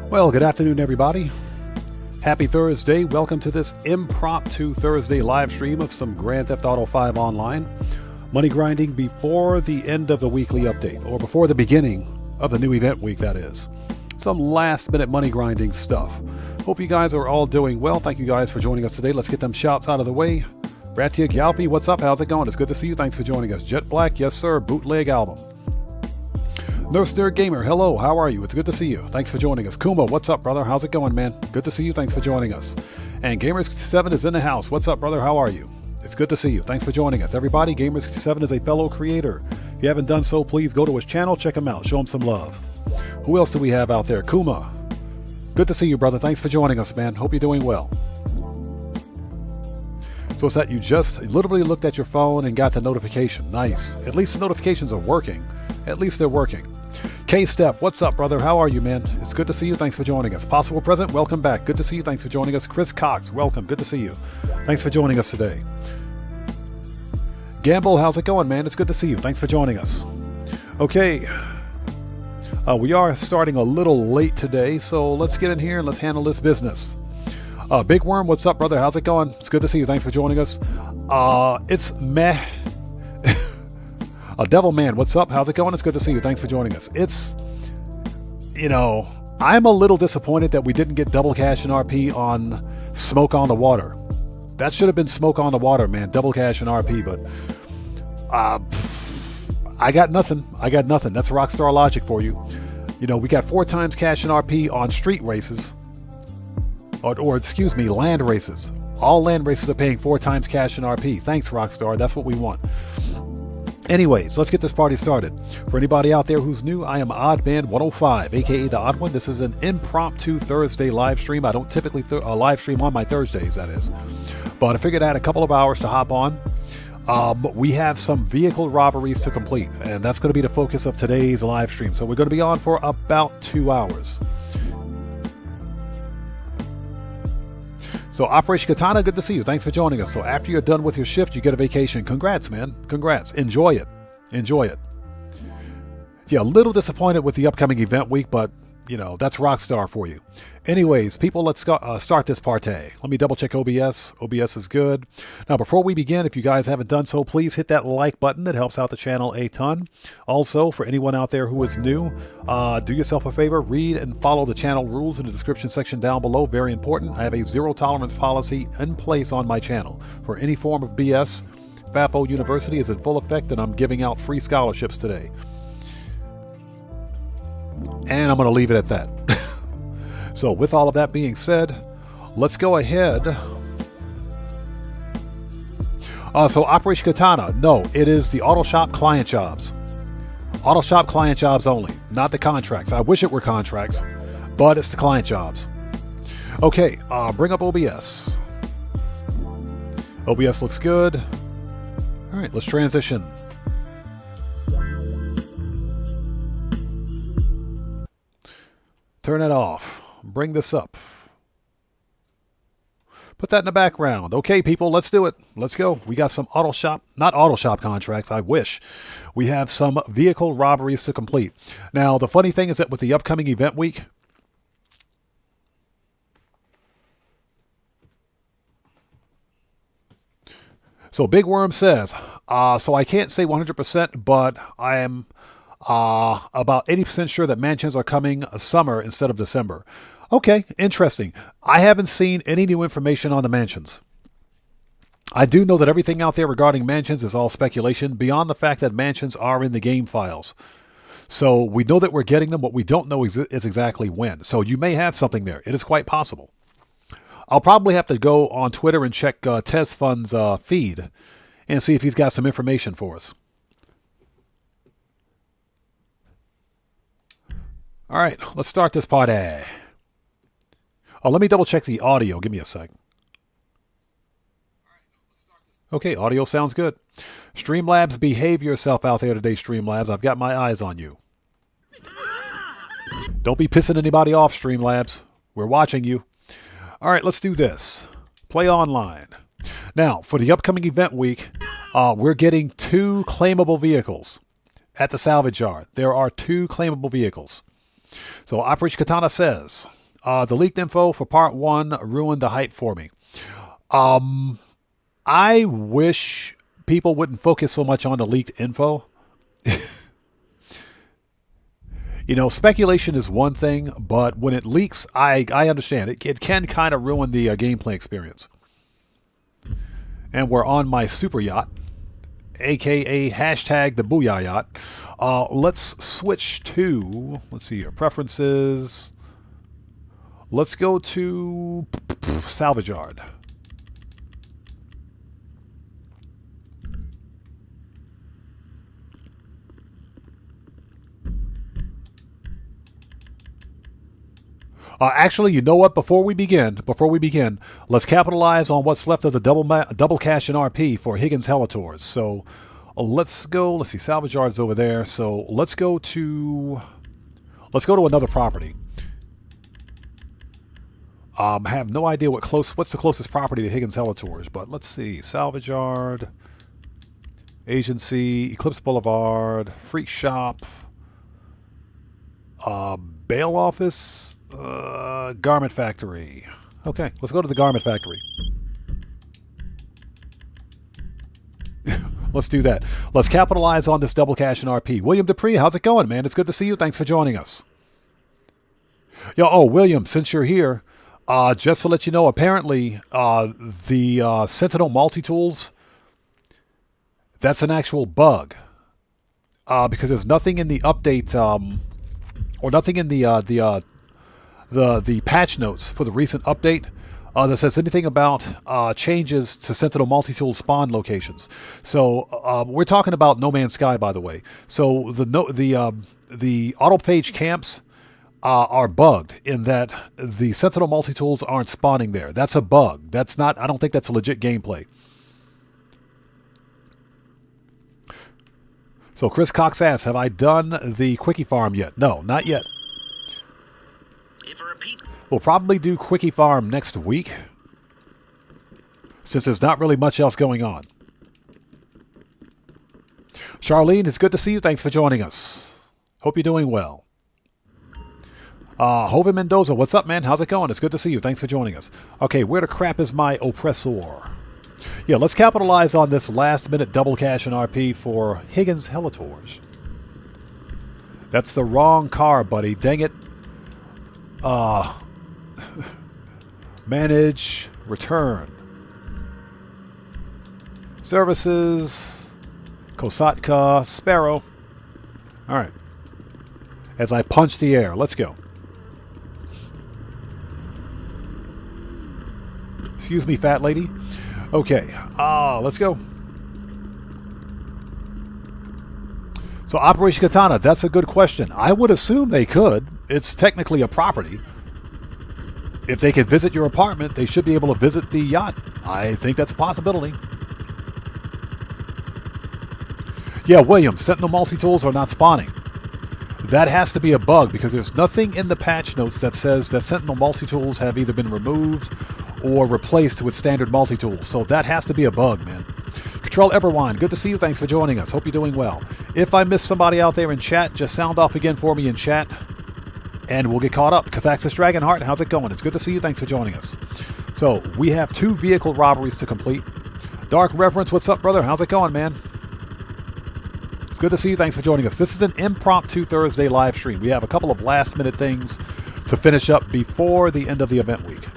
Well, good afternoon, everybody. Happy Thursday. Welcome to this impromptu Thursday live stream of some Grand Theft Auto 5 Online. Money grinding before the end of the weekly update, or before the beginning of the new event week, that is. Some last minute money grinding stuff. Hope you guys are all doing well. Thank you guys for joining us today. Let's get them shouts out of the way. Ratia Galpy, what's up? How's it going? It's good to see you. Thanks for joining us. Jet Black, yes sir. Bootleg album. Nurse Nerd Gamer, hello, how are you? It's good to see you. Thanks for joining us. Kuma, what's up, brother? How's it going, man? Good to see you. Thanks for joining us. And Gamers67 is in the house. What's up, brother? How are you? It's good to see you. Thanks for joining us. Everybody, Gamers67 is a fellow creator. If you haven't done so, please go to his channel, check him out, show him some love. Who else do we have out there? Kuma. Good to see you, brother. Thanks for joining us, man. Hope you're doing well. So it's that you just literally looked at your phone and got the notification. Nice. At least the notifications are working. At least they're working. K-Step, what's up, brother? How are you, man? It's good to see you. Thanks for joining us. Possible Present, welcome back. Good to see you. Thanks for joining us. Chris Cox, welcome. Good to see you. Thanks for joining us today. Gamble, how's it going, man? It's good to see you. Thanks for joining us. Okay. We are starting a little late today, so let's get in here and let's handle this business. Big Worm, what's up, brother? How's it going? It's good to see you. Thanks for joining us. It's meh. Devil Man, what's up? How's it going? It's good to see you. Thanks for joining us. It's, I'm a little disappointed that we didn't get double cash and RP on Smoke on the Water. That should have been Smoke on the Water, man. Double cash and RP, but I got nothing. That's Rockstar logic for you. We got 4 times cash and RP on street races, or excuse me, land races. All land races are paying 4 times cash and RP. Thanks, Rockstar. That's what we want. Anyways, let's get this party started. For anybody out there who's new, I am Oddman105, aka The Odd One. This is an impromptu Thursday live stream. I don't typically live stream on my Thursdays, that is. But I figured I had a couple of hours to hop on. We have some vehicle robberies to complete, and that's going to be the focus of today's live stream. So we're going to be on for about 2 hours. So Operation Katana, good to see you. Thanks for joining us. So after you're done with your shift, you get a vacation. Congrats, man. Congrats. Enjoy it. Yeah, a little disappointed with the upcoming event week, but that's Rockstar for you. Anyways, people, let's start this party. Let me double check OBS. OBS is good. Now, before we begin, if you guys haven't done so, please hit that like button. It helps out the channel a ton. Also, for anyone out there who is new, do yourself a favor, read and follow the channel rules in the description section down below. Very important. I have a zero tolerance policy in place on my channel for any form of BS. FAFO University is in full effect, and I'm giving out free scholarships today. And I'm going to leave it at that. So with all of that being said, let's go ahead. So Operation Katana, no, it is the auto shop client jobs. Auto shop client jobs only, not the contracts. I wish it were contracts, but it's the client jobs. Okay, bring up OBS. OBS looks good. All right, let's transition. Turn it off. Bring this up. Put that in the background. Okay, people, let's do it. Let's go. We got some not auto shop contracts, I wish. We have some vehicle robberies to complete. Now, the funny thing is that with the upcoming event week, so Big Worm says, so I can't say 100%, but I am about 80% sure that mansions are coming summer instead of December. Okay, interesting. I haven't seen any new information on the mansions. I do know that everything out there regarding mansions is all speculation, beyond the fact that mansions are in the game files. So we know that we're getting them. What we don't know is exactly when. So you may have something there. It is quite possible. I'll probably have to go on Twitter and check Tez Fun's feed and see if he's got some information for us. All right, let's start this party. Oh, let me double check the audio. Give me a sec. Okay, audio sounds good. Streamlabs, behave yourself out there today, Streamlabs. I've got my eyes on you. Don't be pissing anybody off, Streamlabs. We're watching you. All right, let's do this. Play online. Now, for the upcoming event week, we're getting 2 claimable vehicles at the salvage yard. There are 2 claimable vehicles. So Operation Katana says, the leaked info for part 1 ruined the hype for me. I wish people wouldn't focus so much on the leaked info. Speculation is one thing, but when it leaks, I understand. It can kind of ruin the gameplay experience. And we're on my super yacht, aka hashtag the Booyah Yacht. Let's switch to, let's see here, preferences. Let's go to salvage yard. Actually, you know what? Before we begin, let's capitalize on what's left of the double cash and RP for Higgins Helators. So let's go. Let's see, salvage yard's over there. So let's go to another property. I have no idea what's the closest property to Higgins Helators, but let's see, salvage yard, agency, Eclipse Boulevard, freak shop. Bail office, garment factory. Okay, let's go to the garment factory. Let's do that. Let's capitalize on this double cash and RP. William Dupree, how's it going, man? It's good to see you. Thanks for joining us. William, since you're here, just to let you know, apparently the Sentinel multi-tools, that's an actual bug. Because there's nothing in the update, or nothing in the patch notes for the recent update that says anything about changes to Sentinel multi-tool spawn locations. So we're talking about No Man's Sky, by the way. So the auto page camps are bugged in that the Sentinel multi-tools aren't spawning there. That's a bug. That's not. I don't think that's a legit gameplay. So Chris Cox asks, have I done the Quickie Farm yet? No, not yet. We'll probably do Quickie Farm next week, since there's not really much else going on. Charlene, it's good to see you. Thanks for joining us. Hope you're doing well. Joven Mendoza, what's up, man? How's it going? It's good to see you. Thanks for joining us. Okay, where the crap is my oppressor? Yeah, let's capitalize on this last-minute double cash and RP for Higgins Helitorge. That's the wrong car, buddy. Dang it. Manage, return. Services, Kosatka, Sparrow. All right. As I punch the air, let's go. Excuse me, fat lady. Okay, let's go. So Operation Katana, that's a good question. I would assume they could. It's technically a property. If they can visit your apartment, they should be able to visit the yacht. I think that's a possibility. Yeah, William, Sentinel multi-tools are not spawning. That has to be a bug because there's nothing in the patch notes that says that Sentinel multi-tools have either been removed or replaced with standard multi-tools. So that has to be a bug, man. Control Everwine, good to see you. Thanks for joining us. Hope you're doing well. If I missed somebody out there in chat, just sound off again for me in chat, and we'll get caught up. Cathaxis Dragonheart, how's it going? It's good to see you. Thanks for joining us. So, we have 2 vehicle robberies to complete. Dark Reverence, what's up, brother? How's it going, man? It's good to see you. Thanks for joining us. This is an impromptu Thursday live stream. We have a couple of last-minute things to finish up before the end of the event week.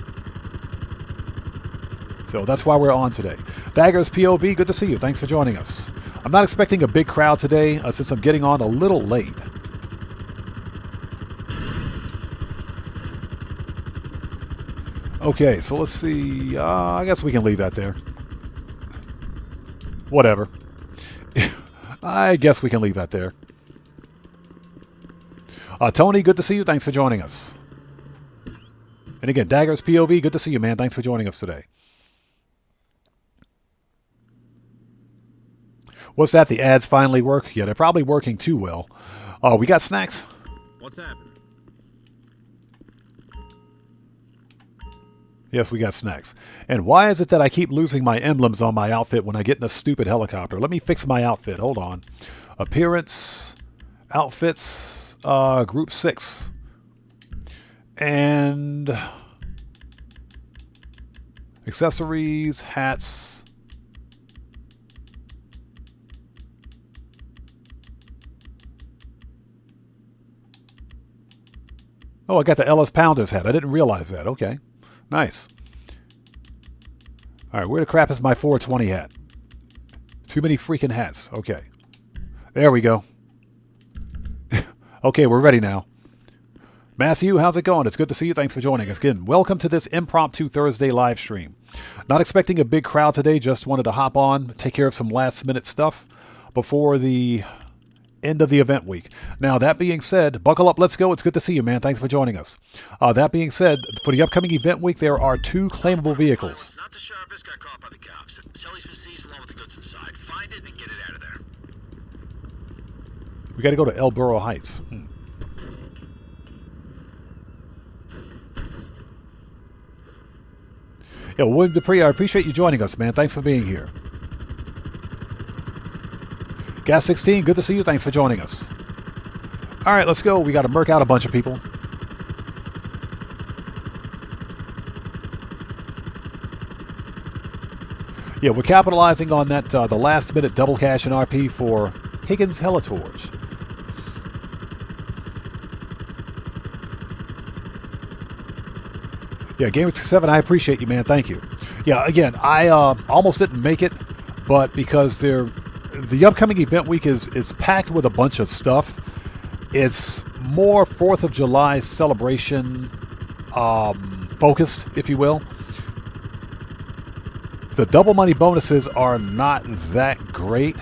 So, that's why we're on today. Daggers POV, good to see you. Thanks for joining us. I'm not expecting a big crowd today since I'm getting on a little late. Okay, so let's see. I guess we can leave that there. Whatever. I guess we can leave that there. Tony, good to see you. Thanks for joining us. And again, Daggers POV, good to see you, man. Thanks for joining us today. What's that? The ads finally work? Yeah, they're probably working too well. We got snacks. What's happening? Yes, we got snacks. And why is it that I keep losing my emblems on my outfit when I get in a stupid helicopter? Let me fix my outfit. Hold on. Appearance, outfits, group 6. And accessories, hats. Oh, I got the Ellis Pounders hat. I didn't realize that. Okay. Nice. All right, where the crap is my 420 hat? Too many freaking hats. Okay. There we go. Okay, we're ready now. Matthew, how's it going? It's good to see you. Thanks for joining us. Again, welcome to this impromptu Thursday live stream. Not expecting a big crowd today. Just wanted to hop on, take care of some last-minute stuff before the end of the event week. Now, that being said, buckle up, let's go. It's good to see you, man. Thanks for joining us. That being said, for the upcoming event week, there are 2 claimable vehicles. It's not the sharpest, got caught by the cops. Sully's been seized along with the goods inside. Find it and get it out of there. We got to go to El Burro Heights. Yeah, William Dupree, I appreciate you joining us, man. Thanks for being here. Gas 16, good to see you. Thanks for joining us. All right, let's go. We got to murk out a bunch of people. Yeah, we're capitalizing on that the last minute double cash in RP for Higgins Helitorch. Yeah, Gamer7, I appreciate you, man. Thank you. Yeah, again, I almost didn't make it, but because the upcoming event week is packed with a bunch of stuff. It's more 4th of July celebration focused, if you will. The double money bonuses are not that great.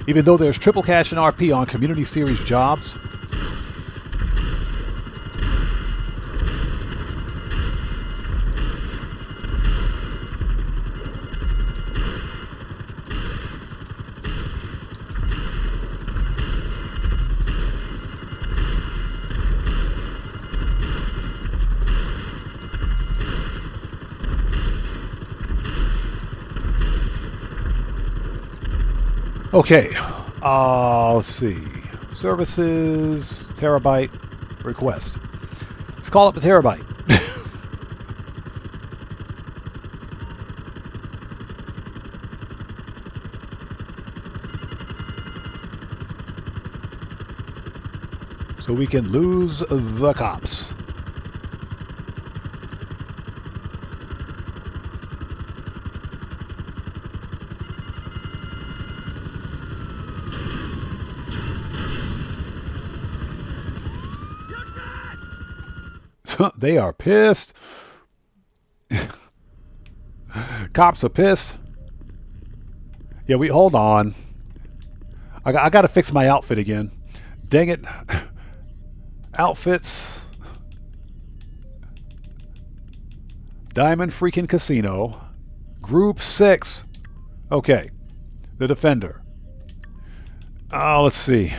Even though there's triple cash and RP on community series jobs. Okay, let's see. Services, terabyte, request. Let's call up the terabyte. So we can lose the cops. They are pissed. Cops are pissed. Yeah, hold on. I got to fix my outfit again. Dang it. Outfits. Diamond freaking Casino. Group 6. Okay. The Defender. Oh, let's see.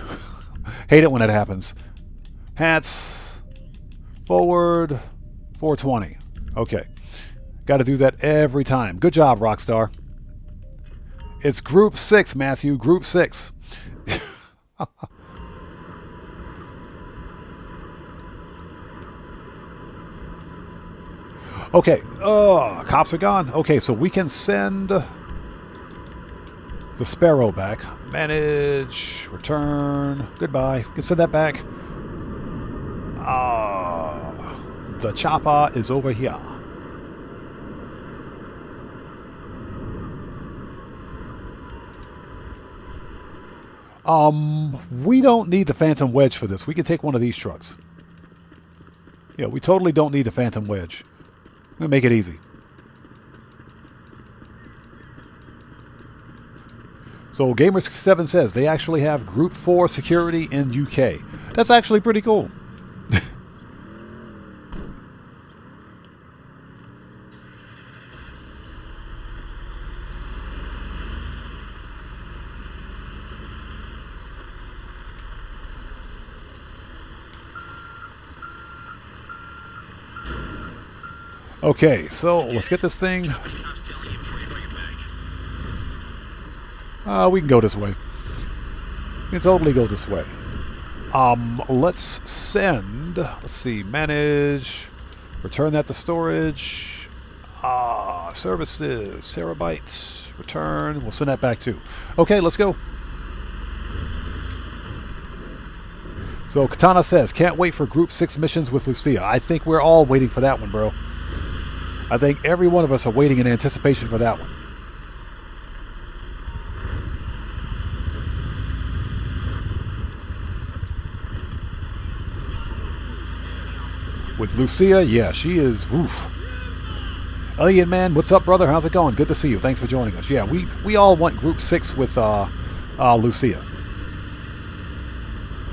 Hate it when it happens. Hats. Forward 420. Okay. Got to do that every time. Good job, Rockstar. It's Group 6, Matthew. Group 6. Okay. Oh, cops are gone. Okay, so we can send the Sparrow back. Manage. Return. Goodbye. We can send that back. The chopper is over here. We don't need the Phantom Wedge for this. We can take one of these trucks. Yeah, we totally don't need the Phantom Wedge. We'll make it easy. So Gamer7 says they actually have Group 4 security in UK. That's actually pretty cool. Okay, so let's get this thing. We can go this way. We can totally go this way. Let's send. Let's see. Manage. Return that to storage. Services. Terabytes. Return. We'll send that back too. Okay, let's go. So Katana says, can't wait for Group 6 missions with Lucia. I think we're all waiting for that one, bro. I think every one of us are waiting in anticipation for that one. With Lucia, yeah, she is, woof. Elliot, man, what's up, brother? How's it going? Good to see you. Thanks for joining us. Yeah, we all want Group 6 with Lucia.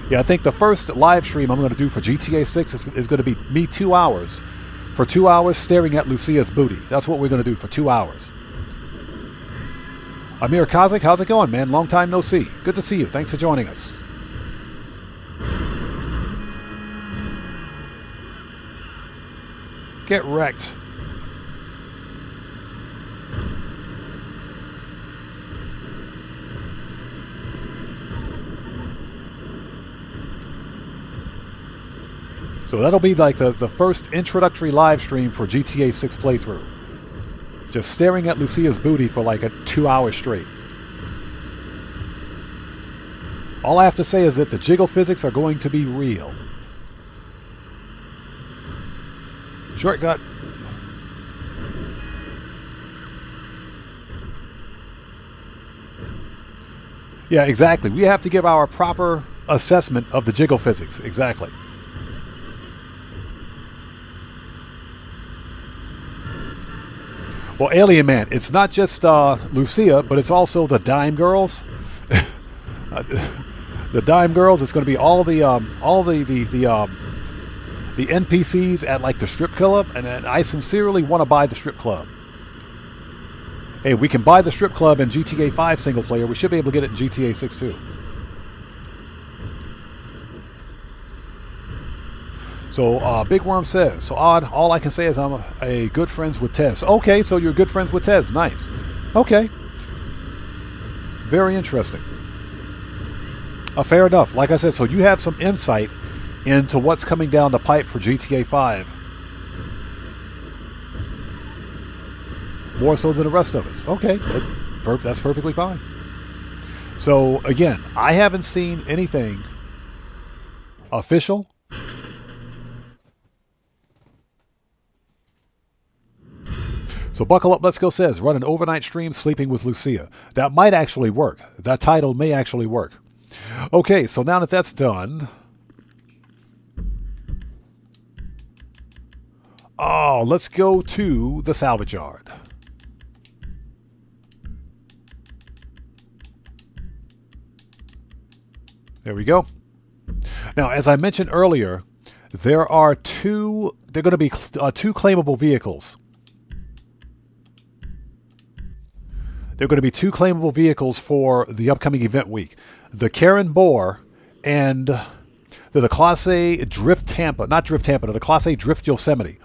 Yeah, I think the first live stream I'm going to do for GTA 6 is going to be me 2 hours. For 2 hours staring at Lucia's booty. That's what we're going to do for 2 hours. Amir Kazakh, how's it going, man? Long time no see. Good to see you. Thanks for joining us. Get wrecked. So that'll be like the first introductory live stream for GTA 6 playthrough. Just staring at Lucia's booty for like 2 hours straight. All I have to say is that the jiggle physics are going to be real. Shortcut. Yeah, exactly. We have to give our proper assessment of the jiggle physics. Exactly. Well, Alien Man, it's not just Lucia, but it's also the Dime Girls. The Dime Girls. It's going to be all the NPCs at like the strip club, and I sincerely want to buy the strip club. Hey, we can buy the strip club in GTA 5 single player. We should be able to get it in GTA 6 too. So Big Worm says, so Odd, all I can say is I'm a good friends with Tez. Okay, so you're good friends with Tez. Nice. Okay. Very interesting. Fair enough. Like I said, so you have some insight into what's coming down the pipe for GTA 5. More so than the rest of us. Okay, that's perfectly fine. So, again, I haven't seen anything official. So Buckle Up, Let's Go says, run an overnight stream sleeping with Lucia. That might actually work. That title may actually work. Okay, so now that that's done... Oh, let's go to the salvage yard. There we go. Now, as I mentioned earlier, there are going to be two claimable vehicles. There are going to be two claimable vehicles for the upcoming event week. The Karen Bohr and the Class A Drift Tampa. Not Drift Tampa, the Class A Drift Yosemite.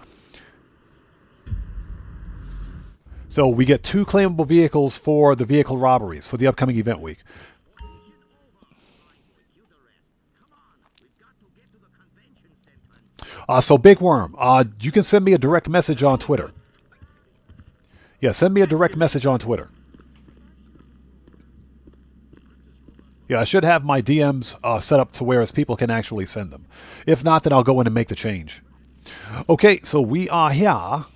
So we get two claimable vehicles for the vehicle robberies for the upcoming event week. So Big Worm, you can send me a direct message on Twitter. Yeah, send me a direct message on Twitter. Yeah, I should have my DMs set up to where as people can actually send them. If not, then I'll go in and make the change. Okay, so we are here.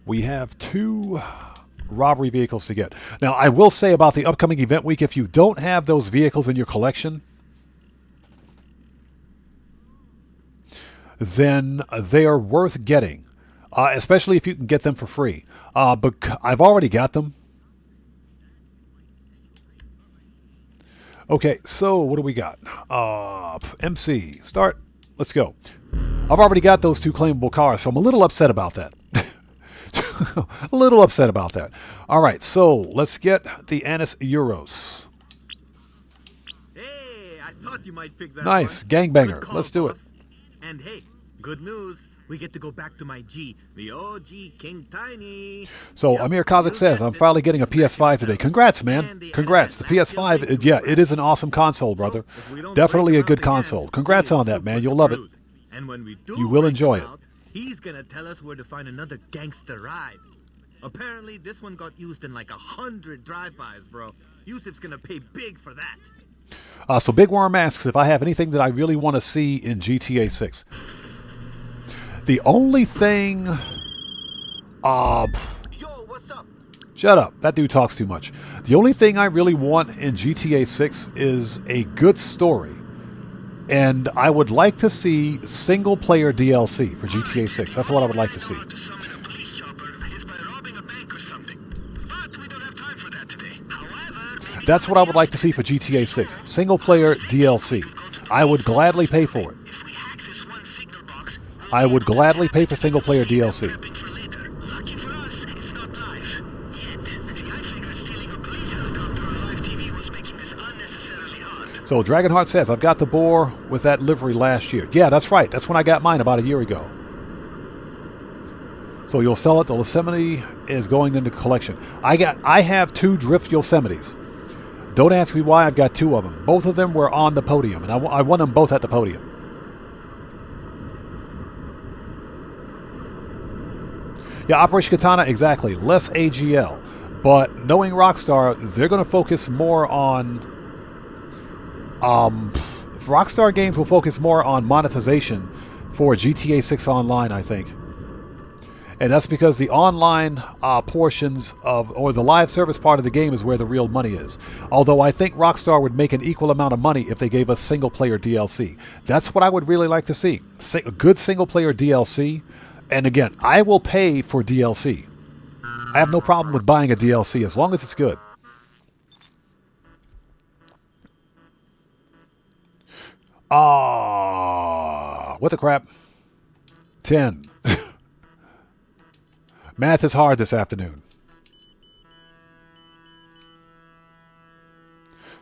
We have two robbery vehicles to get. Now, I will say about the upcoming event week, if you don't have those vehicles in your collection, then they are worth getting, especially if you can get them for free. But I've already got them. Okay, so what do we got? MC, start. Let's go. I've already got those two claimable cars, so I'm a little upset about that. A little upset about that. All right, so let's get the Anis Euros. Hey, I thought you might pick that nice, one. Gangbanger. Call, Let's do it. And hey, good news. We get to go back to my G, the OG King Tiny. So Amir Kazakh says, I'm finally getting a PS5 today. Congrats, man. Congrats. The PS5, yeah, it is an awesome console, brother. Definitely a good console. Congrats on that, man. You'll love it. And when we do, you will enjoy it. He's gonna tell us where to find another gangster ride. Apparently, this one got used in like 100 drive-bys, bro. Yusuf's gonna pay big for that. So Big Worm asks if I have anything that I really want to see in GTA 6. The only thing... Yo, what's up? Shut up. That dude talks too much. The only thing I really want in GTA 6 is a good story. And I would like to see single-player DLC for GTA 6. That's what I would like to see. That's what I would like to see for GTA 6. Single-player DLC. I would gladly pay for it. I would gladly pay for single-player DLC. So Dragonheart says, I've got the boar with that livery last year. Yeah, that's right. That's when I got mine about a year ago. So you'll sell it. The Yosemite is going into collection. I have two Drift Yosemites. Don't ask me why. I've got 2 of them. Both of them were on the podium, and I won them both at the podium. Yeah, Operation Katana, exactly. Less AGL. But knowing Rockstar, they're going to focus more on... Rockstar Games will focus more on monetization for GTA 6 Online, I think. And that's because the online portions of, or the live service part of the game is where the real money is. Although I think Rockstar would make an equal amount of money if they gave us single-player DLC. That's what I would really like to see. A good single-player DLC. And again, I will pay for DLC. I have no problem with buying a DLC as long as it's good. What the crap? 10. Math is hard this afternoon.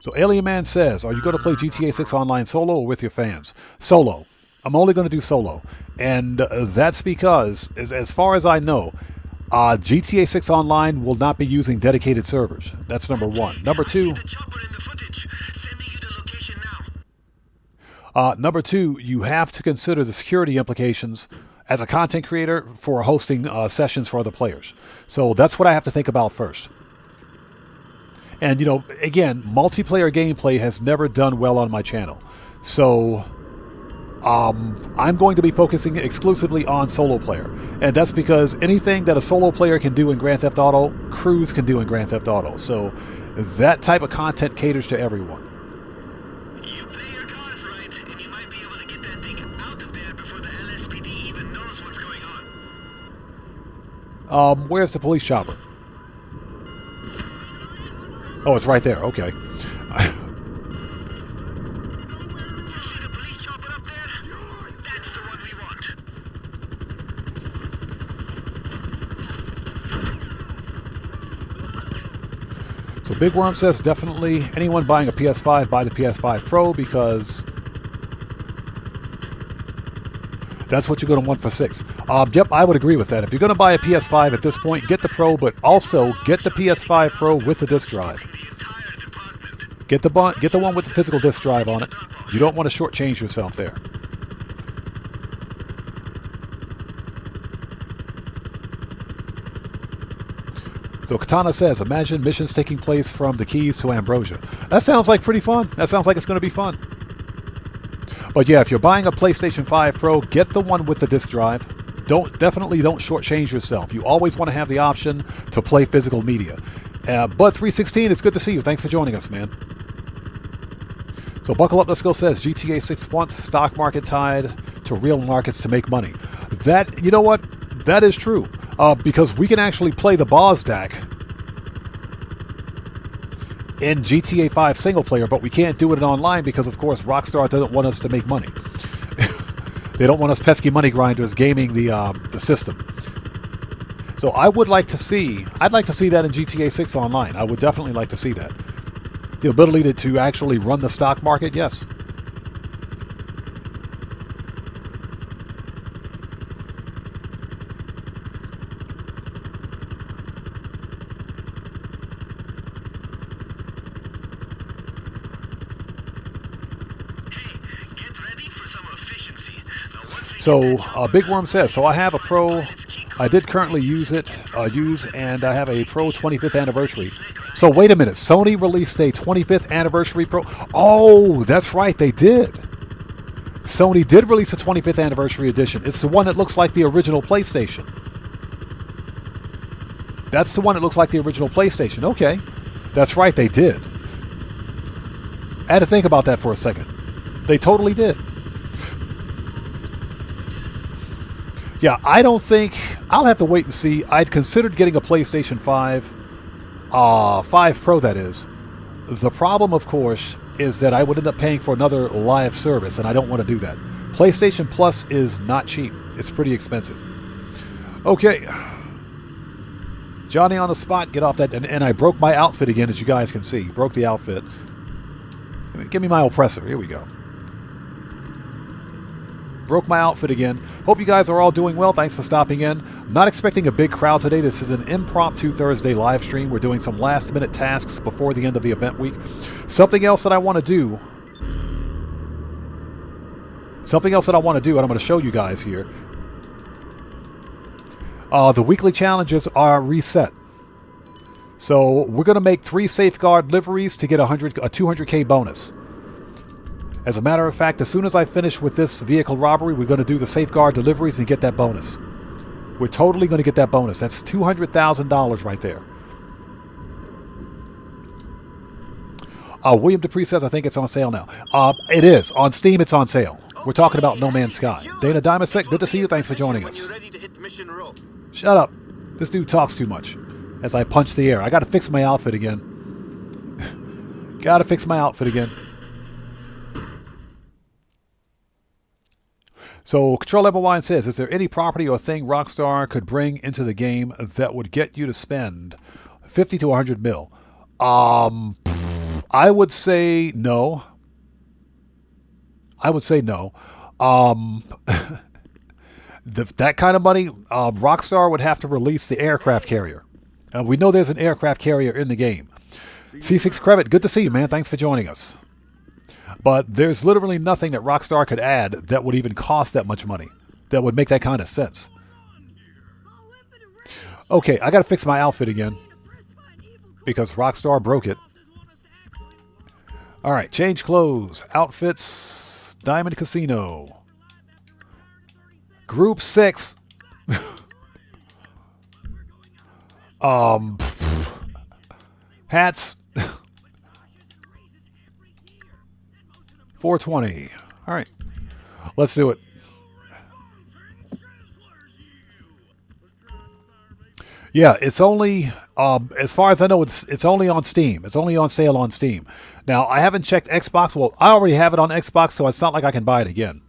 So Alien Man says, are you going to play GTA 6 Online solo or with your fans? Solo. I'm only going to do solo. And that's because, as far as I know, GTA 6 Online will not be using dedicated servers. That's number 1. Number 2... number 2, you have to consider the security implications as a content creator for hosting sessions for other players. So that's what I have to think about first. And, you know, again, multiplayer gameplay has never done well on my channel. So I'm going to be focusing exclusively on solo player. And that's because anything that a solo player can do in Grand Theft Auto, crews can do in Grand Theft Auto. So that type of content caters to everyone. Where's the police chopper? Oh, it's right there. Okay. You see the police chopper up there? That's the one we want. So Big Worm says definitely anyone buying a PS5, buy the PS5 Pro because that's what you're going to want for 6. Yep, I would agree with that. If you're going to buy a PS5 at this point, get the Pro, but also get the PS5 Pro with the disc drive. Get the one with the physical disc drive on it. You don't want to shortchange yourself there. So Katana says, imagine missions taking place from the Keys to Ambrosia. That sounds like pretty fun. That sounds like it's going to be fun. But yeah, if you're buying a PlayStation 5 Pro, get the one with the disc drive. Definitely don't shortchange yourself. You always want to have the option to play physical media. Bud316, it's good to see you. Thanks for joining us, man. So Buckle Up, Let's Go says, GTA 6 wants stock market tied to real markets to make money. That, you know what? That is true. Because we can actually play the Bosdack in GTA 5 single player, but we can't do it in online because, of course, Rockstar doesn't want us to make money. They don't want us pesky money grinders gaming the system. So I'd like to see that in GTA 6 Online. I would definitely like to see that. The ability to actually run the stock market, yes. So Big Worm says, so I have a Pro. I did currently use and I have a Pro 25th anniversary. So wait a minute, Sony released a 25th anniversary Pro. Oh, that's right, they did. Sony did release a 25th anniversary edition. It's the one that looks like the original PlayStation. That's the one that looks like the original PlayStation. Okay, that's right, they did. I had to think about that for a second. They totally did. Yeah, I don't think... I'll have to wait and see. I'd considered getting a PlayStation 5. 5 Pro, that is. The problem, of course, is that I would end up paying for another live service, and I don't want to do that. PlayStation Plus is not cheap. It's pretty expensive. Okay. Johnny on the spot, get off that. And I broke my outfit again, as you guys can see. Broke the outfit. Give me my oppressor. Here we go. Broke my outfit again. Hope you guys are all doing well. Thanks for stopping in. Not expecting a big crowd today. This is an impromptu Thursday live stream. We're doing some last minute tasks before the end of the event week. Something else that I want to do, and I'm going to show you guys here. The weekly challenges are reset. So we're going to make 3 safeguard deliveries to get a 200K bonus. As a matter of fact, as soon as I finish with this vehicle robbery, we're going to do the safeguard deliveries and get that bonus. We're totally going to get that bonus. That's $200,000 right there. William Dupree says, I think it's on sale now. It is. On Steam, it's on sale. We're talking about No Man's Sky. Dana Dimasek, good to see you. Thanks for joining us. Shut up. This dude talks too much. As I punch the air. I got to fix my outfit again. So, Control Level 1 says, is there any property or thing Rockstar could bring into the game that would get you to spend 50 to 100 mil? I would say no. That kind of money, Rockstar would have to release the aircraft carrier. We know there's an aircraft carrier in the game. C6 Credit, good to see you, man. Thanks for joining us. But there's literally nothing that Rockstar could add that would even cost that much money, that would make that kind of sense. Okay, I got to fix my outfit again because Rockstar broke it. All right, change clothes, outfits, Diamond Casino. Group 6. Hats. 420. All right. Let's do it. Yeah, it's only, as far as I know, it's only on Steam. It's only on sale on Steam. Now, I haven't checked Xbox. Well, I already have it on Xbox, so it's not like I can buy it again.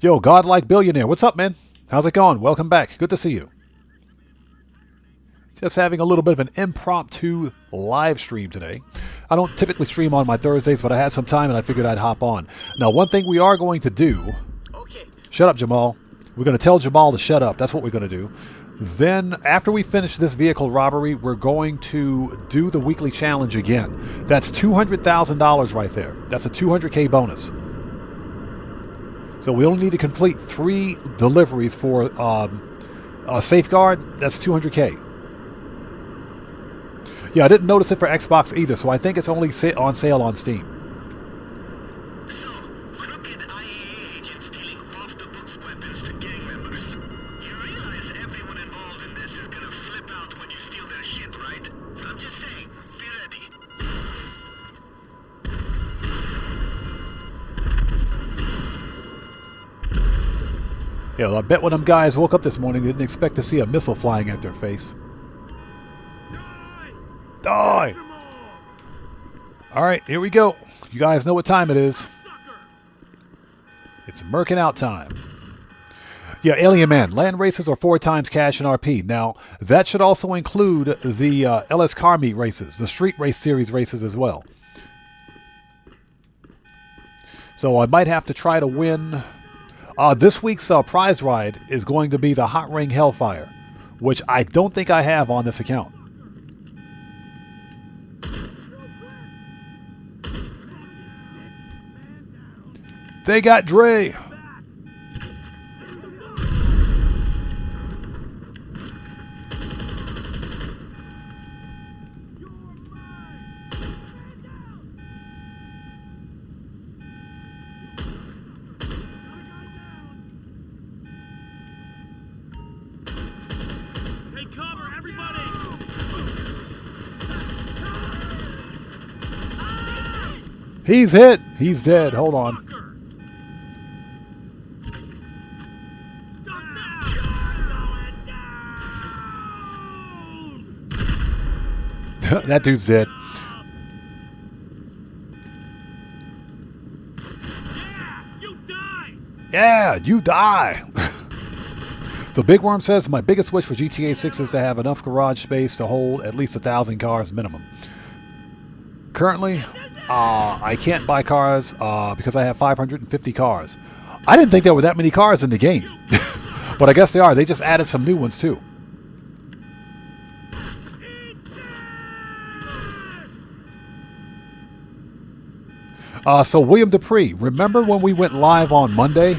Yo, Godlike Billionaire. What's up, man? How's it going? Welcome back. Good to see you. Just having a little bit of an impromptu live stream today. I don't typically stream on my Thursdays, but I had some time and I figured I'd hop on. Now, one thing we are going to do... Okay. Shut up, Jamal. We're going to tell Jamal to shut up. That's what we're going to do. Then, after we finish this vehicle robbery, we're going to do the weekly challenge again. That's $200,000 right there. That's a 200K bonus. So we only need to complete 3 deliveries for a safeguard. That's 200K. Yeah, I didn't notice it for Xbox either, so I think it's only on sale on Steam. So, crooked IAA agents dealing off-the-books weapons to gang members. You realize everyone involved in this is gonna flip out when you steal their shit, right? I'm just saying, be ready. Yeah, well, I bet when them guys woke up this morning, they didn't expect to see a missile flying at their face. Die! Alright, here we go. You guys know what time it is. It's Merkin out time. Yeah, Alien Man. Land races are 4 times cash in RP. Now, that should also include the LS Car Meet races, the Street Race Series races as well. So I might have to try to win. This week's prize ride is going to be the Hot Ring Hellfire, which I don't think I have on this account. They got Dre. Take cover, everybody! He's hit. He's dead. Hold on. That dude's dead. Yeah, you die. So Big Worm says, my biggest wish for GTA 6 is to have enough garage space to hold at least 1,000 cars minimum. Currently, I can't buy cars because I have 550 cars. I didn't think there were that many cars in the game. But I guess they are. They just added some new ones, too. So William Dupree, remember when we went live on Monday?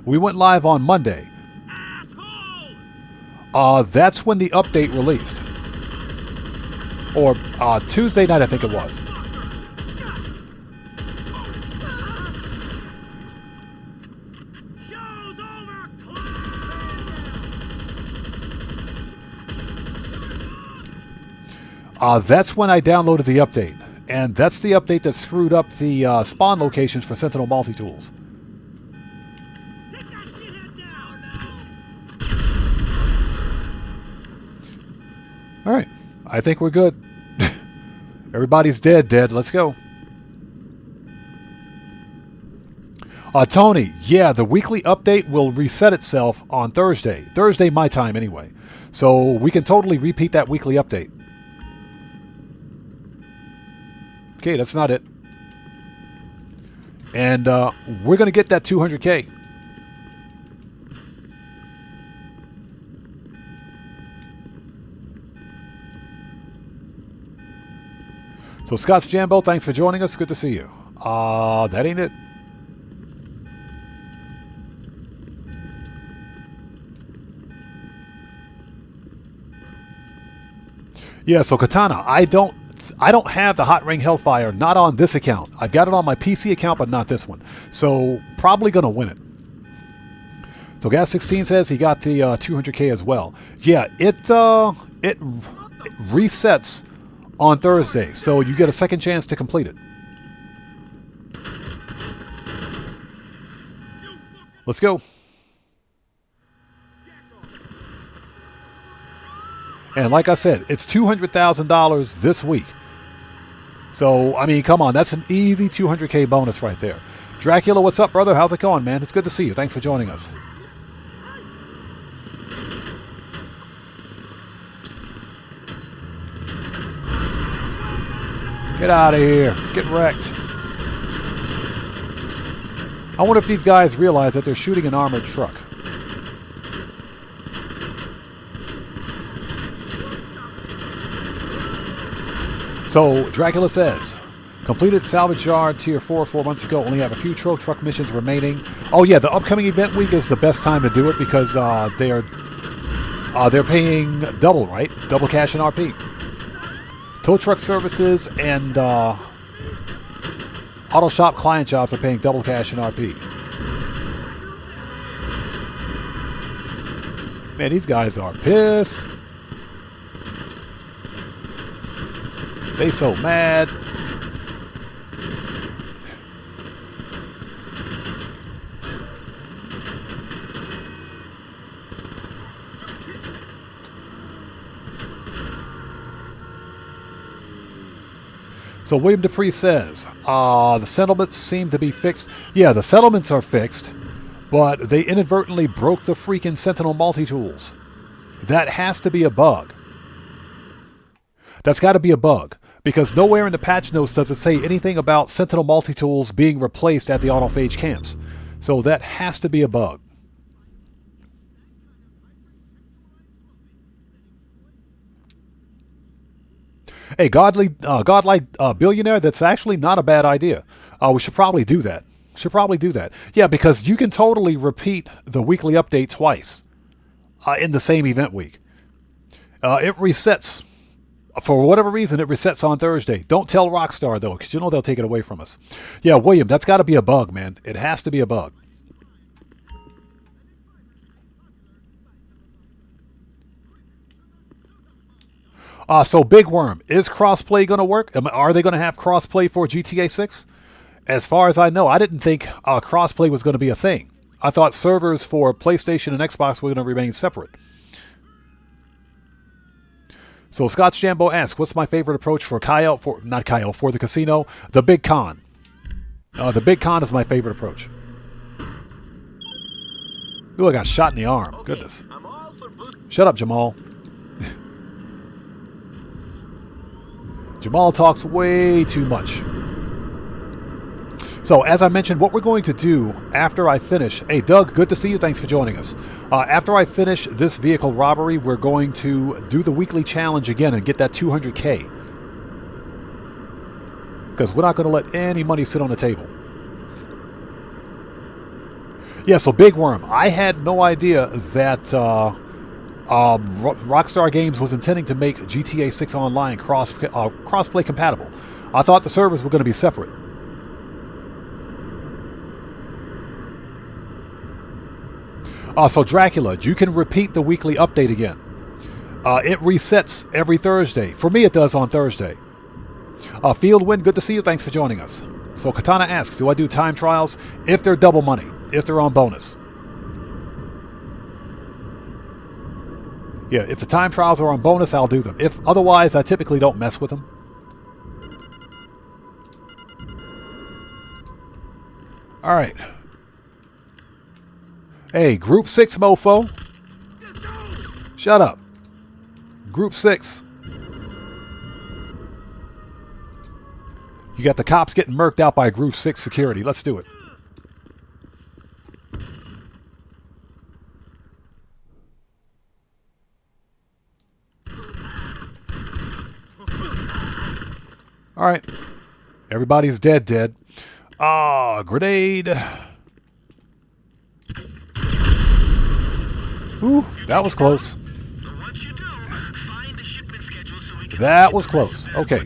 We went live on Monday. That's when the update released. Or Tuesday night, I think it was. That's when I downloaded the update. And that's the update that screwed up the spawn locations for Sentinel multi-tools. Alright, I think we're good. Everybody's dead. Let's go. Tony, yeah, the weekly update will reset itself on Thursday. Thursday my time anyway. So we can totally repeat that weekly update. Okay, that's not it. And we're going to get that 200K. So Scott's Jambo, thanks for joining us. Good to see you. That ain't it. Yeah, so Katana, I don't have the Hot Ring Hellfire, not on this account. I've got it on my PC account, but not this one. So probably going to win it. So Gas16 says he got the 200K as well. Yeah, it resets on Thursday, so you get a second chance to complete it. Let's go. And like I said, it's $200,000 this week. So, I mean, come on. That's an easy 200K bonus right there. Dracula, what's up, brother? How's it going, man? It's good to see you. Thanks for joining us. Get out of here. Get wrecked. I wonder if these guys realize that they're shooting an armored truck. So, Dracula says, completed salvage yard tier 4 months ago. Only have a few tow truck missions remaining. Oh yeah, the upcoming event week is the best time to do it because they're paying double, right? Double cash and RP. Tow truck services and auto shop client jobs are paying double cash and RP. Man, these guys are pissed. They so mad. So William Dupree says, the settlements seem to be fixed. Yeah, the settlements are fixed, but they inadvertently broke the freaking Sentinel multi-tools. That has to be a bug. That's got to be a bug. Because nowhere in the patch notes does it say anything about Sentinel multi-tools being replaced at the autophage camps. So that has to be a bug. Hey, godlike billionaire, that's actually not a bad idea. We should probably do that. Yeah, because you can totally repeat the weekly update twice in the same event week. It resets. For whatever reason, it resets on Thursday. Don't tell Rockstar, though, because you know they'll take it away from us. Yeah, William, that's got to be a bug, man. It has to be a bug. So, Big Worm, is crossplay going to work? Are they going to have crossplay for GTA 6? As far as I know, I didn't think crossplay was going to be a thing. I thought servers for PlayStation and Xbox were going to remain separate. So Scott's Jambo asks, what's my favorite approach for for the casino? The Big Con. The Big Con is my favorite approach. Ooh, I got shot in the arm. Okay, goodness. Shut up, Jamal. Jamal talks way too much. So, as I mentioned, what we're going to do after I finish... Hey, Doug, good to see you. Thanks for joining us. After I finish this vehicle robbery, we're going to do the weekly challenge again and get that 200K. Because we're not going to let any money sit on the table. Yeah, so Big Worm, I had no idea that Rockstar Games was intending to make GTA 6 Online cross-play compatible. I thought the servers were going to be separate. So Dracula, you can repeat the weekly update again. It resets every Thursday. For me, it does on Thursday. Fieldwind, good to see you. Thanks for joining us. So Katana asks, do I do time trials if they're double money, if they're on bonus? Yeah, if the time trials are on bonus, I'll do them. If otherwise, I typically don't mess with them. All right. Hey, Group 6, mofo. Shut up. Group 6. You got the cops getting murked out by Group 6 security. Let's do it. All right. Everybody's dead. Grenade. Ooh, that was close. That was close. Okay.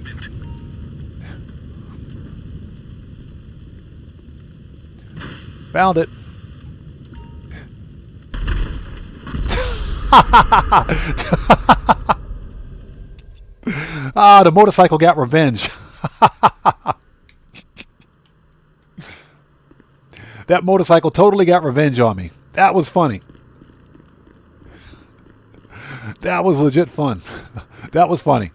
Found it. The motorcycle got revenge. That motorcycle totally got revenge on me. That was funny. That was legit fun. That was funny.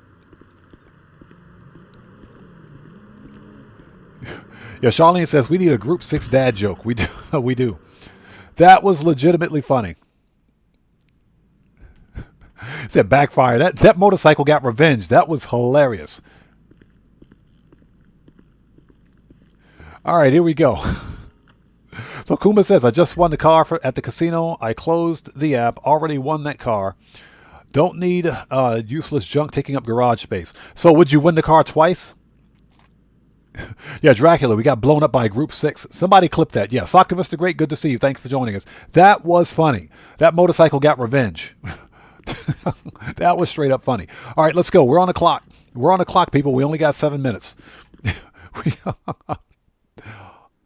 Yeah, Charlene says we need a Group 6 dad joke. We do. We do. That was legitimately funny. Said backfire. That motorcycle got revenge. That was hilarious. All right, here we go. So Kuma says, I just won the car at the casino. I closed the app. Already won that car. Don't need useless junk taking up garage space. So would you win the car twice? Yeah, Dracula, we got blown up by Group 6. Somebody clip that. Yeah, Sakavist the Great, good to see you. Thanks for joining us. That was funny. That motorcycle got revenge. That was straight up funny. All right, let's go. We're on the clock. We're on the clock, people. We only got 7 minutes. We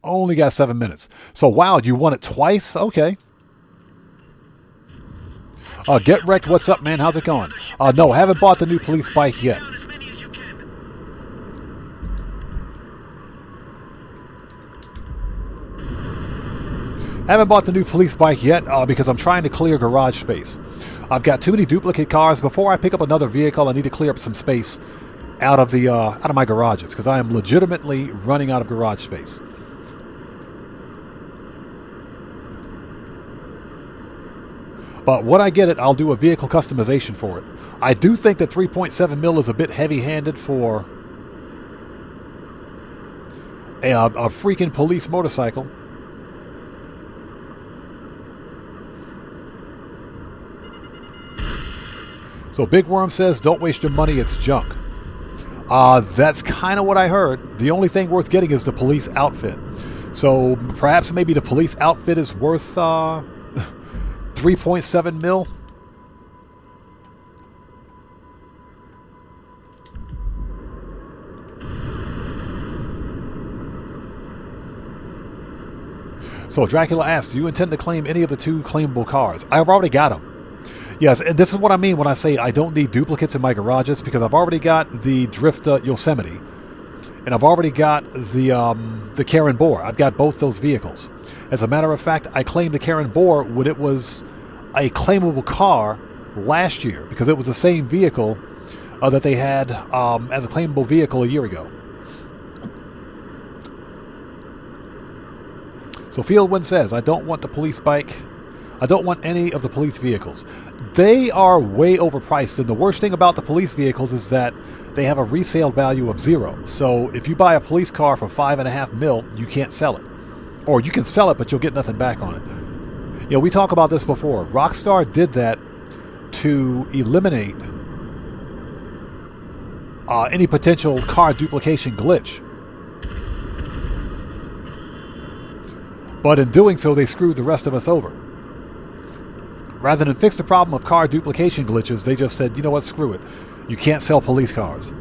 only got 7 minutes. So, wow, you won it twice? Okay. Get Wrecked, what's up, man? How's it going? No, haven't bought the new police bike yet. Haven't bought the new police bike yet because I'm trying to clear garage space. I've got too many duplicate cars. Before I pick up another vehicle, I need to clear up some space out of my garages because I am legitimately running out of garage space. But when I get it, I'll do a vehicle customization for it. I do think that 3.7 mil is a bit heavy-handed for a freaking police motorcycle. So Big Worm says, don't waste your money, it's junk. That's kind of what I heard. The only thing worth getting is the police outfit. So perhaps maybe the police outfit is worth 3.7 mil. So Dracula asks, do you intend to claim any of the 2 claimable cars? I've already got them. Yes, and this is what I mean when I say I don't need duplicates in my garages, because I've already got the Drift Yosemite, and I've already got the Karen Boar. I've got both those vehicles. As a matter of fact, I claimed the Karen Boar when it was a claimable car last year, because it was the same vehicle that they had as a claimable vehicle a year ago. So Fieldwind says, I don't want the police bike. I don't want any of the police vehicles. they are way overpriced. And the worst thing about the police vehicles is that they have a resale value of 0. So if you buy a police car for $5.5 million, you can't sell it. Or you can sell it, but you'll get nothing back on it. You know, we talked about this before. Rockstar did that to eliminate any potential car duplication glitch. But in doing so, they screwed the rest of us over. Rather than fix the problem of car duplication glitches, they just said, you know what, screw it. You can't sell police cars.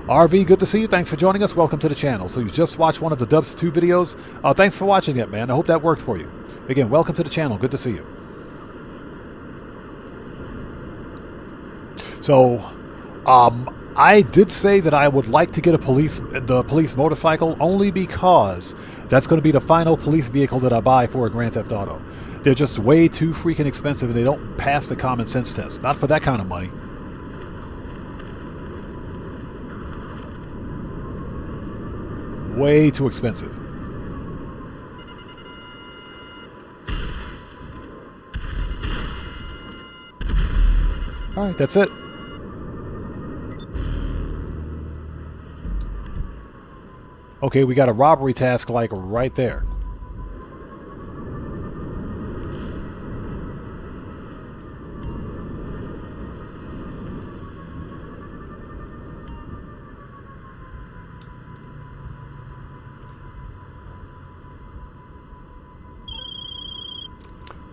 RV, good to see you. Thanks for joining us. Welcome to the channel. So you just watched one of the Dubs 2 videos. Thanks for watching it, man. I hope that worked for you. Again, welcome to the channel. Good to see you. So, I did say that I would like to get the police motorcycle only because that's going to be the final police vehicle that I buy for a Grand Theft Auto. They're just way too freaking expensive and they don't pass the common sense test. Not for that kind of money. Way too expensive. Alright, that's it. Okay, we got a robbery task like right there.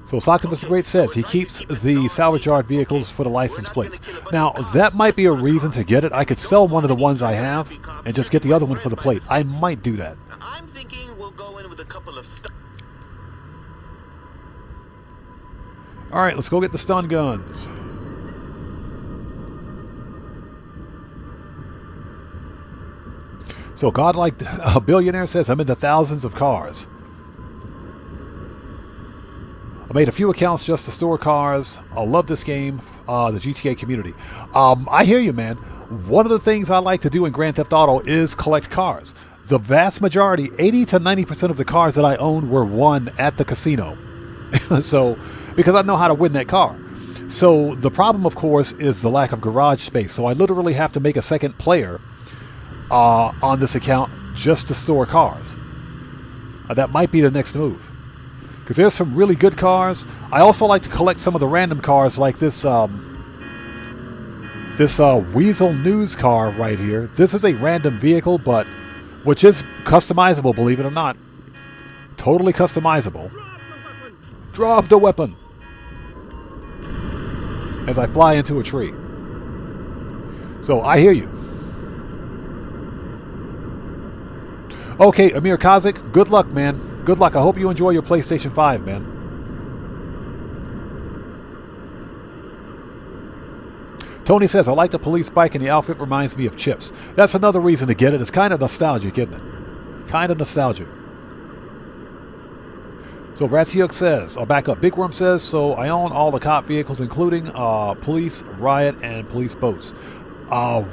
So Optimus the Great says he keeps the salvage yard vehicles for the license plates. Now, that might be a reason to get it. I could sell one of the ones I have and just get the other one for the plate. I might do that. I'm thinking we'll go in with a couple of Alright, let's go get the stun guns. So Godlike a Billionaire says, I'm in the thousands of cars. I made a few accounts just to store cars. I love this game, the GTA community. I hear you, man. One of the things I like to do in Grand Theft Auto is collect cars. The vast majority, 80 to 90% of the cars that I own were won at the casino. So, because I know how to win that car. So the problem, of course, is the lack of garage space. So I literally have to make a second player on this account just to store cars. That might be the next move. Because there's some really good cars. I also like to collect some of the random cars like this Weasel News car right here. This is a random vehicle, but which is customizable, believe it or not. Totally customizable. Drop the weapon! As I fly into a tree. So, I hear you. Okay, Amir Kazik, good luck, man. Good luck. I hope you enjoy your PlayStation 5, man. Tony says, I like the police bike and the outfit reminds me of Chips. That's another reason to get it. It's kind of nostalgic, isn't it? Kind of nostalgic. So Ratsiuk says, I'll back up. Big Worm says, so I own all the cop vehicles, including police, riot, and police boats.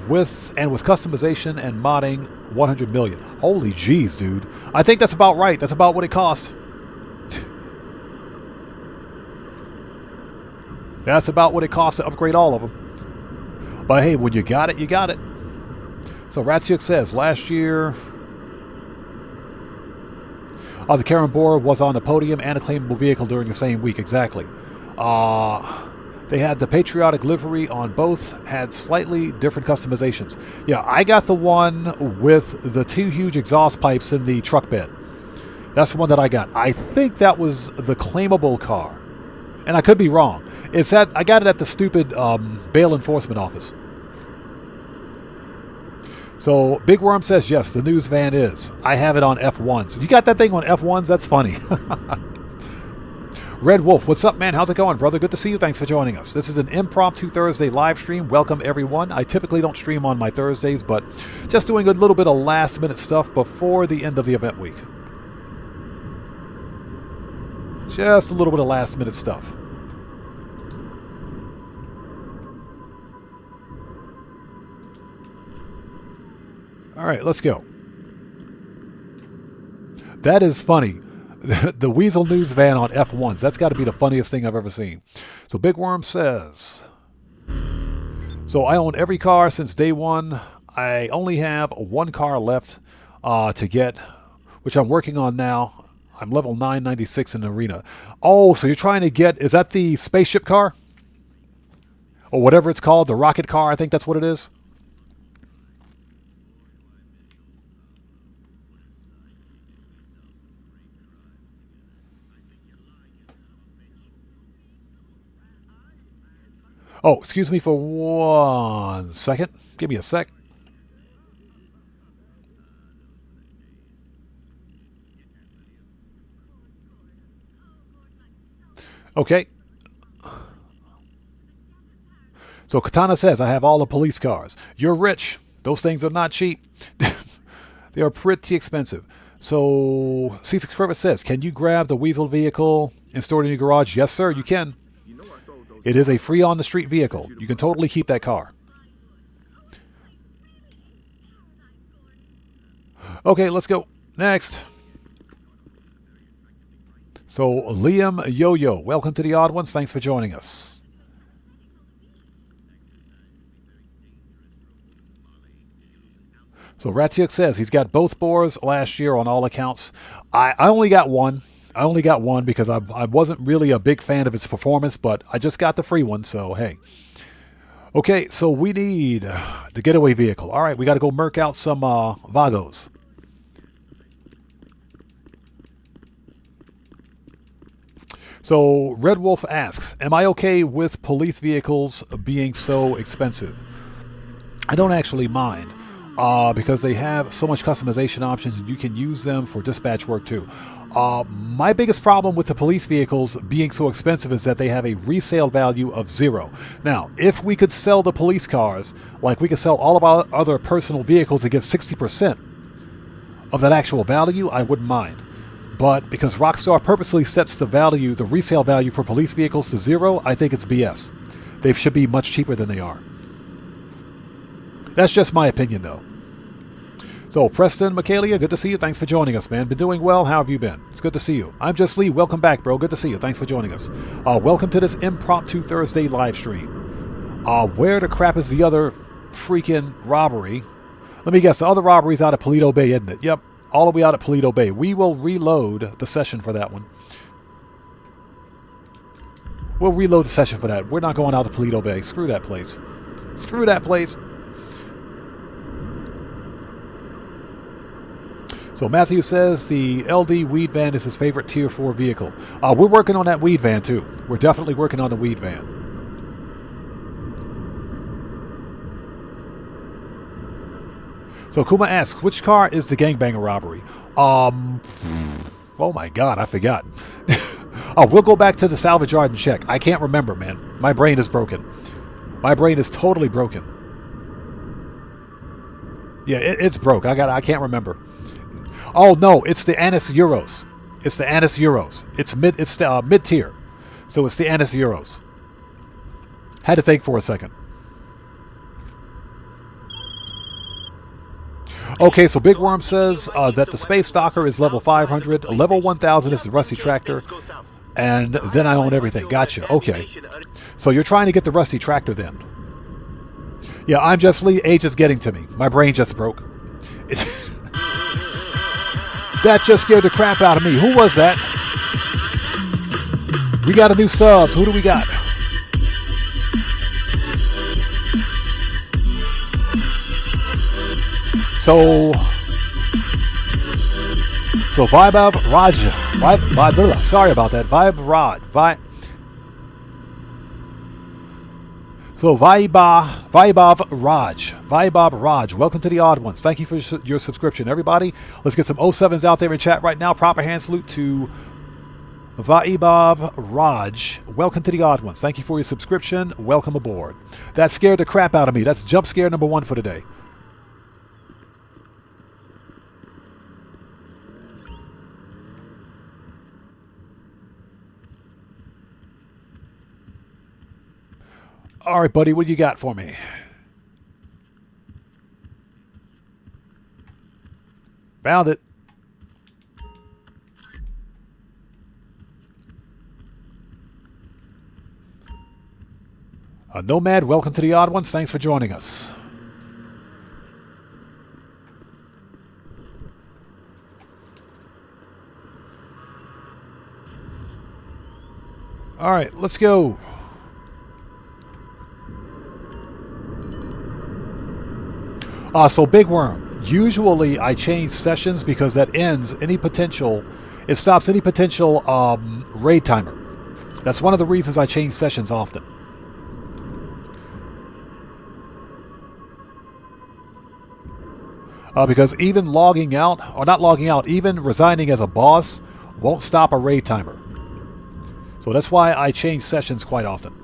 With customization and modding, 100 million. Holy jeez, dude. I think that's about right. That's about what it cost. That's about what it costs to upgrade all of them. But hey, when you got it, you got it. So Ratsiuk says, last year, the Karen Boer was on the podium and a claimable vehicle during the same week. Exactly. They had the patriotic livery on both, had slightly different customizations. Yeah, I got the one with the 2 huge exhaust pipes in the truck bed. That's the one that I got. I think that was the claimable car. And I could be wrong. I got it at the stupid bail enforcement office. So, Big Worm says, yes, the news van is. I have it on F1s. You got that thing on F1s? That's funny. Red Wolf, what's up, man? How's it going, brother? Good to see you. Thanks for joining us. This is an impromptu Thursday live stream. Welcome, everyone. I typically don't stream on my Thursdays, but just doing a little bit of last-minute stuff before the end of the event week. Just a little bit of last-minute stuff. All right, let's go. That is funny. The Weasel News van on F1s. That's got to be the funniest thing I've ever seen. So Big Worm says, so I own every car since day one. I only have one car left to get, which I'm working on now. I'm level 996 in the arena. Oh, so you're trying to get, is that the spaceship car? Or whatever it's called, the rocket car, I think that's what it is. Oh, excuse me for 1 second. Give me a sec. Okay. So Katana says, I have all the police cars. You're rich. Those things are not cheap. They are pretty expensive. So C6 Corvette says, can you grab the Weasel vehicle and store it in your garage? Yes, sir, you can. It is a free on-the-street vehicle. You can totally keep that car. Okay, let's go. Next. So Liam Yo-Yo, welcome to the Odd Ones. Thanks for joining us. So Ratsiuk says he's got both bores last year on all accounts. I only got one. I only got one because I wasn't really a big fan of its performance, but I just got the free one, so hey. Okay, so we need the getaway vehicle. All right, we got to go merc out some Vagos. So Red Wolf asks, am I okay with police vehicles being so expensive? I don't actually mind because they have so much customization options and you can use them for dispatch work too. My biggest problem with the police vehicles being so expensive is that they have a resale value of 0. Now, if we could sell the police cars, like we could sell all of our other personal vehicles and get 60% of that actual value, I wouldn't mind. But because Rockstar purposely sets the value, the resale value for police vehicles to 0, I think it's BS. They should be much cheaper than they are. That's just my opinion, though. So, Preston, Michaelia, good to see you. Thanks for joining us, man. Been doing well. How have you been? It's good to see you. I'm Just Lee. Welcome back, bro. Good to see you. Thanks for joining us. Welcome to this Impromptu Thursday live stream. Where the crap is the other freaking robbery? Let me guess. The other robbery's out of Paleto Bay, isn't it? Yep. All the way out at Paleto Bay. We will reload the session for that one. We'll reload the session for that. We're not going out to Paleto Bay. Screw that place. Screw that place. So Matthew says the LD Weed Van is his favorite Tier 4 vehicle. We're working on that Weed Van too. We're definitely working on the Weed Van. So Kuma asks, which car is the Gangbanger robbery? Oh my God, I forgot. We'll go back to the salvage yard and check. I can't remember, man. My brain is broken. My brain is totally broken. Yeah, it's broke. I can't remember. Oh no, it's the Annis Euros. It's the Annis Euros. It's the mid tier. So it's the Annis Euros. Had to think for a second. Okay, so Big Worm says that the Space Stalker is level 500, level 1000 is the Rusty Tractor, and then I own everything. Gotcha. Okay. So you're trying to get the Rusty Tractor then. Yeah, I'm Just Lee. Age is getting to me. My brain just broke. That just scared the crap out of me. Who was that? We got a new subs. Who do we got? So Vibe Raj. Sorry about that. Vibe Raj. Welcome to the Odd Ones. Thank you for your subscription, everybody. Let's get some 07s out there in chat right now. Proper hand salute to Vibe Raj. Welcome to the Odd Ones. Thank you for your subscription. Welcome aboard. That scared the crap out of me. That's jump scare number 1 for today. All right, buddy, what do you got for me? Found it. Nomad, welcome to the Odd Ones. Thanks for joining us. All right, let's go. So Big Worm. Usually I change sessions because that ends any potential. It stops any potential raid timer. That's one of the reasons I change sessions often. Because even logging out, or not logging out, even resigning as a boss won't stop a raid timer. So that's why I change sessions quite often.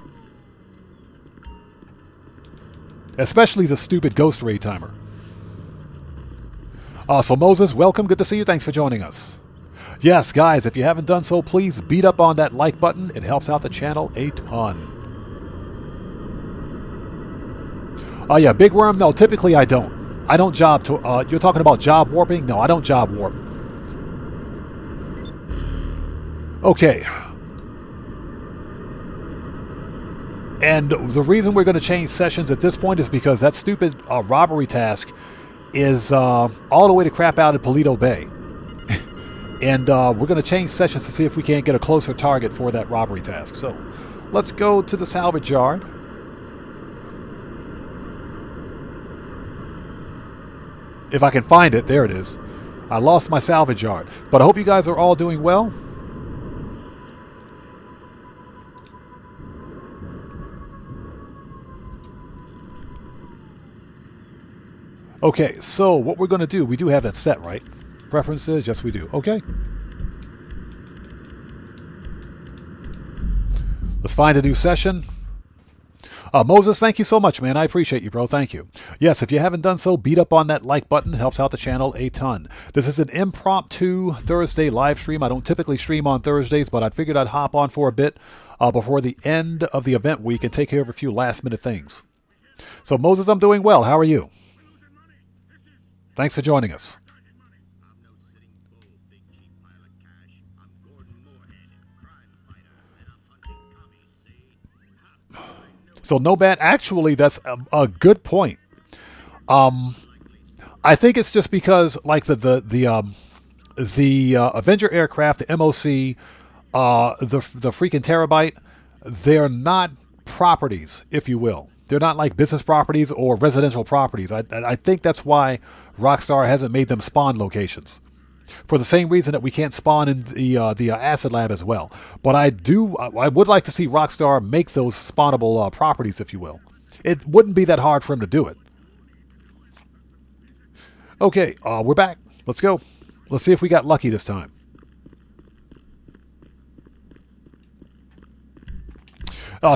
Especially the stupid ghost raid timer. So Moses, welcome. Good to see you. Thanks for joining us. Yes, guys, if you haven't done so, please beat up on that like button. It helps out the channel a ton. Oh, yeah, Big Worm. No, typically I don't. I don't job to... you're talking about job warping? No, I don't job warp. Okay. And the reason we're going to change sessions at this point is because that stupid robbery task is all the way to crap out at Paleto Bay. And we're going to change sessions to see if we can't get a closer target for that robbery task. So let's go to the salvage yard. If I can find it, there it is. I lost my salvage yard. But I hope you guys are all doing well. Okay, so what we're going to do, we do have that set, right? Preferences, yes we do. Okay. Let's find a new session. Moses, thank you so much, man. I appreciate you, bro. Thank you. Yes, if you haven't done so, beat up on that like button. It helps out the channel a ton. This is an impromptu Thursday live stream. I don't typically stream on Thursdays, but I figured I'd hop on for a bit before the end of the event week and take care of a few last-minute things. So, Moses, I'm doing well. How are you? Thanks for joining us. So no bad. Actually, that's a good point. I think it's just because like the Avenger aircraft, the MOC, the freaking Terabyte, they're not properties, if you will. They're not like business properties or residential properties. I think that's why Rockstar hasn't made them spawn locations. For the same reason that we can't spawn in the Acid Lab as well. But I would like to see Rockstar make those spawnable properties, if you will. It wouldn't be that hard for him to do it. Okay, we're back. Let's go. Let's see if we got lucky this time.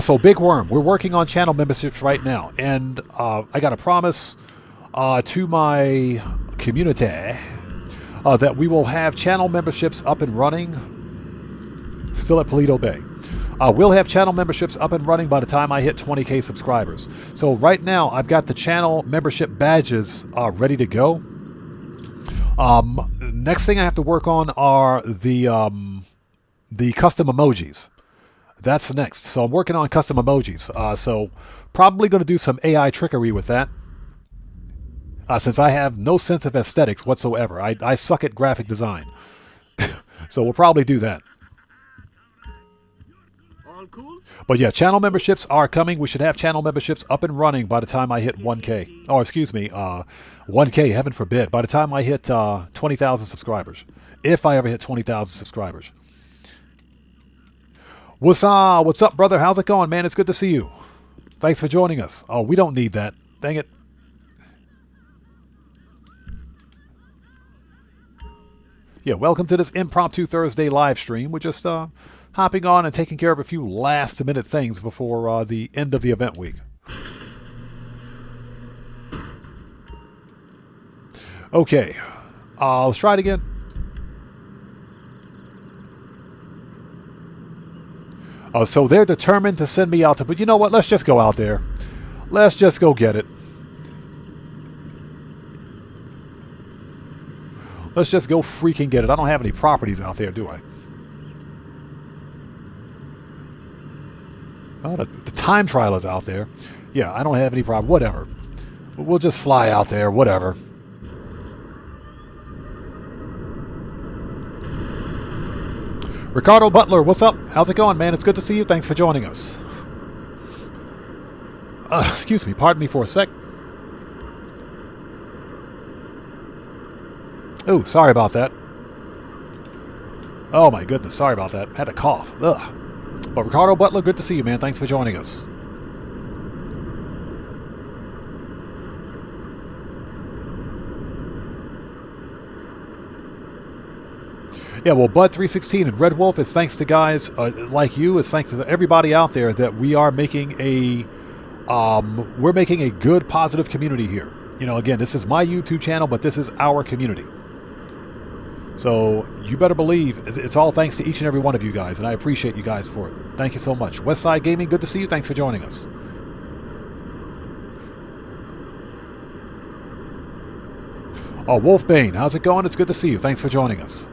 So Big Worm, we're working on channel memberships right now. And I got a promise to my community that we will have channel memberships up and running still at Paleto Bay. We'll have channel memberships up and running by the time I hit 20K subscribers. So right now, I've got the channel membership badges ready to go. Next thing I have to work on are the custom emojis. That's next. So I'm working on custom emojis. So probably going to do some AI trickery with that. Since I have no sense of aesthetics whatsoever. I suck at graphic design. So we'll probably do that. All cool? But yeah, channel memberships are coming. We should have channel memberships up and running by the time I hit 1K. Oh, excuse me, 1K, heaven forbid. By the time I hit 20,000 subscribers. If I ever hit 20,000 subscribers. What's up, brother? How's it going, man? It's good to see you. Thanks for joining us. Oh, we don't need that. Dang it. Yeah, welcome to this impromptu Thursday live stream. We're just hopping on and taking care of a few last-minute things before the end of the event week. Okay, let's try it again. So they're determined to send me out to... But you know what? Let's just go out there. Let's just go get it. Let's just go freaking get it. I don't have any properties out there, do I? Oh, the time trial is out there. Yeah, I don't have any problem. Whatever. We'll just fly out there. Whatever. Ricardo Butler, what's up? How's it going, man? It's good to see you. Thanks for joining us. Excuse me. Pardon me for a sec. Oh, sorry about that. Oh, my goodness. Sorry about that. Had a cough. Ugh. But Ricardo Butler, good to see you, man. Thanks for joining us. Yeah, well, Bud316 and Red Wolf, it's thanks to guys like you. It's thanks to everybody out there that we are making a good, positive community here. You know, again, this is my YouTube channel, but this is our community. So you better believe it's all thanks to each and every one of you guys, and I appreciate you guys for it. Thank you so much. Westside Gaming, good to see you. Thanks for joining us. Oh, Wolfbane, how's it going? It's good to see you. Thanks for joining us.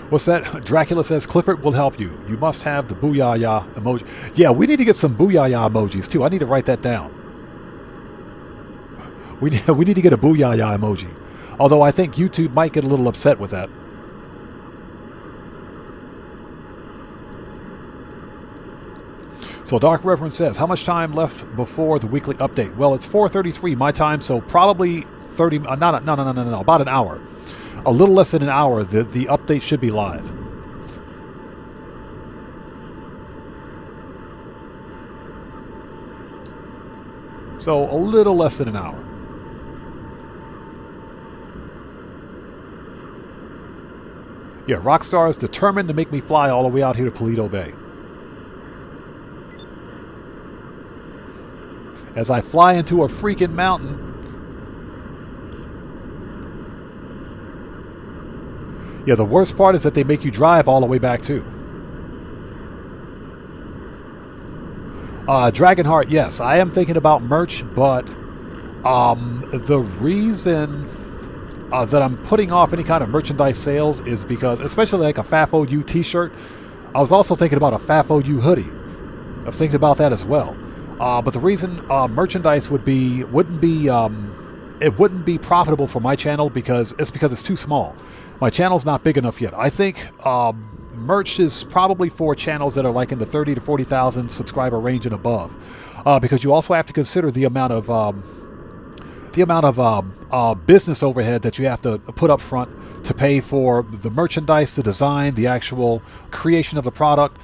What's that? Dracula says, Clifford will help you. You must have the booyah emoji. Yeah, we need to get some booyah emojis, too. I need to write that down. We need to get a booyah emoji. Although I think YouTube might get a little upset with that. So Dark Reverend says, how much time left before the weekly update? Well, it's 4:33 my time, so probably 30... no, about an hour. A little less than an hour, the update should be live. So a little less than an hour. Yeah, Rockstar is determined to make me fly all the way out here to Paleto Bay. As I fly into a freaking mountain. Yeah, the worst part is that they make you drive all the way back too. Dragonheart, yes, I am thinking about merch, but the reason that I'm putting off any kind of merchandise sales is because, especially like a FAFOU t-shirt, I was also thinking about a FAFOU hoodie. I was thinking about that as well. But the reason merchandise wouldn't be profitable for my channel because it's too small. My channel's not big enough yet. I think merch is probably for channels that are like in the 30 to 40,000 subscriber range and above, because you also have to consider the amount of business overhead that you have to put up front to pay for the merchandise, the design, the actual creation of the product.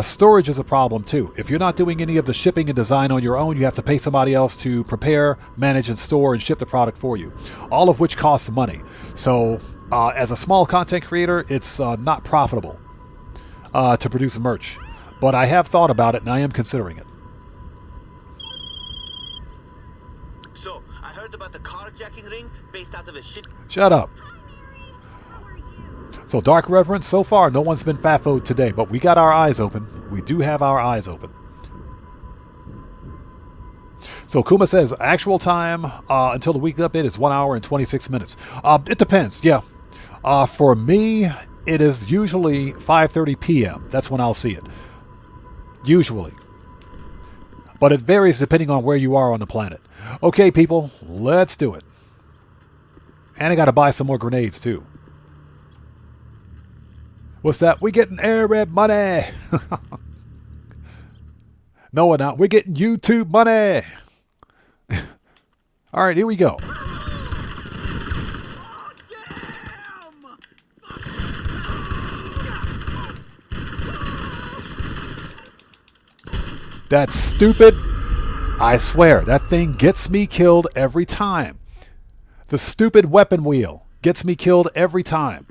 Storage is a problem too. If you're not doing any of the shipping and design on your own, you have to pay somebody else to prepare, manage, and store and ship the product for you, all of which costs money. So as a small content creator, it's not profitable to produce merch. But I have thought about it and I am considering it. So, I heard about the carjacking ring based out of a ship. Shut up. So, Dark Reverend, so far no one's been FAFO'd today, but we got our eyes open. We do have our eyes open. So, Kuma says, actual time until the weekly update is 1 hour and 26 minutes. It depends, yeah. For me, it is usually 5:30 p.m. That's when I'll see it. Usually. But it varies depending on where you are on the planet. Okay, people, let's do it. And I got to buy some more grenades, too. What's that? We getting Arab money. No, we're not. We're getting YouTube money. All right, here we go. That's stupid. I swear, that thing gets me killed every time. The stupid weapon wheel gets me killed every time.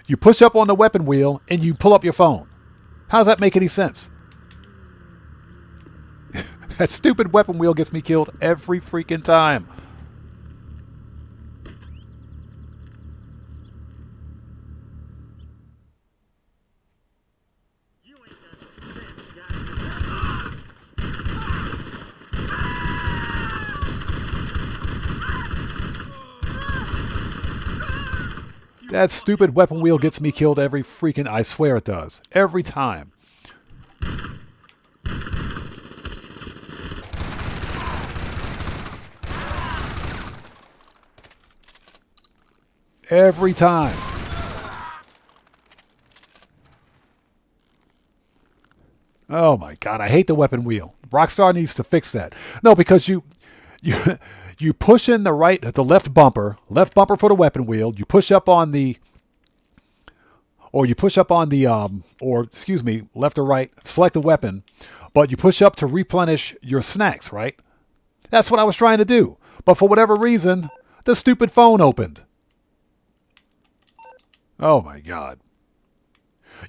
You push up on the weapon wheel and you pull up your phone. How does that make any sense? That stupid weapon wheel gets me killed every freaking time. That stupid weapon wheel gets me killed every freaking... I swear it does. Every time. Every time. Oh my god, I hate the weapon wheel. Rockstar needs to fix that. No, because you push in the left bumper for the weapon wheel. You push up on the, left or right, select the weapon, but you push up to replenish your snacks, right? That's what I was trying to do. But for whatever reason, the stupid phone opened. Oh my god.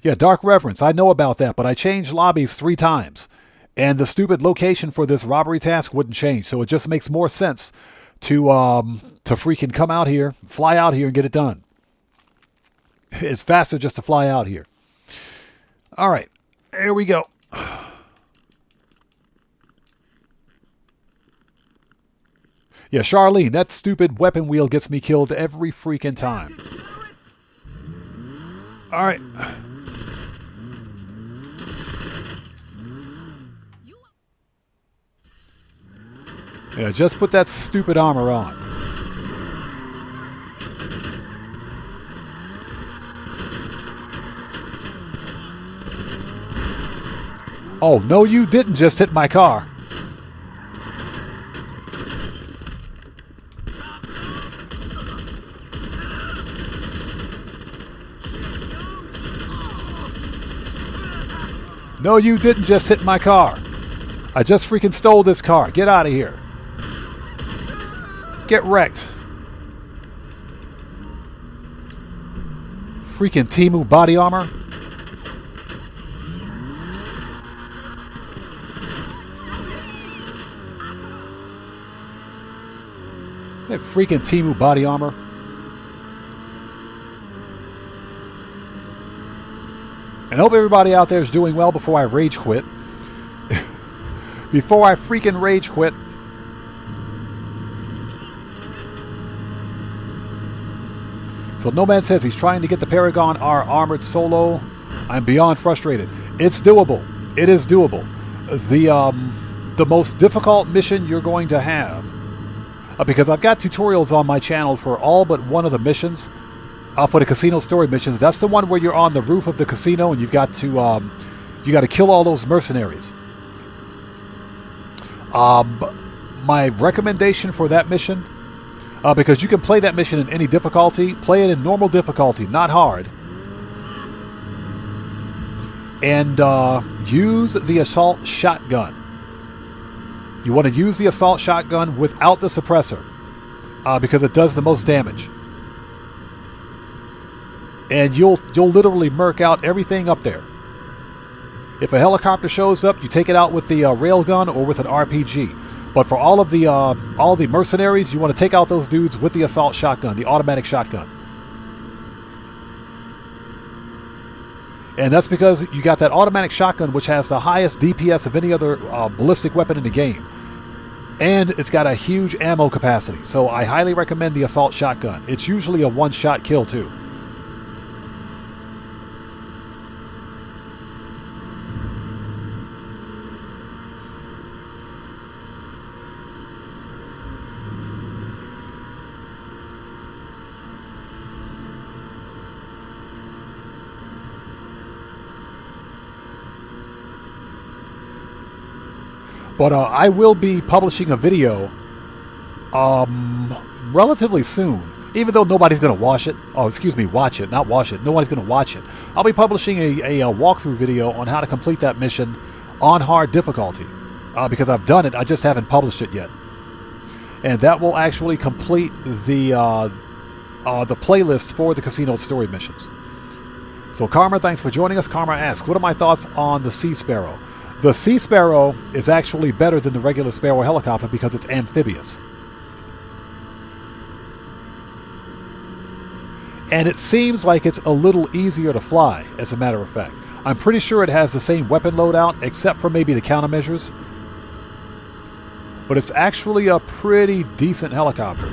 Yeah, Dark Reference, I know about that, but I changed lobbies 3 times. And the stupid location for this robbery task wouldn't change, so it just makes more sense to freaking come out here, fly out here and get it done. It's faster just to fly out here. All right, here we go. Yeah, Charlene, that stupid weapon wheel gets me killed every freaking time. All right. Yeah, just put that stupid armor on. Oh, no, you didn't just hit my car. No, you didn't just hit my car. I just freaking stole this car. Get out of here. Get wrecked. Freaking Temu body armor. That freaking Temu body armor. And I hope everybody out there is doing well before I rage quit. Before I freaking rage quit. So Nomad says he's trying to get the Paragon R armored solo. I'm beyond frustrated. It's doable. It is doable. The most difficult mission you're going to have, because I've got tutorials on my channel for all but one of the missions, for the casino story missions. That's the one where you're on the roof of the casino and you've got to kill all those mercenaries. My recommendation for that mission, because you can play that mission in any difficulty, play it in normal difficulty, not hard, and use the assault shotgun. You want to use the assault shotgun without the suppressor, because it does the most damage. And you'll literally murk out everything up there. If a helicopter shows up, you take it out with the railgun or with an RPG. But for all the mercenaries, you want to take out those dudes with the assault shotgun, the automatic shotgun. And that's because you got that automatic shotgun, which has the highest DPS of any other ballistic weapon in the game. And it's got a huge ammo capacity. So I highly recommend the assault shotgun. It's usually a one-shot kill, too. But I will be publishing a video relatively soon, even though nobody's going to watch it. Oh, excuse me, watch it, not watch it. Nobody's going to watch it. I'll be publishing a walkthrough video on how to complete that mission on hard difficulty, because I've done it. I just haven't published it yet. And that will actually complete the playlist for the casino story missions. So Karma, thanks for joining us. Karma asks, what are my thoughts on the Sea Sparrow? The Sea Sparrow is actually better than the regular Sparrow helicopter because it's amphibious. And it seems like it's a little easier to fly, as a matter of fact. I'm pretty sure it has the same weapon loadout, except for maybe the countermeasures. But it's actually a pretty decent helicopter.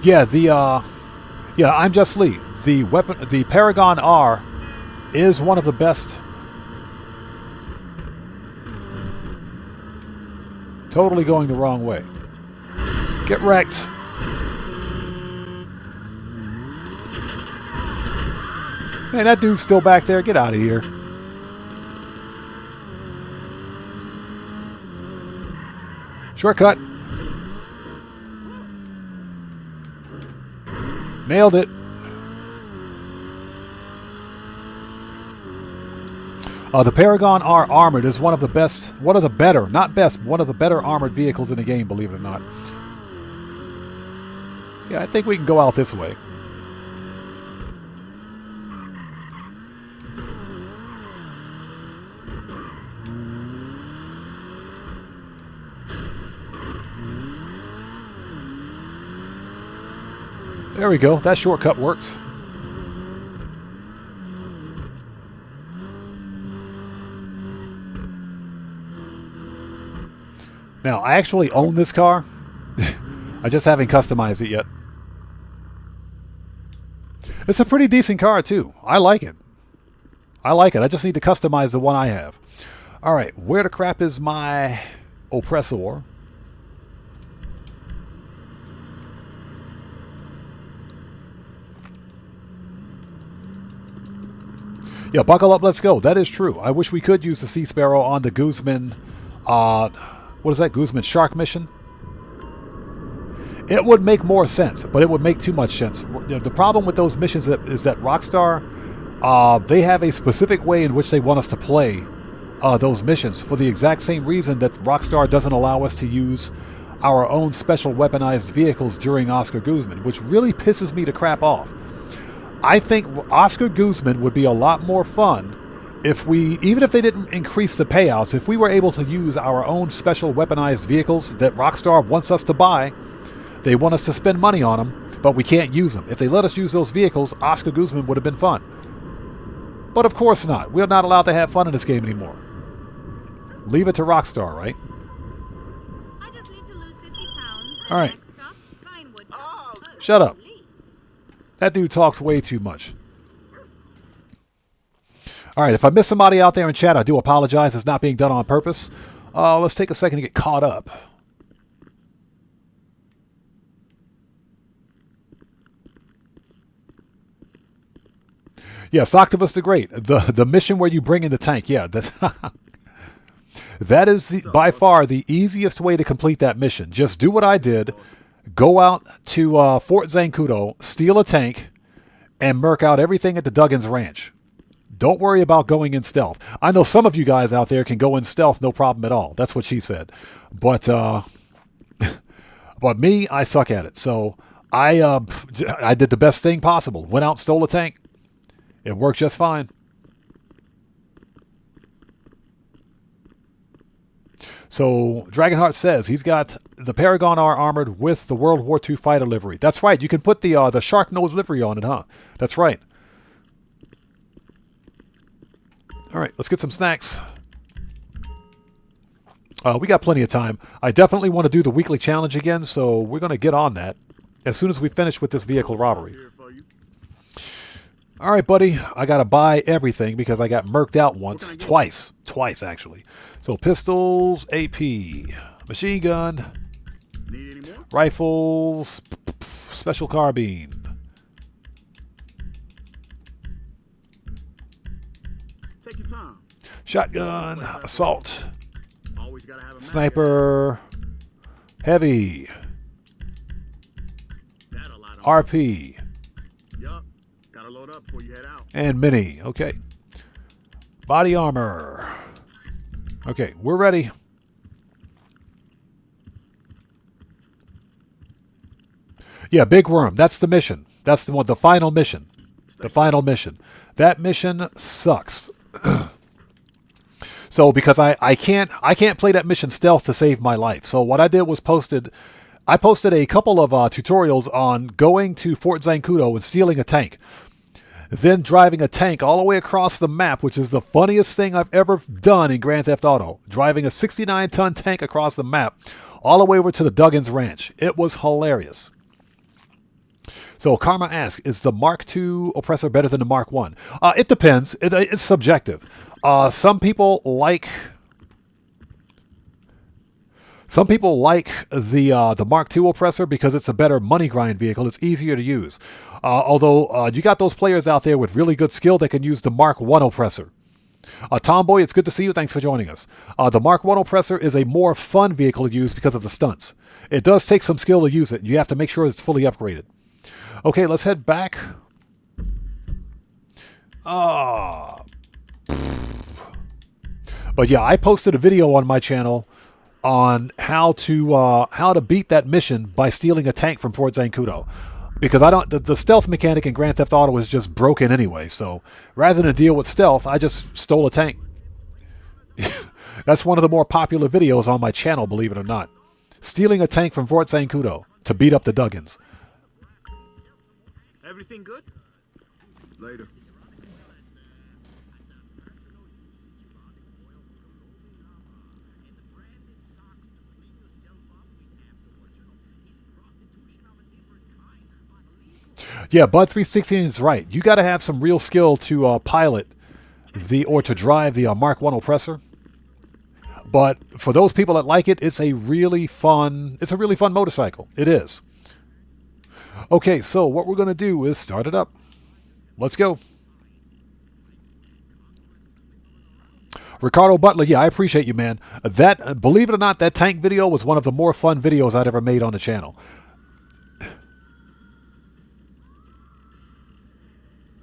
Yeah, I'm Just Lee. The Paragon R is one of the best. Totally going the wrong way. Get wrecked. Man, that dude's still back there. Get out of here. Shortcut. Nailed it. The Paragon R Armored is one of the better, not best, one of the better armored vehicles in the game, believe it or not. Yeah, I think we can go out this way. There we go. That shortcut works. Now, I actually own this car. I just haven't customized it yet. It's a pretty decent car, too. I like it. I just need to customize the one I have. All right. Where the crap is my oppressor? Yeah, buckle up, let's go. That is true. I wish we could use the Sea Sparrow on the Guzman, what is that, Guzman Shark mission? It would make more sense, but it would make too much sense. The problem with those missions is that Rockstar, they have a specific way in which they want us to play those missions for the exact same reason that Rockstar doesn't allow us to use our own special weaponized vehicles during Oscar Guzman, which really pisses me to crap off. I think Oscar Guzman would be a lot more fun if even if they didn't increase the payouts, if we were able to use our own special weaponized vehicles that Rockstar wants us to buy. They want us to spend money on them, but we can't use them. If they let us use those vehicles, Oscar Guzman would have been fun. But of course not. We're not allowed to have fun in this game anymore. Leave it to Rockstar, right? I just need to lose 50 pounds. All right. Next stop, Pinewood. Shut up. That dude talks way too much. All right, if I miss somebody out there in chat, I do apologize. It's not being done on purpose. Let's take a second to get caught up. Yes, Octopus the Great. The mission where you bring in the tank. Yeah, that is by far the easiest way to complete that mission. Just do what I did. Go out to Fort Zancudo, steal a tank, and murk out everything at the Duggins Ranch. Don't worry about going in stealth. I know some of you guys out there can go in stealth, no problem at all. That's what she said. But but me, I suck at it. So I did the best thing possible. Went out and stole a tank. It worked just fine. So Dragonheart says he's got the Paragon R armored with the World War II fighter livery. That's right. You can put the shark nose livery on it, huh? That's right. All right, let's get some snacks. We got plenty of time. I definitely want to do the weekly challenge again, so we're going to get on that as soon as we finish with this vehicle robbery. All right, buddy. I got to buy everything because I got murked out once. Twice, actually. So pistols, AP, machine gun, rifles, special carbine. Take your time. Shotgun, assault, sniper, heavy, RP, Gotta load up before you head out. and mini. Okay. Body armor. Okay, we're ready. Yeah, Big Worm. That's the mission. That's the one. The final mission. The final mission. That mission sucks. So because I can't play that mission stealth to save my life. So what I did was I posted a couple of tutorials on going to Fort Zancudo and stealing a tank. Then driving a tank all the way across the map, which is the funniest thing I've ever done in Grand Theft Auto. Driving a 69-ton tank across the map all the way over to the Duggins Ranch. It was hilarious. So Karma asks, is the Mark II oppressor better than the Mark I? It depends. It's subjective. Some people like the Mark II oppressor because it's a better money grind vehicle. It's easier to use. Although you got those players out there with really good skill that can use the Mark I oppressor. Tomboy, it's good to see you. Thanks for joining us. The Mark I oppressor is a more fun vehicle to use because of the stunts. It does take some skill to use it. You have to make sure it's fully upgraded. Okay, let's head back. But yeah, I posted a video on my channel on how to beat that mission by stealing a tank from Fort Zancudo. Because the stealth mechanic in Grand Theft Auto is just broken anyway. So rather than deal with stealth, I just stole a tank. That's one of the more popular videos on my channel, believe it or not. Stealing a tank from Fort Zancudo to beat up the Duggins. Everything good? Later. Yeah, Bud316 is right. You got to have some real skill to pilot or to drive the Mark I oppressor. But for those people that like it, it's a really fun motorcycle. It is. Okay, so what we're going to do is start it up. Let's go. Ricardo Butler, yeah, I appreciate you, man. That, believe it or not, that tank video was one of the more fun videos I'd ever made on the channel.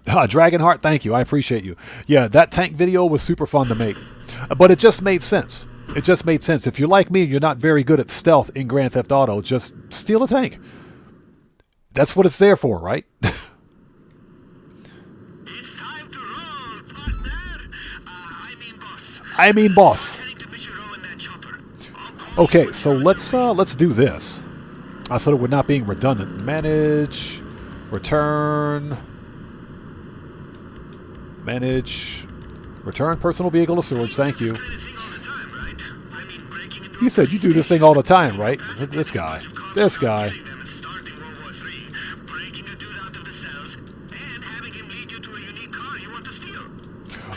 Dragonheart, thank you. I appreciate you. Yeah, that tank video was super fun to make. But it just made sense. It just made sense. If you're like me and you're not very good at stealth in Grand Theft Auto, just steal a tank. That's what it's there for, right? It's time to roll, partner. I mean, boss. Heading to Mission Row in that chopper. Okay, so let's do this. So that we're not being redundant. Manage, return, personal vehicle to storage. Thank you. He said you do this thing all the time, right? This guy.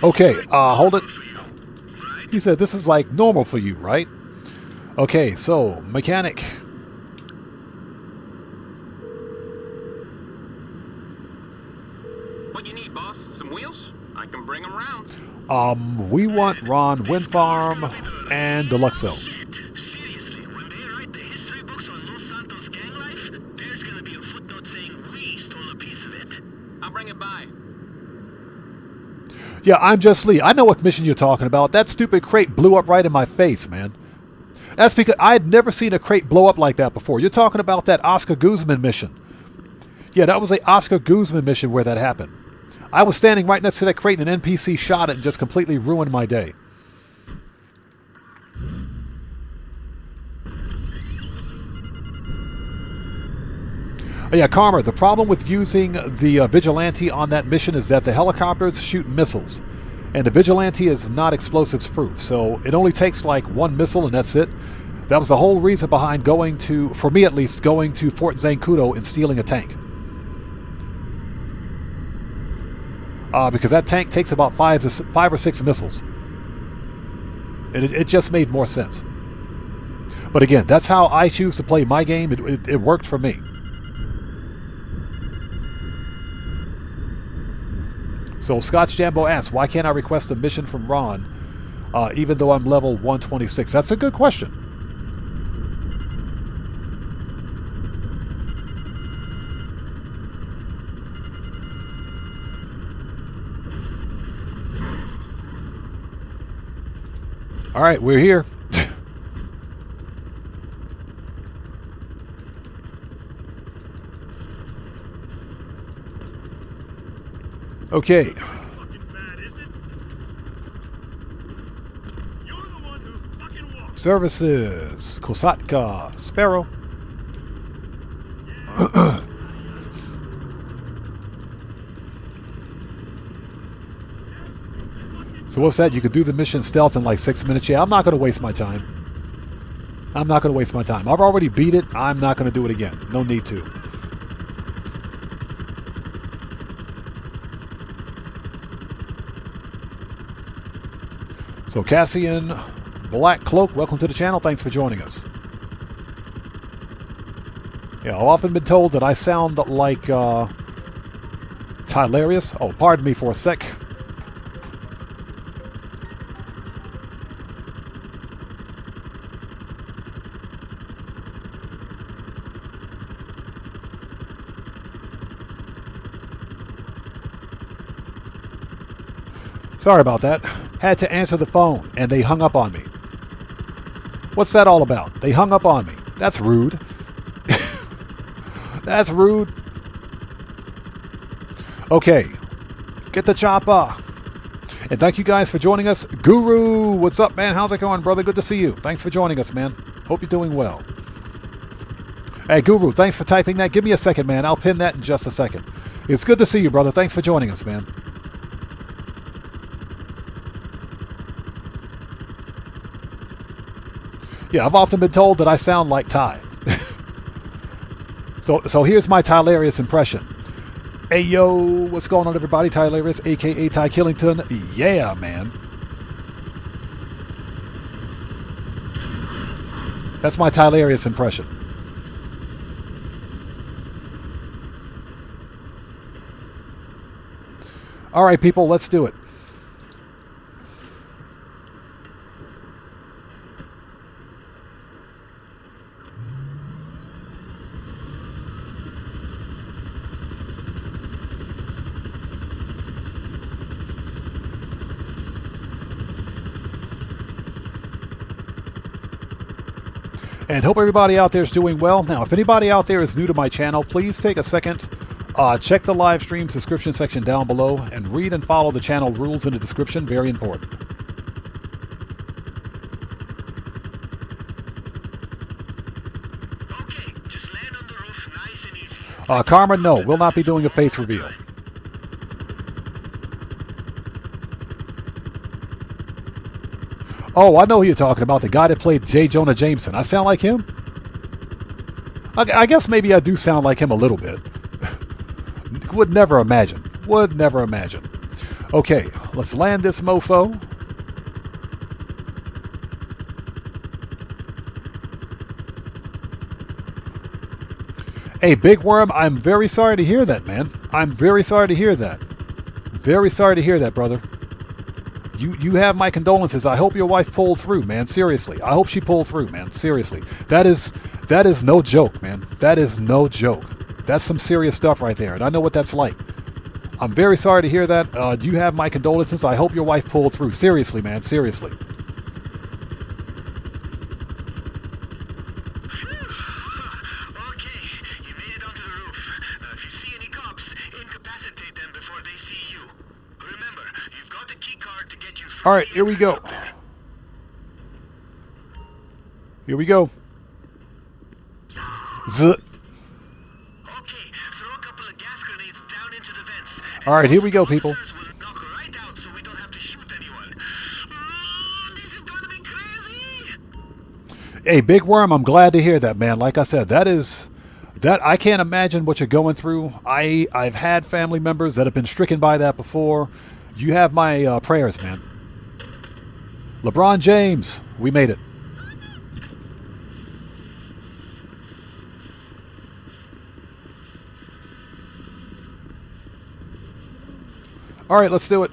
Okay, hold it. He said this is like normal for you, right? Okay, so mechanic. What you need, boss? Some wheels? I can bring them around. We want Ron Wind Farm and Deluxo. Seriously, when they write the history books on Los Santos gang life, there's gonna be a footnote saying we stole a piece of it. I'll bring it by. Yeah, I'm Just Lee. I know what mission you're talking about. That stupid crate blew up right in my face, man. That's because I had never seen a crate blow up like that before. You're talking about that Oscar Guzman mission. Yeah, that was a Oscar Guzman mission where that happened. I was standing right next to that crate and an NPC shot it and just completely ruined my day. Oh yeah, Karma, the problem with using the Vigilante on that mission is that the helicopters shoot missiles. And the Vigilante is not explosives proof, so it only takes like one missile and that's it. That was the whole reason behind going to, for me at least, going to Fort Zancudo and stealing a tank. Because that tank takes about five or six missiles. And it just made more sense. But again, that's how I choose to play my game. It worked for me. So Scotch Jambo asks, why can't I request a mission from Ron even though I'm level 126? That's a good question. All right, we're here. Okay. Services. Kosatka. Sparrow. So what's that? You could do the mission stealth in like 6 minutes. Yeah, I'm not going to waste my time. I've already beat it. I'm not going to do it again. No need to. So Cassian Black Cloak, welcome to the channel. Thanks for joining us. Yeah, I've often been told that I sound like Tylarius. Oh, pardon me for a sec. Sorry about that. Had to answer the phone, and they hung up on me. What's that all about? They hung up on me. That's rude. That's rude. Okay. Get the chopper. And thank you guys for joining us. Guru, what's up, man? How's it going, brother? Good to see you. Thanks for joining us, man. Hope you're doing well. Hey, Guru, thanks for typing that. Give me a second, man. I'll pin that in just a second. It's good to see you, brother. Thanks for joining us, man. Yeah, I've often been told that I sound like Ty. So here's my Tylarius impression. Hey, yo, what's going on, everybody? Tylarius, a.k.a. Ty Killington. Yeah, man. That's my Tylarius impression. All right, people, let's do it. And hope everybody out there is doing well. Now, if anybody out there is new to my channel, please take a second, check the live stream description section down below, and read and follow the channel rules in the description. Very important. Okay, just land on the roof nice and easy. Karma, no, we'll not be doing a face reveal. Oh, I know who you're talking about. The guy that played J. Jonah Jameson. I sound like him? I guess maybe I do sound like him a little bit. Would never imagine. Would never imagine. Okay, let's land this mofo. Hey, Big Worm, I'm very sorry to hear that, man. I'm very sorry to hear that. Very sorry to hear that, brother. You have my condolences. I hope your wife pulled through, man. Seriously. I hope she pulled through, man. Seriously. That is no joke, man. That is no joke. That's some serious stuff right there. And I know what that's like. I'm very sorry to hear that. You have my condolences. I hope your wife pulled through. Seriously, man. Seriously. Okay, you made it onto the roof. Now, if you see any cops, incapacitate them before they see you. Remember, you've got the key card to get you through. All right, here we go. Here we go. Z. Okay, throw a couple of gas grenades down into the vents. All right, here we go, people. Officers will knock right out so we don't have to shoot anyone. This is gonna be crazy. Hey, Big Worm, I'm glad to hear that, man. Like I said, that I can't imagine what you're going through. I've had family members that have been stricken by that before. You have my prayers, man. LeBron James, we made it. All right, let's do it.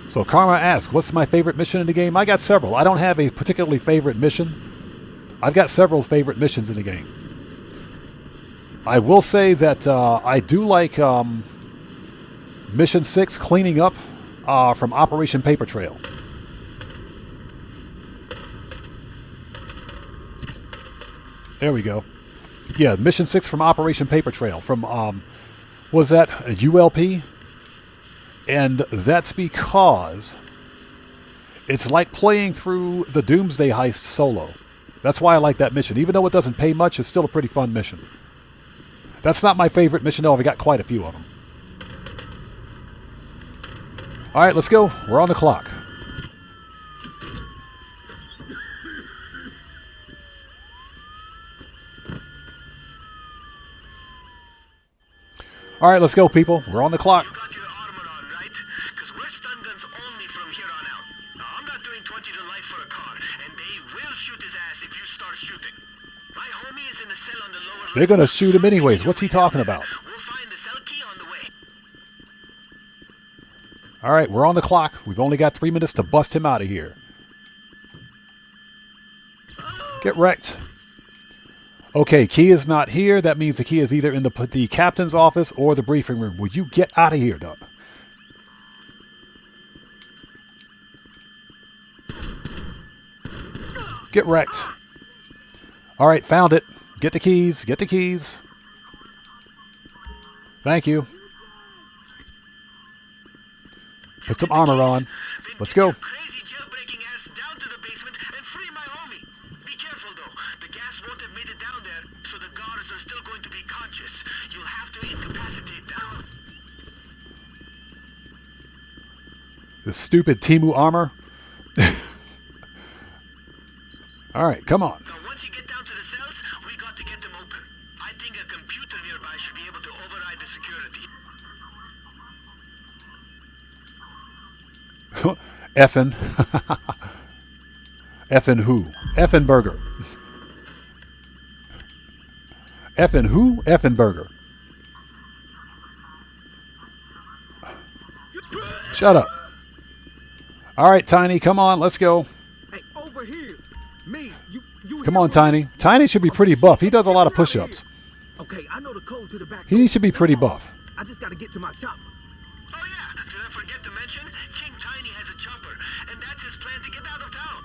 So Karma asks, what's my favorite mission in the game? I got several. I don't have a particularly favorite mission. I've got several favorite missions in the game. I will say that I do like Mission 6, cleaning up from Operation Paper Trail. There we go. Yeah, Mission 6 from Operation Paper Trail. From, what was that? ULP? And that's because it's like playing through the Doomsday Heist solo. That's why I like that mission. Even though it doesn't pay much, it's still a pretty fun mission. That's not my favorite mission, though. I've got quite a few of them. All right, let's go. We're on the clock. All right, let's go, people. We're on the clock. You got your armor on, right? Because we're stun guns only from here on out. Now, I'm not doing 20 to life for a car, and they will shoot his ass if you start shooting. My homie is in the cell on the lower level. They're going to shoot him anyways. What's he talking about? We'll find the cell key on the way. All right, we're on the clock. We've only got 3 minutes to bust him out of here. Get wrecked. Okay, key is not here. That means the key is either in the captain's office or the briefing room. Will you get out of here, Doug? Get wrecked. All right, found it. Get the keys. Get the keys. Thank you. Put some armor on. Let's go. Crazy jailbreaking ass down to the basement and free my homie. Be careful though. The gas won't have made it down there, so the guards are still going to be conscious. You'll have to incapacitate them. This stupid Timu armor. All right, come on. Now, once you get down to the cells, we got to get them open. I think a computer nearby should be able to override the security. Effin. Effin who? Effin burger. Effin who? Effin burger. Shut up. All right, Tiny, come on, let's go. Hey, over here. Me, you Come on, Tiny. Tiny should be pretty buff. He does a lot of push-ups. Okay, I know the code to the back. He should be pretty buff. I just gotta get to my chopper. Oh yeah, did I forget to mention? King Tiny has a chopper, and that's his plan to get out of town.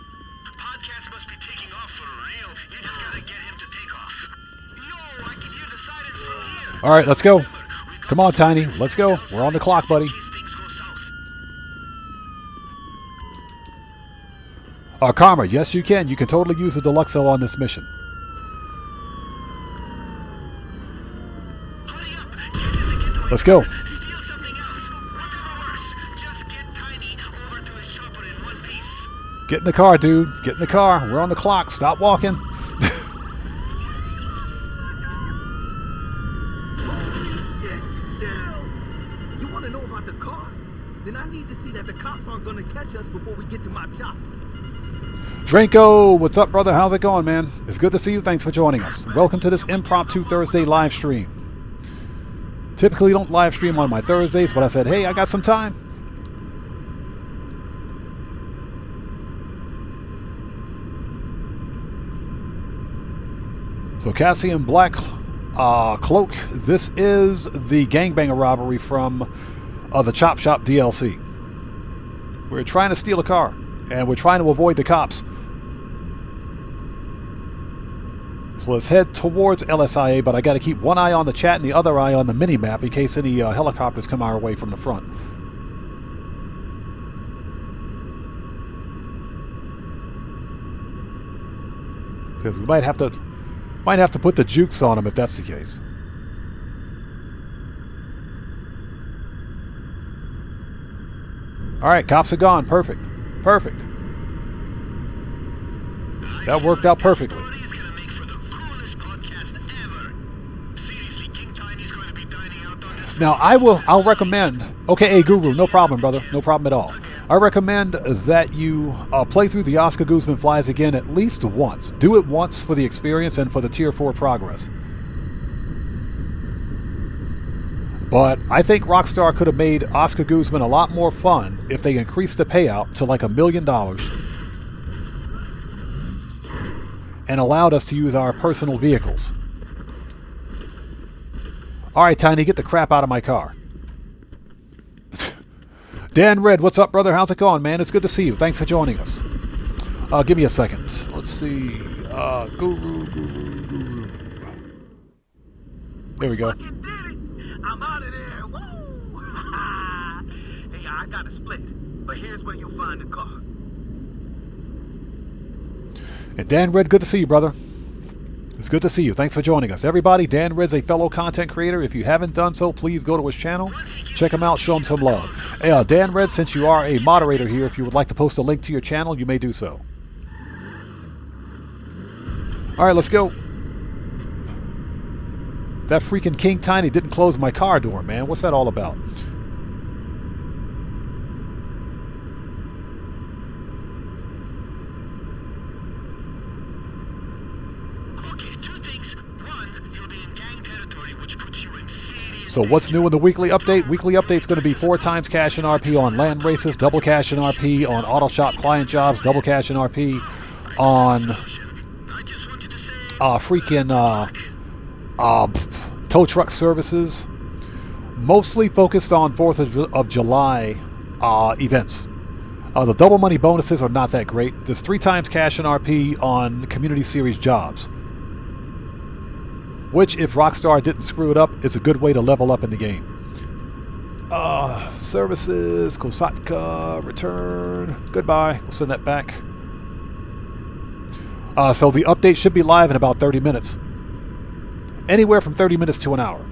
Podcast must be taking off for real. You just gotta get him to take off. Yo, I can hear the sirens from here. All right, let's go. Come on, Tiny. Let's go. We're on the clock, buddy. In case things go south. Karma, yes, you can. You can totally use a Deluxo on this mission. Hurry up. Get in the getaway Let's go. car. Steal something else. Whatever works. Just get Tiny over to his chopper in one piece. Get in the car, dude. Get in the car. We're on the clock. Stop walking. Chill. You wanna know about the car? Then I need to see that the cops aren't gonna catch us before we get to my chopper. Dranko, what's up, brother? How's it going, man? It's good to see you. Thanks for joining us. Welcome to this Impromptu Thursday live stream. Typically don't live stream on my Thursdays, but I said, hey, I got some time. So Cassian Black Cloak, this is the Gangbanger robbery from the Chop Shop DLC. We're trying to steal a car, and we're trying to avoid the cops. So let's head towards LSIA, but I got to keep one eye on the chat and the other eye on the mini-map in case any helicopters come our way from the front. Because we might have to put the jukes on them if that's the case. All right, cops are gone. Perfect. Perfect. That worked out perfectly. This story is gonna make for the coolest podcast ever. Seriously, King Tiny's going to be dining out on this. Now, I'll recommend... Okay, hey, Guru, no problem, brother. No problem at all. I recommend that you play through the Oscar Guzman Flies again at least once. Do it once for the experience and for the Tier 4 progress. But I think Rockstar could have made Oscar Guzman a lot more fun if they increased the payout to like $1 million and allowed us to use our personal vehicles. All right, Tiny, get the crap out of my car. Dan Red, what's up, brother? How's it going, man? It's good to see you. Thanks for joining us. Give me a second. Let's see. Guru. There we go. I'm out of there. Woo! Hey, I got a split, but here's where you'll find the car. And Dan Red, good to see you, brother. It's good to see you. Thanks for joining us. Everybody, Dan Red's a fellow content creator. If you haven't done so, please go to his channel. Check him out. Show him some love. Hey, Dan Red, since you are a moderator here, if you would like to post a link to your channel, you may do so. All right, let's go. That freaking King Tiny didn't close my car door, man. What's that all about? Okay, two things. One, you'll be in gang territory, which puts you in serious So what's new in the weekly update? Weekly update's going to be 4 times cash and RP on land races, double cash and RP on auto shop client jobs, double cash and RP on I just wanted to say tow truck services, mostly focused on 4th of July events. The double money bonuses are not that great. There's 3 times cash and RP on community series jobs, which, if Rockstar didn't screw it up, is a good way to level up in the game. Services, Kosatka, return, goodbye. We'll send that back. So the update should be live in about 30 minutes. Anywhere from 30 minutes to an hour.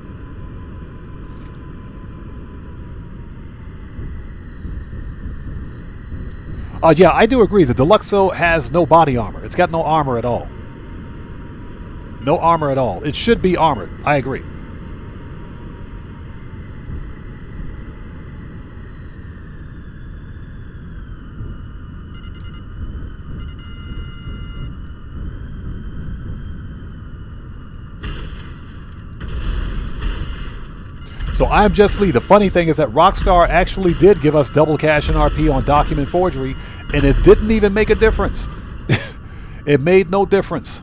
Yeah, I do agree. The Deluxo has no body armor. It's got no armor at all. No armor at all. It should be armored. I agree. So I'm Just Lee. The funny thing is that Rockstar actually did give us double cash and RP on document forgery, and it didn't even make a difference. It made no difference.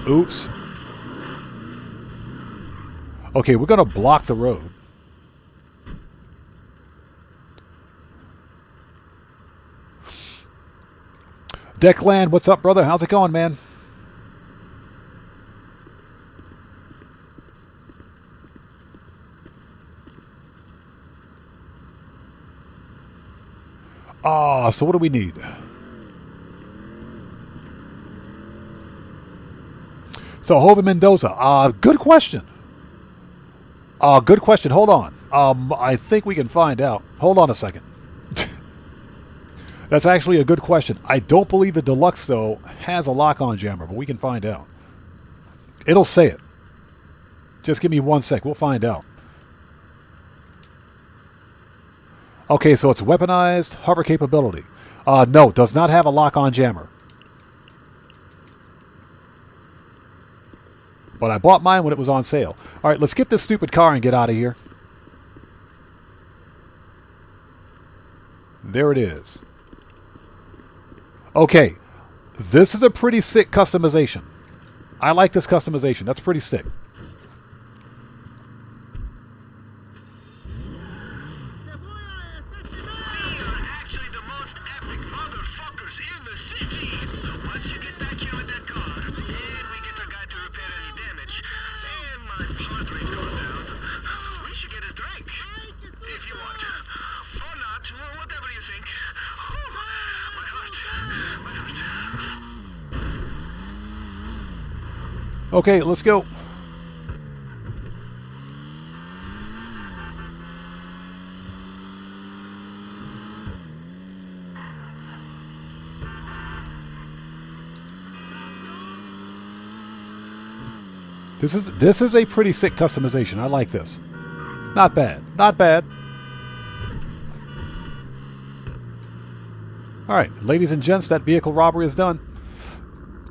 Oops. Okay, we're going to block the road. Declan, what's up, brother? How's it going, man? So what do we need? So, Joven Mendoza. Good question. Good question. Hold on. I think we can find out. Hold on a second. That's actually a good question. I don't believe the Deluxe, though, has a lock-on jammer, but we can find out. It'll say it. Just give me 1 sec. We'll find out. Okay, so it's weaponized hover capability. No, does not have a lock-on jammer. But I bought mine when it was on sale. All right, let's get this stupid car and get out of here. There it is. Okay, this is a pretty sick customization. I like this customization. That's pretty sick. We are actually the most epic motherfuckers in the city. Once you get back here with that car, and we get a guy to repair any damage, and my heart rate goes down, we should get a drink. If you want. Or not. Whatever you think. My heart. Okay, let's go. This is a pretty sick customization. I like this. Not bad. Not bad. All right, ladies and gents, that vehicle robbery is done.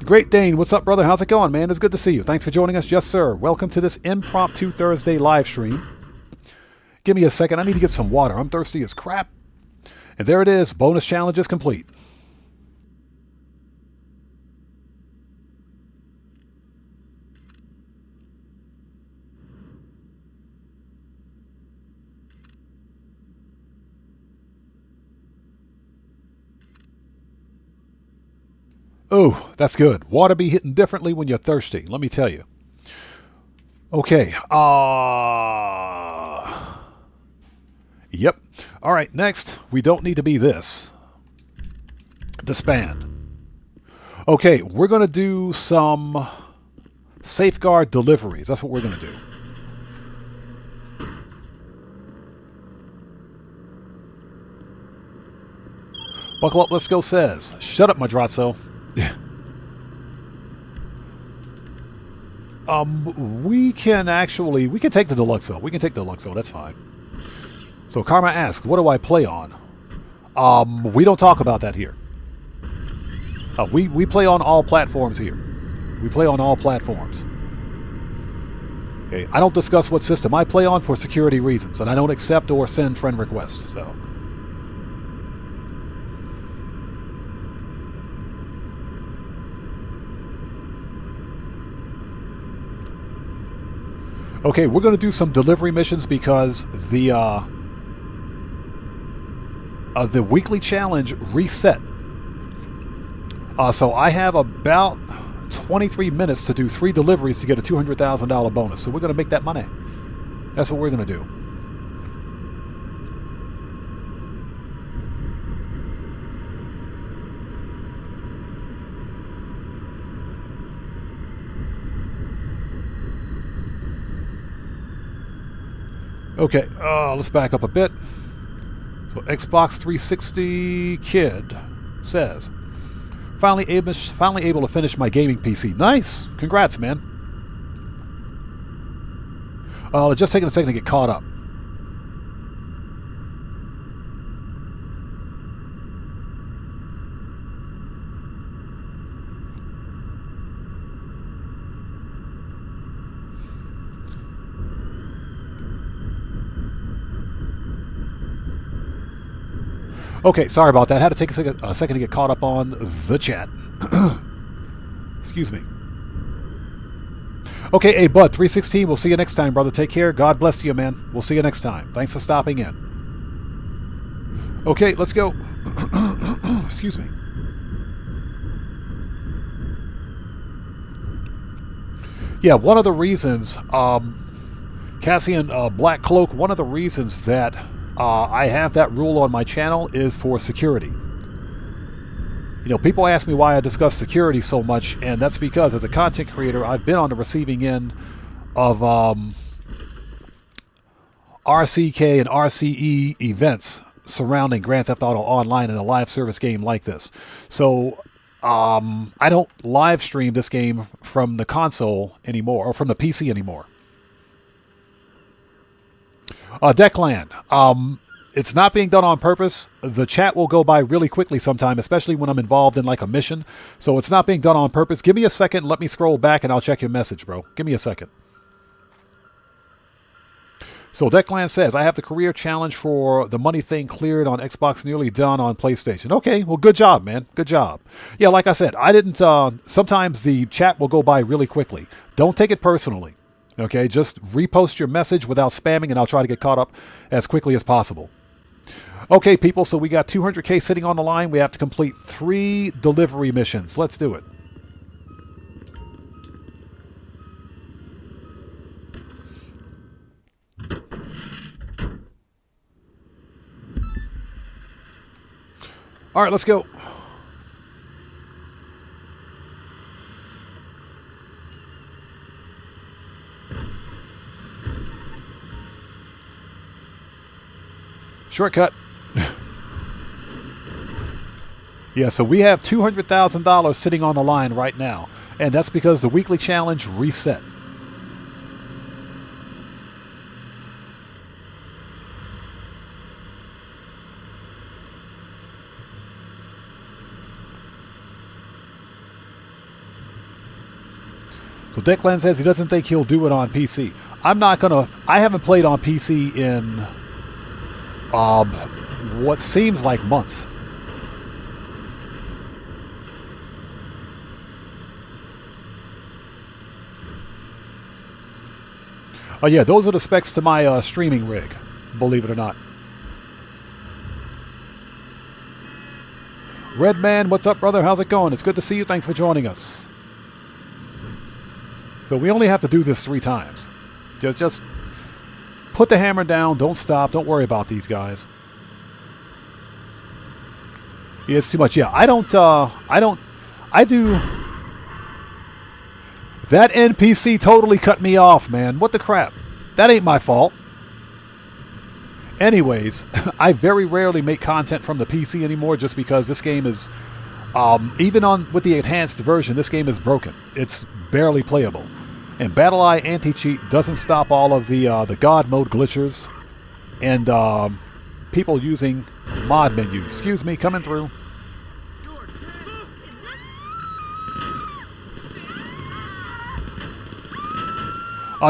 Great Dane, what's up, brother? How's it going, man? It's good to see you. Thanks for joining us. Yes, sir. Welcome to this Impromptu Thursday live stream. Give me a second. I need to get some water. I'm thirsty as crap. And there it is. Bonus challenge is complete. Oh, that's good. Water be hitting differently when you're thirsty, let me tell you. Okay. Yep. All right, next, we don't need to be this. Disband. Okay, we're going to do some safeguard deliveries. That's what we're going to do. Buckle Up, Let's Go says, shut up, Madrazo. We can take the Deluxo. We can take the Deluxo, that's fine. So Karma asks, what do I play on? We don't talk about that here. We play on all platforms here. We play on all platforms. Okay, I don't discuss what system I play on for security reasons, and I don't accept or send friend requests, so. Okay, we're going to do some delivery missions because the weekly challenge reset. So I have about 23 minutes to do 3 deliveries to get a $200,000 bonus. So we're going to make that money. That's what we're going to do. Okay, let's back up a bit. So Xbox 360 Kid says, finally able to finish my gaming PC. Nice! Congrats, man. Just taking a second to get caught up. Okay, sorry about that. Had to take a second to get caught up on the chat. Excuse me. Okay, hey, Bud, 316, we'll see you next time, brother. Take care. God bless you, man. We'll see you next time. Thanks for stopping in. Okay, let's go. Excuse me. Yeah, one of the reasons, Cassian Black Cloak, one of the reasons that I have that rule on my channel is for security. You know, people ask me why I discuss security so much, and that's because as a content creator, I've been on the receiving end of RCK and RCE events surrounding Grand Theft Auto Online in a live service game like this. So I don't live stream this game from the console anymore, or from the PC anymore. Declan, it's not being done on purpose. The chat will go by really quickly sometime, especially when I'm involved in like a mission. So it's not being done on purpose. Give me a second. Let me scroll back and I'll check your message, bro. Give me a second. So Declan says, I have the career challenge for the money thing cleared on Xbox, nearly done on PlayStation. Okay, well, good job, man. Good job. Yeah, like I said, I didn't, sometimes the chat will go by really quickly. Don't take it personally. Okay, just repost your message without spamming, and I'll try to get caught up as quickly as possible. Okay, people, so we got 200K sitting on the line. We have to complete 3 delivery missions. Let's do it. All right, let's go. Shortcut. Yeah, so we have $200,000 sitting on the line right now, and that's because the weekly challenge reset. So Declan says he doesn't think he'll do it on PC. I haven't played on PC in what seems like months. Oh yeah, those are the specs to my streaming rig, believe it or not. Redman, what's up, brother? How's it going? It's good to see you. Thanks for joining us. So we only have to do this 3 times. Just put the hammer down. Don't stop. Don't worry about these guys. Yeah, it's too much. Yeah, I do. That NPC totally cut me off, man. What the crap? That ain't my fault. Anyways, I very rarely make content from the PC anymore just because this game is, even with the enhanced version, this game is broken. It's barely playable. And BattleEye anti-cheat doesn't stop all of the God mode glitchers and people using mod menus. Excuse me, coming through.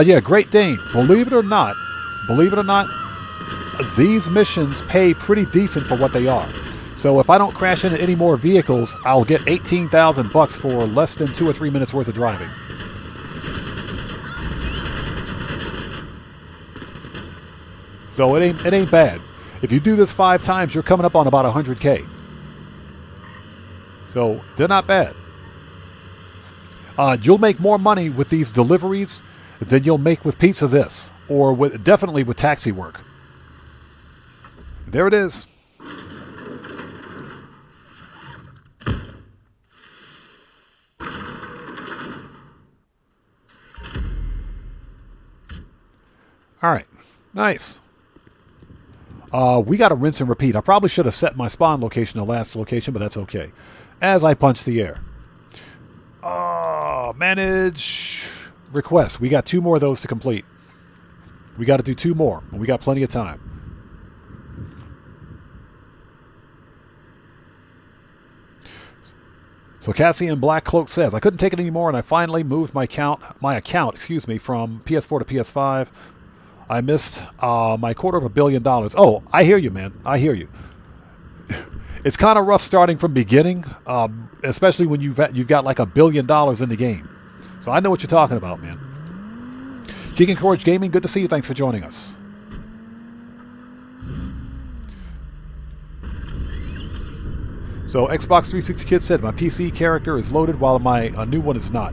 Yeah, Great Dane. Believe it or not, these missions pay pretty decent for what they are. So if I don't crash into any more vehicles, I'll get 18,000 bucks for less than 2 or 3 minutes worth of driving. So it ain't bad. If you do this 5 times, you're coming up on about 100K. So they're not bad. You'll make more money with these deliveries than you'll make with Pizza This, or definitely with taxi work. There it is. All right, nice. We got to rinse and repeat. I probably should have set my spawn location to last location, but that's okay. As I punch the air. Manage requests. We got 2 more of those to complete. We got to do 2 more, and we got plenty of time. So Cassian Black Cloak says, I couldn't take it anymore, and I finally moved my account, from PS4 to PS5. I missed my $250 million. Oh, I hear you, man. I hear you. It's kind of rough starting from beginning, especially when you've got like $1 billion in the game. So I know what you're talking about, man. Geek and Courage Gaming, good to see you. Thanks for joining us. So Xbox 360 Kid said, my PC character is loaded while my new one is not.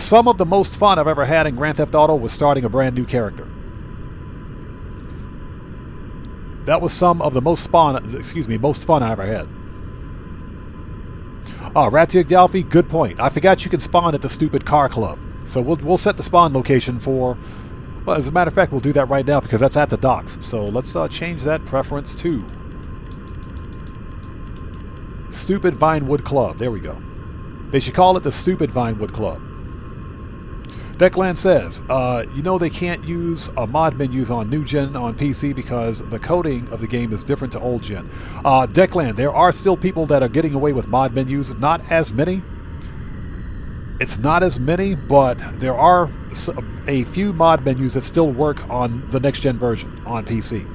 Some of the most fun I've ever had in Grand Theft Auto was starting a brand new character. That was some of the most fun I ever had. Ratig Dalfi, good point. I forgot you can spawn at the stupid car club. So we'll set the spawn location for... Well, as a matter of fact, we'll do that right now because that's at the docks. So let's change that preference to... Stupid Vinewood Club. There we go. They should call it the Stupid Vinewood Club. Declan says, they can't use mod menus on new gen on PC because the coding of the game is different to old gen. Declan, there are still people that are getting away with mod menus. Not as many. It's not as many, but there are a few mod menus that still work on the next gen version on PC.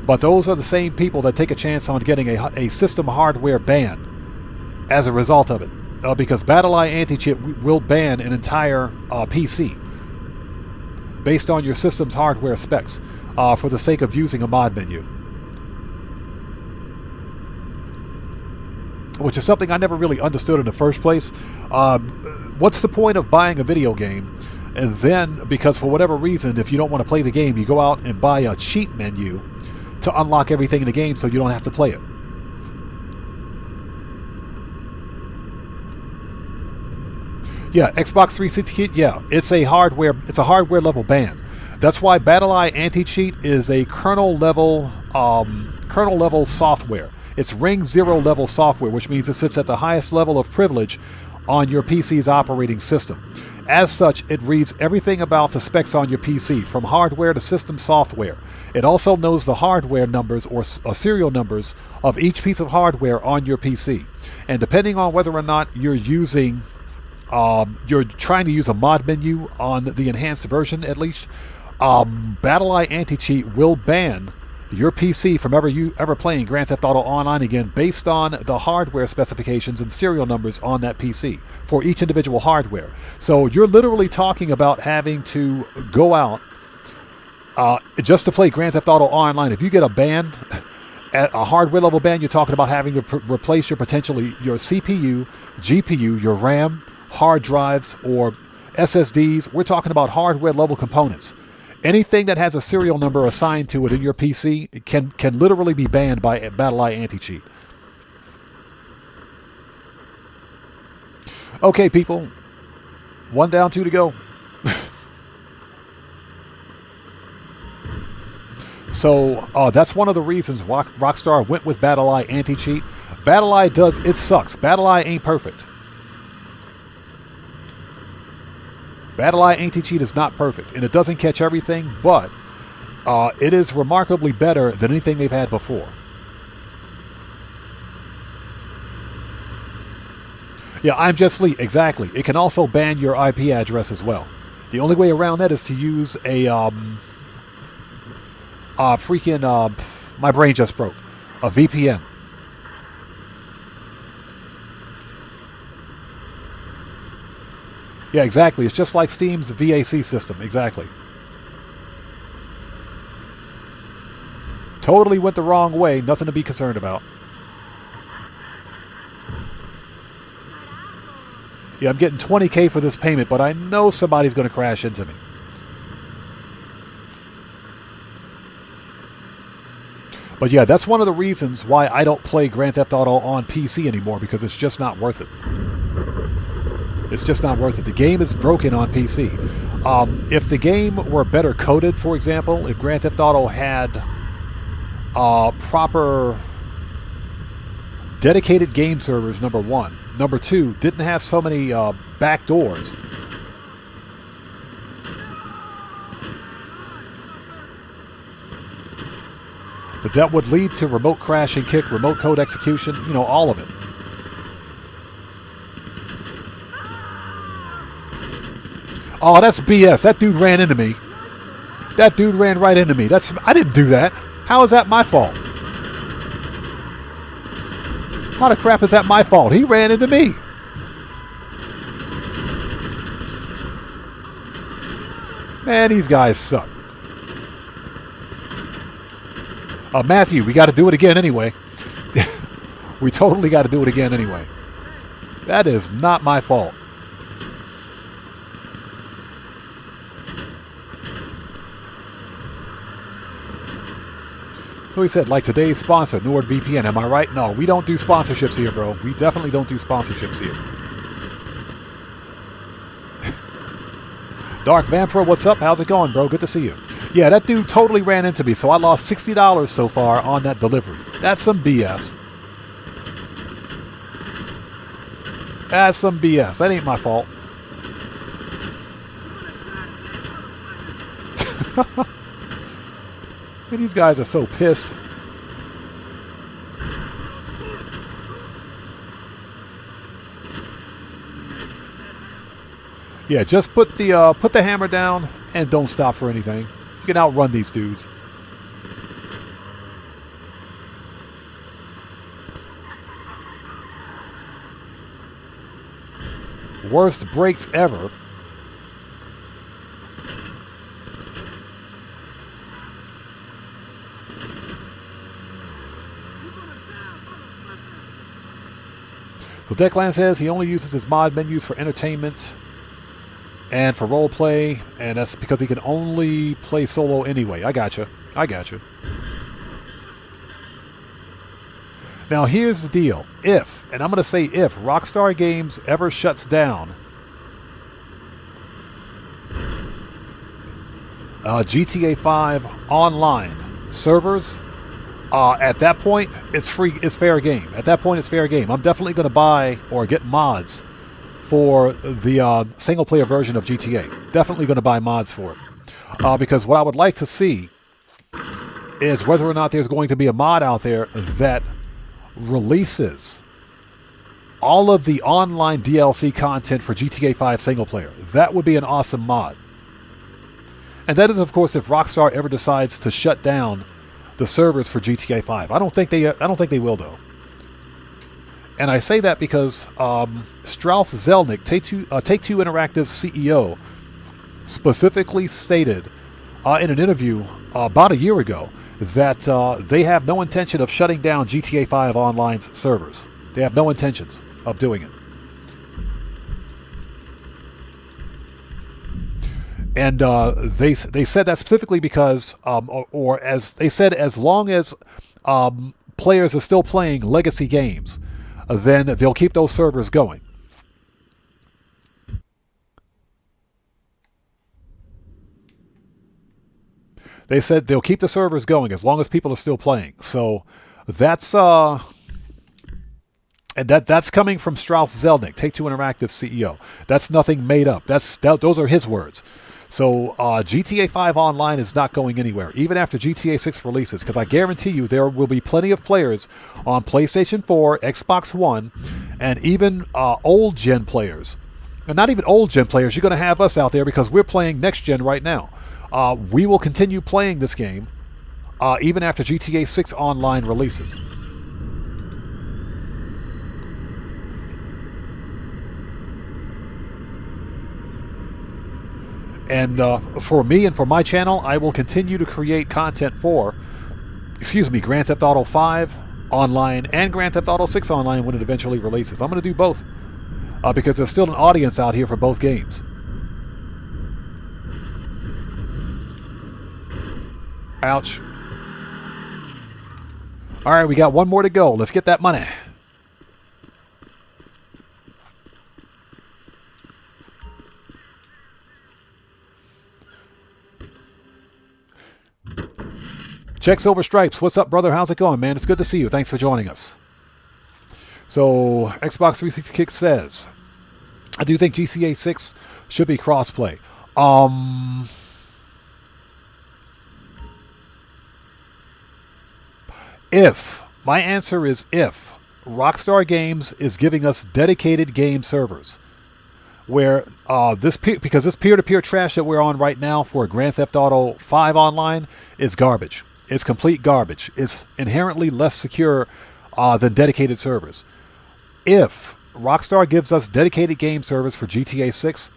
But those are the same people that take a chance on getting a system hardware ban as a result of it. Because BattleEye Anti-Cheat will ban an entire PC based on your system's hardware specs for the sake of using a mod menu. Which is something I never really understood in the first place. What's the point of buying a video game and then, because for whatever reason, if you don't want to play the game, you go out and buy a cheat menu to unlock everything in the game so you don't have to play it? Yeah, Xbox 360 kit, yeah, it's a hardware level ban. That's why BattleEye Anti-Cheat is a kernel level software. It's Ring 0 level software, which means it sits at the highest level of privilege on your PC's operating system. As such, it reads everything about the specs on your PC, from hardware to system software. It also knows the hardware numbers or serial numbers of each piece of hardware on your PC. And depending on whether or not you're trying to use a mod menu on the enhanced version, at least, BattleEye Anti-Cheat will ban your PC from ever playing Grand Theft Auto Online again based on the hardware specifications and serial numbers on that PC for each individual hardware. So you're literally talking about having to go out just to play Grand Theft Auto Online. If you get a ban, a hardware level ban, you're talking about having to replace your CPU, GPU, your RAM, hard drives, or SSDs. We're talking about hardware level components. Anything that has a serial number assigned to it in your PC can literally be banned by BattleEye Anti-Cheat. Okay, people. 1 down, 2 to go. So that's one of the reasons Rockstar went with BattlEye anti-cheat. BattlEye it sucks. BattlEye ain't perfect. BattlEye anti-cheat is not perfect, and it doesn't catch everything, but it is remarkably better than anything they've had before. Yeah, I'm Just Lee. Exactly. It can also ban your IP address as well. The only way around that is to use a my brain just broke. A VPN. Yeah, exactly. It's just like Steam's VAC system. Exactly. Totally went the wrong way. Nothing to be concerned about. Yeah, I'm getting $20K for this payment, but I know somebody's going to crash into me. But yeah, that's one of the reasons why I don't play Grand Theft Auto on PC anymore, because it's just not worth it. It's just not worth it. The game is broken on PC. If the game were better coded, for example, if Grand Theft Auto had proper dedicated game servers, number one. Number two, didn't have so many back doors. But that would lead to remote crash and kick, remote code execution, you know, all of it. Oh, that's BS. That dude ran into me. That dude ran right into me. I didn't do that. How is that my fault? How the crap is that my fault? He ran into me. Man, these guys suck. Matthew, we got to do it again anyway. We totally got to do it again anyway. That is not my fault. So he said, like today's sponsor, NordVPN. Am I right? No, we don't do sponsorships here, bro. We definitely don't do sponsorships here. Dark Vampro, what's up? How's it going, bro? Good to see you. Yeah, that dude totally ran into me, so I lost $60 so far on that delivery. That's some BS. That's some BS. That ain't my fault. Man, these guys are so pissed. Yeah, just put the hammer down and don't stop for anything. You can outrun these dudes. Worst breaks ever. So Declan says he only uses his mod menus for entertainment and for role play, and that's because he can only play solo anyway. I gotcha. Now here's the deal. If, and I'm going to say if, Rockstar Games ever shuts down GTA 5 online servers, at that point, it's free. It's fair game. At that point, it's fair game. I'm definitely going to buy or get mods for the single-player version of GTA. Definitely going to buy mods for it. Because what I would like to see is whether or not there's going to be a mod out there that releases all of the online DLC content for GTA 5 single-player. That would be an awesome mod. And that is, of course, if Rockstar ever decides to shut down the servers for GTA 5. I don't think they will, though. And I say that because Strauss Zelnick, Take-Two Interactive's CEO, specifically stated in an interview about a year ago that they have no intention of shutting down GTA 5 Online's servers. They have no intentions of doing it. And they said that specifically because, or as they said, as long as players are still playing legacy games, then they'll keep those servers going. They said they'll keep the servers going as long as people are still playing. So that's and that's coming from Strauss Zelnick, Take-Two Interactive CEO. That's nothing made up. Those are his words. So GTA 5 Online is not going anywhere, even after GTA 6 releases, because I guarantee you there will be plenty of players on PlayStation 4, Xbox One, and even old-gen players. And not even old-gen players. You're going to have us out there because we're playing next-gen right now. We will continue playing this game even after GTA 6 Online releases. And for me and for my channel, I will continue to create content for, Grand Theft Auto 5 Online and Grand Theft Auto 6 Online when it eventually releases. I'm going to do both because there's still an audience out here for both games. Ouch. All right, we got one more to go. Let's get that money. Checks over stripes. What's up, brother? How's it going, man? It's good to see you. Thanks for joining us. So, Xbox 360 Kick says, I do think GTA 6 should be crossplay. My answer is if Rockstar Games is giving us dedicated game servers, where because this peer-to-peer trash that we're on right now for Grand Theft Auto 5 Online is garbage. It's complete garbage. It's inherently less secure than dedicated servers. If Rockstar gives us dedicated game servers for GTA 6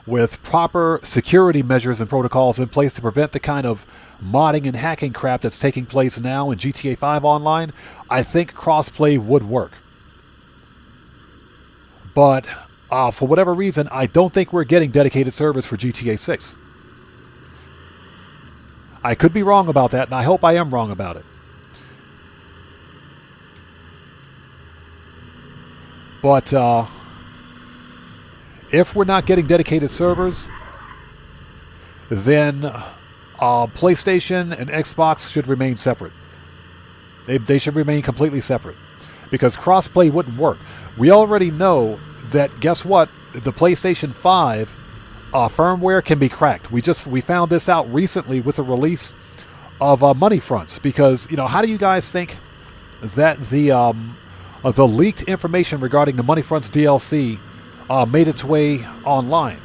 with proper security measures and protocols in place to prevent the kind of modding and hacking crap that's taking place now in GTA 5 Online, I think crossplay would work. But for whatever reason, I don't think we're getting dedicated servers for GTA 6. I could be wrong about that, and I hope I am wrong about it. But if we're not getting dedicated servers, then PlayStation and Xbox should remain separate. They should remain completely separate, because crossplay wouldn't work. We already know that, guess what? The PlayStation 5 firmware can be cracked. We found this out recently with the release of Money Fronts, because how do you guys think that the leaked information regarding the Money Fronts DLC made its way online?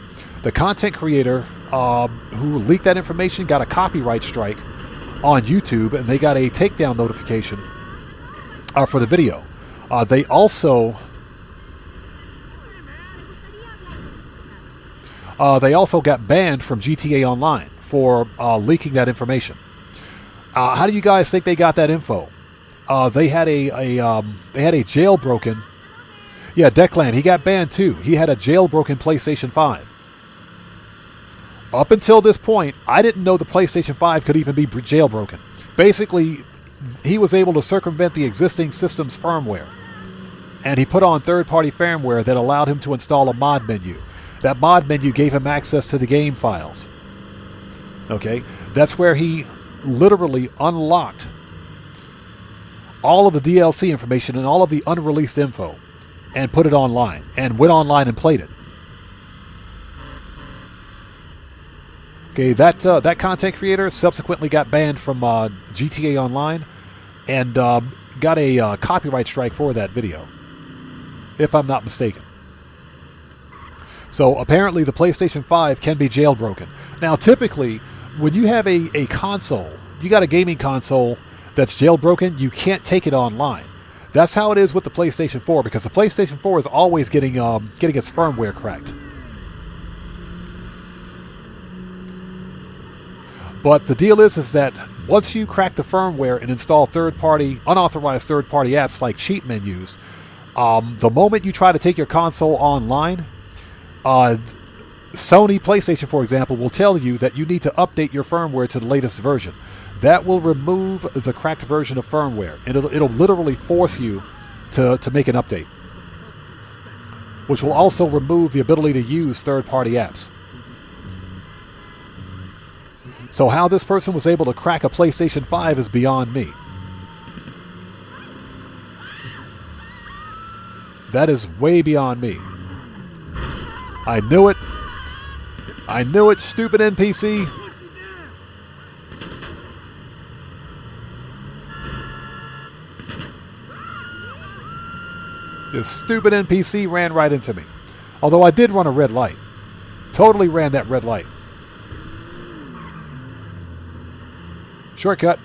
The content creator who leaked that information got a copyright strike on YouTube, and they got a takedown notification for the video. They also got banned from GTA Online for leaking that information. How do you guys think they got that info? They had a jailbroken. Yeah, Declan, he got banned too. He had a jailbroken PlayStation 5. Up until this point, I didn't know the PlayStation 5 could even be jailbroken. Basically, he was able to circumvent the existing system's firmware, and he put on third-party firmware that allowed him to install a mod menu. That mod menu gave him access to the game files. Okay? That's where he literally unlocked all of the DLC information and all of the unreleased info and put it online, and went online and played it. Okay, that content creator subsequently got banned from GTA Online and got a copyright strike for that video, if I'm not mistaken. So apparently the PlayStation 5 can be jailbroken. Now, typically, when you have a console, you got a gaming console that's jailbroken, you can't take it online. That's how it is with the PlayStation 4, because the PlayStation 4 is always getting its firmware cracked. But the deal is that once you crack the firmware and install unauthorized third-party apps like cheat menus, the moment you try to take your console online, Sony PlayStation, for example, will tell you that you need to update your firmware to the latest version. That will remove the cracked version of firmware, and it'll literally force you to make an update, which will also remove the ability to use third-party apps. So how this person was able to crack a PlayStation 5 is beyond me. That is way beyond me. I knew it. I knew it, stupid NPC. This stupid NPC ran right into me. Although I did run a red light. Totally ran that red light. Shortcut.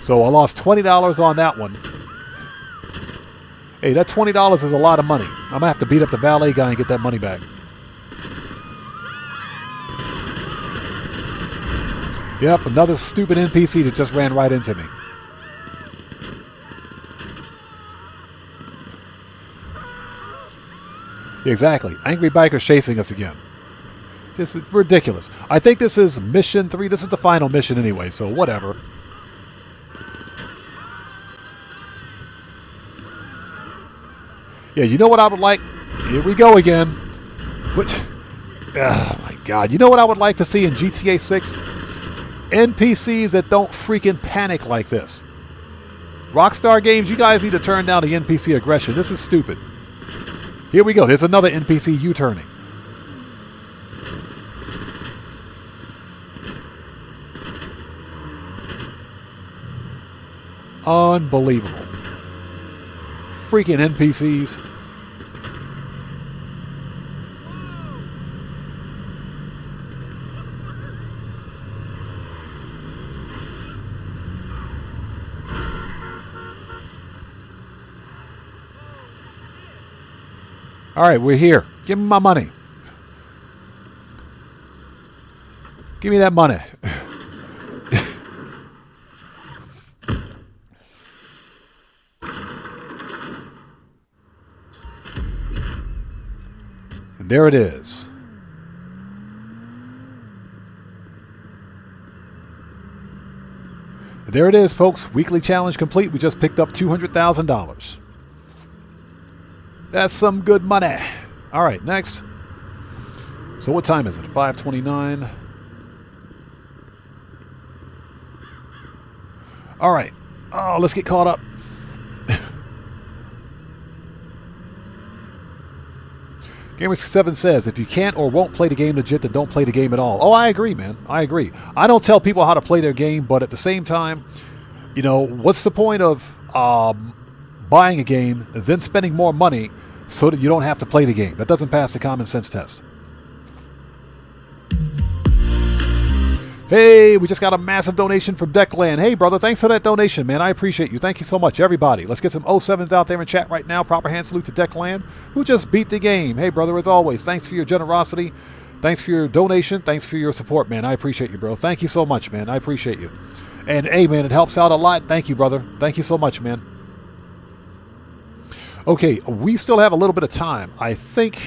So I lost $20 on that one. Hey, that $20 is a lot of money. I'm going to have to beat up the valet guy and get that money back. Yep, another stupid NPC that just ran right into me. Exactly. Angry bikers chasing us again. This is ridiculous. I think this is mission 3. This is the final mission anyway, so whatever. Yeah, you know what I would like? Here we go again. What? Oh my God. You know what I would like to see in GTA 6? NPCs that don't freaking panic like this. Rockstar Games, you guys need to turn down the NPC aggression. This is stupid. Here we go. There's another NPC U-turning. Unbelievable. Freaking NPCs. All right, we're here. Give me my money. Give me that money. And there it is. And there it is, folks. Weekly challenge complete. We just picked up $200,000. That's some good money. All right, next. So what time is it? 5:29. All right. Oh, let's get caught up. Gamer7 says, if you can't or won't play the game legit, then don't play the game at all. Oh, I agree, man. I agree. I don't tell people how to play their game, but at the same time, you know, what's the point of buying a game, then spending more money so that you don't have to play the game? That doesn't pass the common sense test. Hey, we just got a massive donation from Declan. Hey, brother, thanks for that donation, man. I appreciate you. Thank you so much, everybody. Let's get some 07s out there in chat right now. Proper hand salute to Declan, who just beat the game. Hey, brother, as always, thanks for your generosity. Thanks for your donation. Thanks for your support, man. I appreciate you, bro. Thank you so much, man. I appreciate you. And, hey, man, it helps out a lot. Thank you, brother. Thank you so much, man. Okay, we still have a little bit of time. I think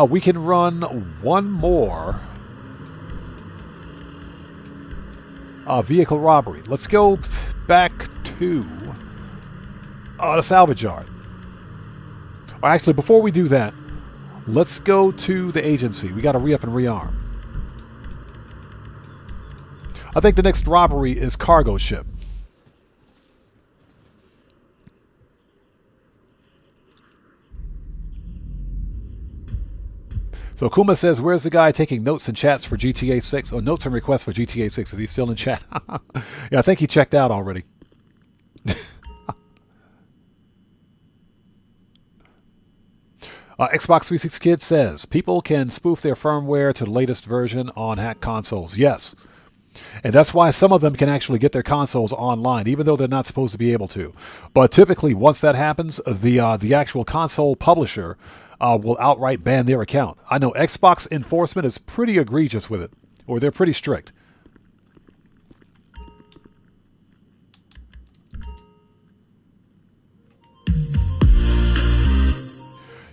we can run one more vehicle robbery. Let's go back to the salvage yard. Or actually, before we do that, let's go to the agency. We got to re-up and rearm. I think the next robbery is cargo ship. So Kuma says, where's the guy taking notes and chats for GTA 6? Or notes and requests for GTA 6? Is he still in chat? Yeah, I think he checked out already. Xbox 360 Kid says, people can spoof their firmware to the latest version on hacked consoles. Yes. And that's why some of them can actually get their consoles online, even though they're not supposed to be able to. But typically, once that happens, the actual console publisher will outright ban their account. I know Xbox enforcement is pretty egregious with it, or they're pretty strict.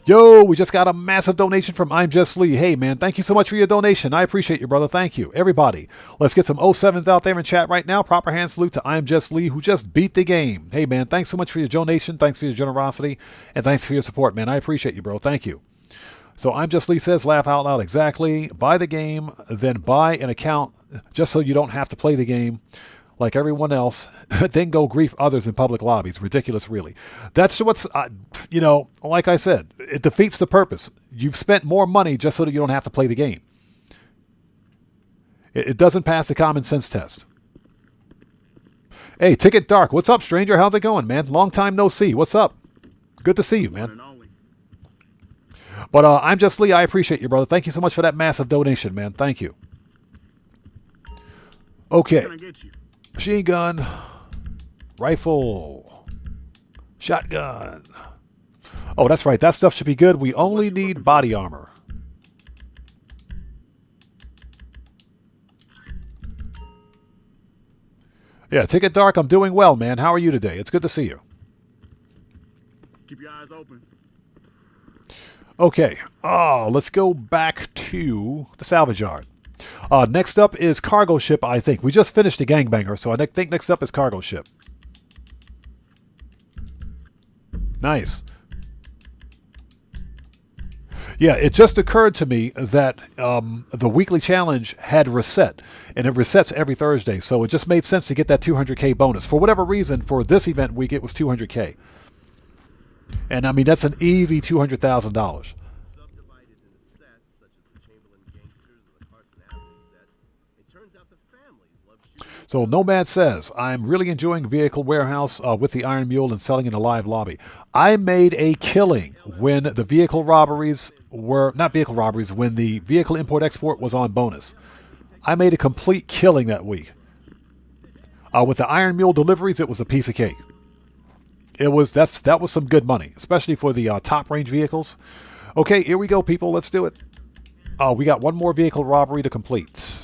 Yo, we just got a massive donation from I'm Just Lee. Hey, man, thank you so much for your donation. I appreciate you, brother. Thank you. Everybody, let's get some 07s out there in chat right now. Proper hand salute to I'm Just Lee, who just beat the game. Hey, man, thanks so much for your donation. Thanks for your generosity. And thanks for your support, man. I appreciate you, bro. Thank you. So I'm Just Lee says, laugh out loud. Exactly. Buy the game, then buy an account just so you don't have to play the game like everyone else, then go grief others in public lobbies. Ridiculous, really. That's what's, like I said, it defeats the purpose. You've spent more money just so that you don't have to play the game. It doesn't pass the common sense test. Hey, Ticket Dark, what's up, stranger? How's it going, man? Long time no see. What's up? Good to see you, man. But I'm Just Lee. I appreciate you, brother. Thank you so much for that massive donation, man. Thank you. Okay. Machine gun, rifle, shotgun. Oh, that's right. That stuff should be good. We only need body armor. Yeah, Ticket Dark, I'm doing well, man. How are you today? It's good to see you. Keep your eyes open. Okay. Let's go back to the salvage yard. Next up is cargo ship, I think. We just finished the Gangbanger, so I think next up is cargo ship. Nice. Yeah, it just occurred to me that the weekly challenge had reset, and it resets every Thursday, so it just made sense to get that 200K bonus. For whatever reason, for this event week, it was 200K. And, I mean, that's an easy $200,000. So Nomad says, I'm really enjoying Vehicle Warehouse with the Iron Mule and selling in a live lobby. I made a killing when the vehicle robberies were, not vehicle robberies, when the vehicle import-export was on bonus. I made a complete killing that week. With the Iron Mule deliveries, it was a piece of cake. That was some good money, especially for the top range vehicles. Okay, here we go, people. Let's do it. We got one more vehicle robbery to complete.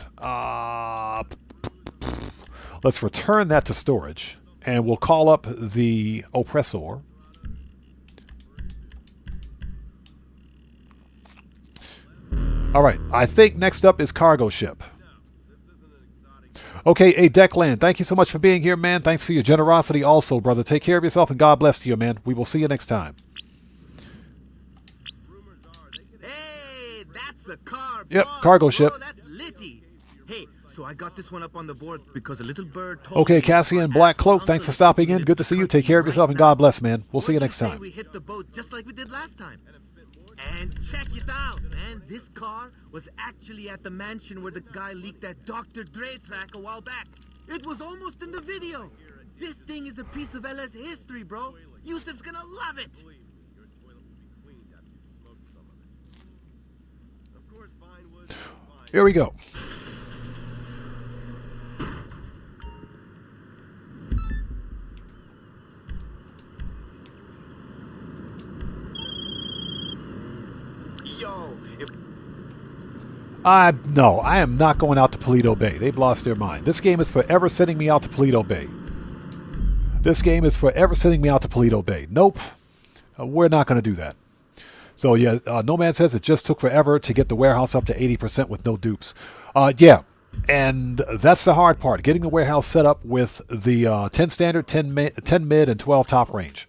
Let's return that to storage, and we'll call up the oppressor. All right, I think next up is cargo ship. Okay, hey, Declan, thank you so much for being here, man. Thanks for your generosity also, brother. Take care of yourself, and God bless to you, man. We will see you next time. Hey, that's a car. Yep, boss, cargo bro. ship. That's litty. Hey, so I got this one up on the board because a little bird told Okay, me Cassian our Black asshole Cloak, thanks for uncle stopping in. needed Good to see you. Take care of right yourself, and now. God bless, man. We'll see you What do next say time. We hit the boat just like we did last time. And check it out, man. This car was actually at the mansion where the guy leaked that Dr. Dre track a while back. It was almost in the video. This thing is a piece of LS history, bro. Yusuf's gonna love it. Here we go. Yo, if No, I am not going out to Paleto Bay. They've lost their mind. This game is forever sending me out to Paleto Bay. This game is forever sending me out to Paleto Bay. Nope. We're not going to do that. So, yeah, Nomad says it just took forever to get the warehouse up to 80% with no dupes. Yeah, and that's the hard part, getting the warehouse set up with the 10 standard, 10 mid, and 12 top range.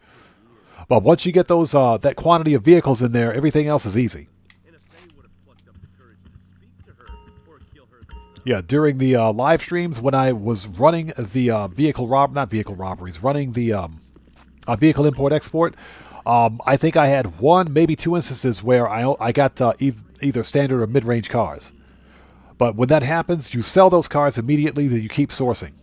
But once you get those that quantity of vehicles in there, everything else is easy. Yeah, during the live streams when I was running the running the vehicle import-export, I think I had one, maybe two instances where I got either standard or mid-range cars. But when that happens, you sell those cars immediately, then you keep sourcing.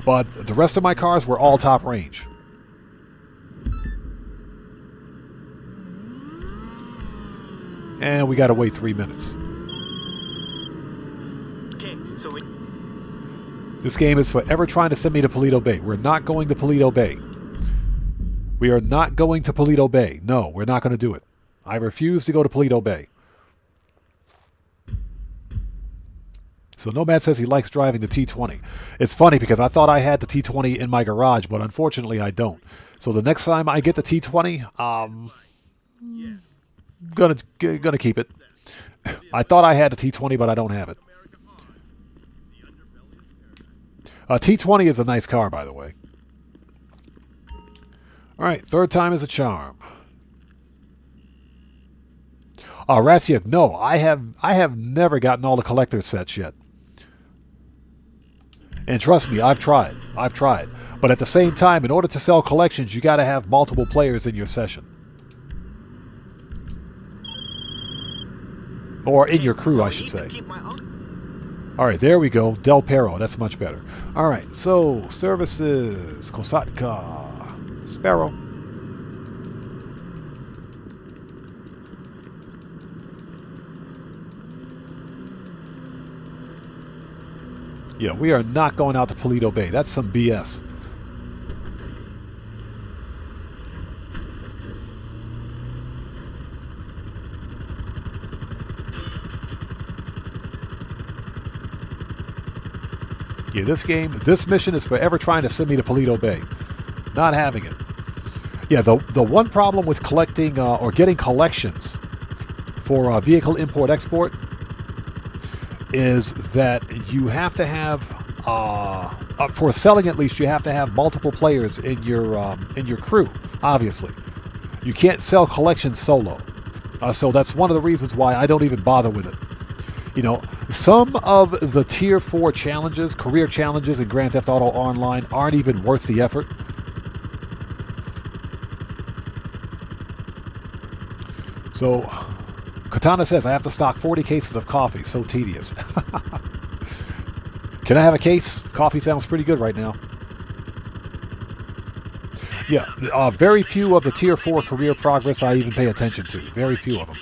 But the rest of my cars were all top range. And we got to wait 3 minutes. okay, so we This game is forever trying to send me to Paleto Bay. We're not going to Paleto Bay. We are not going to Paleto Bay. No, we're not going to do it. I refuse to go to Paleto Bay. So Nomad says he likes driving the T20. It's funny because I thought I had the T20 in my garage, but unfortunately I don't. So the next time I get the T20, gonna keep it. I thought I had a T20, but I don't have it. T20 is a nice car, by the way. All right, third time is a charm. Ratsiuk, no, I have never gotten all the collector sets yet. And trust me, I've tried. But at the same time, in order to sell collections, you got to have multiple players in your session. Or in your crew, I should say. All right, there we go. Del Perro, that's much better. All right, so services, Kosatka, Sparrow. Yeah, we are not going out to Paleto Bay. That's some BS. Yeah, this mission is forever trying to send me to Paleto Bay. Not having it. Yeah, the one problem with collecting or getting collections for vehicle import-export is that you have to have, for selling at least, you have to have multiple players in your crew, obviously. You can't sell collections solo. So that's one of the reasons why I don't even bother with it. You know, some of the Tier 4 challenges, career challenges in Grand Theft Auto Online aren't even worth the effort. So, Katana says, I have to stock 40 cases of coffee. So tedious. Can I have a case? Coffee sounds pretty good right now. Yeah, very few of the Tier 4 career progress I even pay attention to. Very few of them.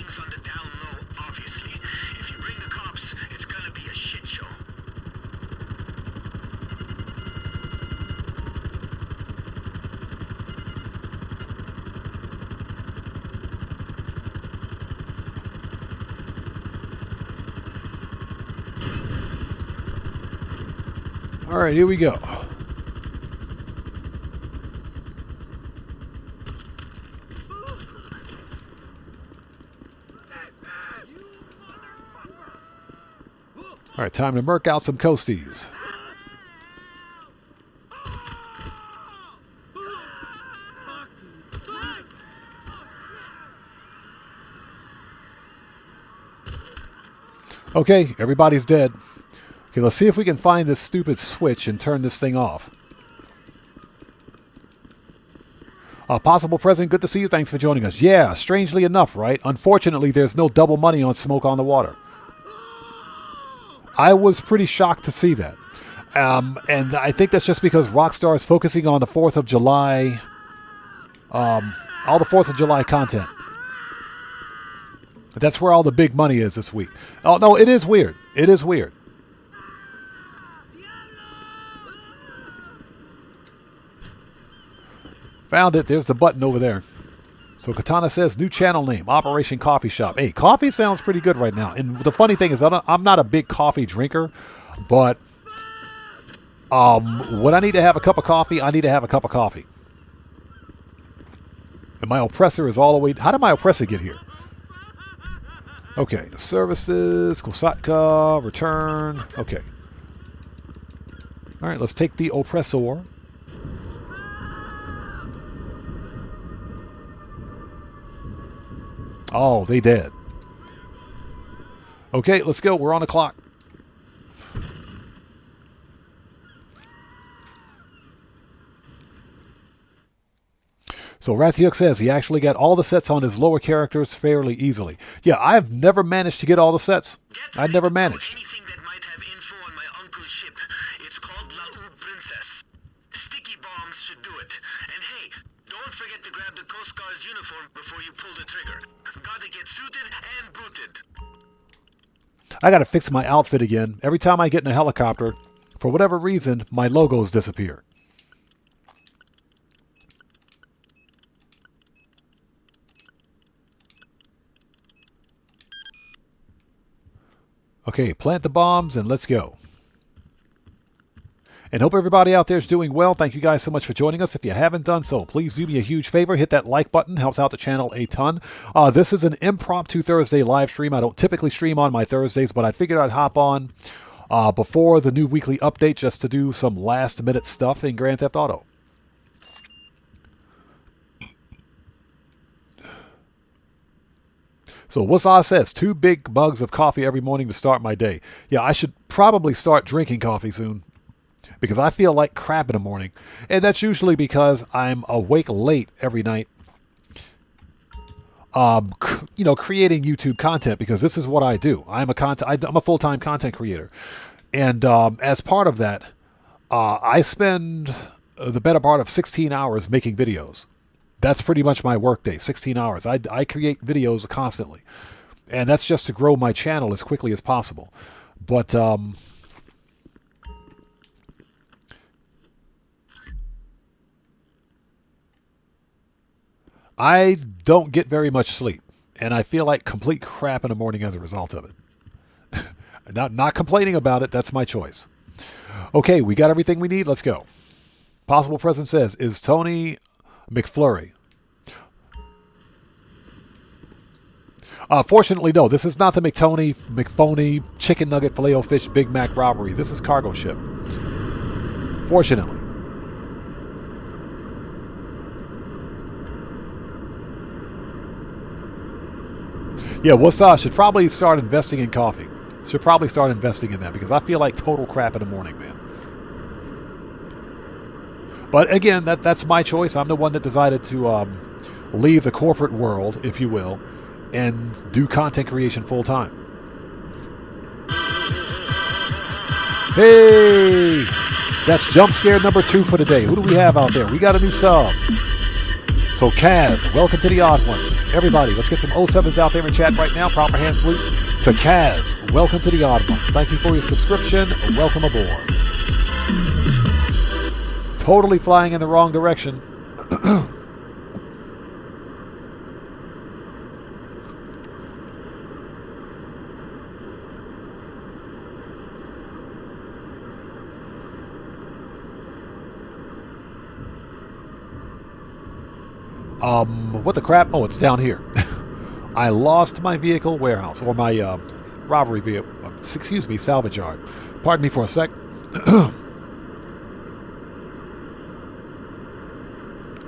All right, here we go. All right, time to murk out some coasties. Okay, everybody's dead. Okay, let's see if we can find this stupid switch and turn this thing off. Possible President, good to see you. Thanks for joining us. Yeah, strangely enough, right? Unfortunately, there's no double money on Smoke on the Water. I was pretty shocked to see that. And I think that's just because Rockstar is focusing on the 4th of July, all the 4th of July content. That's where all the big money is this week. Oh, no, it is weird. It is weird. Found it. There's the button over there. So Katana says, new channel name, Operation Coffee Shop. Hey, coffee sounds pretty good right now. And the funny thing is, I'm not a big coffee drinker, but when I need to have a cup of coffee, I need to have a cup of coffee. And my oppressor is all the way... How did my oppressor get here? Okay, services, Kosatka, return. Okay. All right, let's take the oppressor. Oh, they dead. Okay, let's go. We're on the clock. So Rathiuk says he actually got all the sets on his lower characters fairly easily. Yeah, I've never managed to get all the sets. I never managed. Anything that might have info on my uncle's ship. It's called La U Princess. Sticky bombs should do it. And hey, don't forget to grab the Coast Guard's uniform before you pull the trigger. Gotta get suited and booted. I gotta fix my outfit again. Every time I get in a helicopter, for whatever reason, my logos disappear. Okay, plant the bombs and let's go. And hope everybody out there is doing well. Thank you guys so much for joining us. If you haven't done so, please do me a huge favor. Hit that like button. Helps out the channel a ton. This is an impromptu Thursday live stream. I don't typically stream on my Thursdays, but I figured I'd hop on before the new weekly update just to do some last-minute stuff in Grand Theft Auto. So Wasa says, 2 big mugs of coffee every morning to start my day. Yeah, I should probably start drinking coffee soon because I feel like crap in the morning. And that's usually because I'm awake late every night, creating YouTube content, because this is what I do. I'm a full-time content creator. And as part of that, I spend the better part of 16 hours making videos. That's pretty much my work day, 16 hours. I create videos constantly. And that's just to grow my channel as quickly as possible. But I don't get very much sleep. And I feel like complete crap in the morning as a result of it. Not complaining about it. That's my choice. Okay, we got everything we need. Let's go. Possible Present says, is Tony McFlurry? Fortunately, no. This is not the McPhony, Chicken Nugget, Filet-O-Fish, Big Mac robbery. This is cargo ship. Fortunately. Yeah, Wasa should probably start investing in coffee. Should probably start investing in that because I feel like total crap in the morning, man. But again, that's my choice. I'm the one that decided to leave the corporate world, if you will, and do content creation full time. Hey! That's jump scare number 2 for the day. Who do we have out there? We got a new sub. So Kaz, welcome to the Odd Ones. Everybody, let's get some 07s out there in chat right now. Proper hand salute to Kaz. Welcome to the Odd Ones. Thank you for your subscription. Welcome aboard. Totally flying in the wrong direction. What the crap? Oh, it's down here. I lost my vehicle warehouse, or my robbery vehicle. Excuse me, salvage yard. Pardon me for a sec.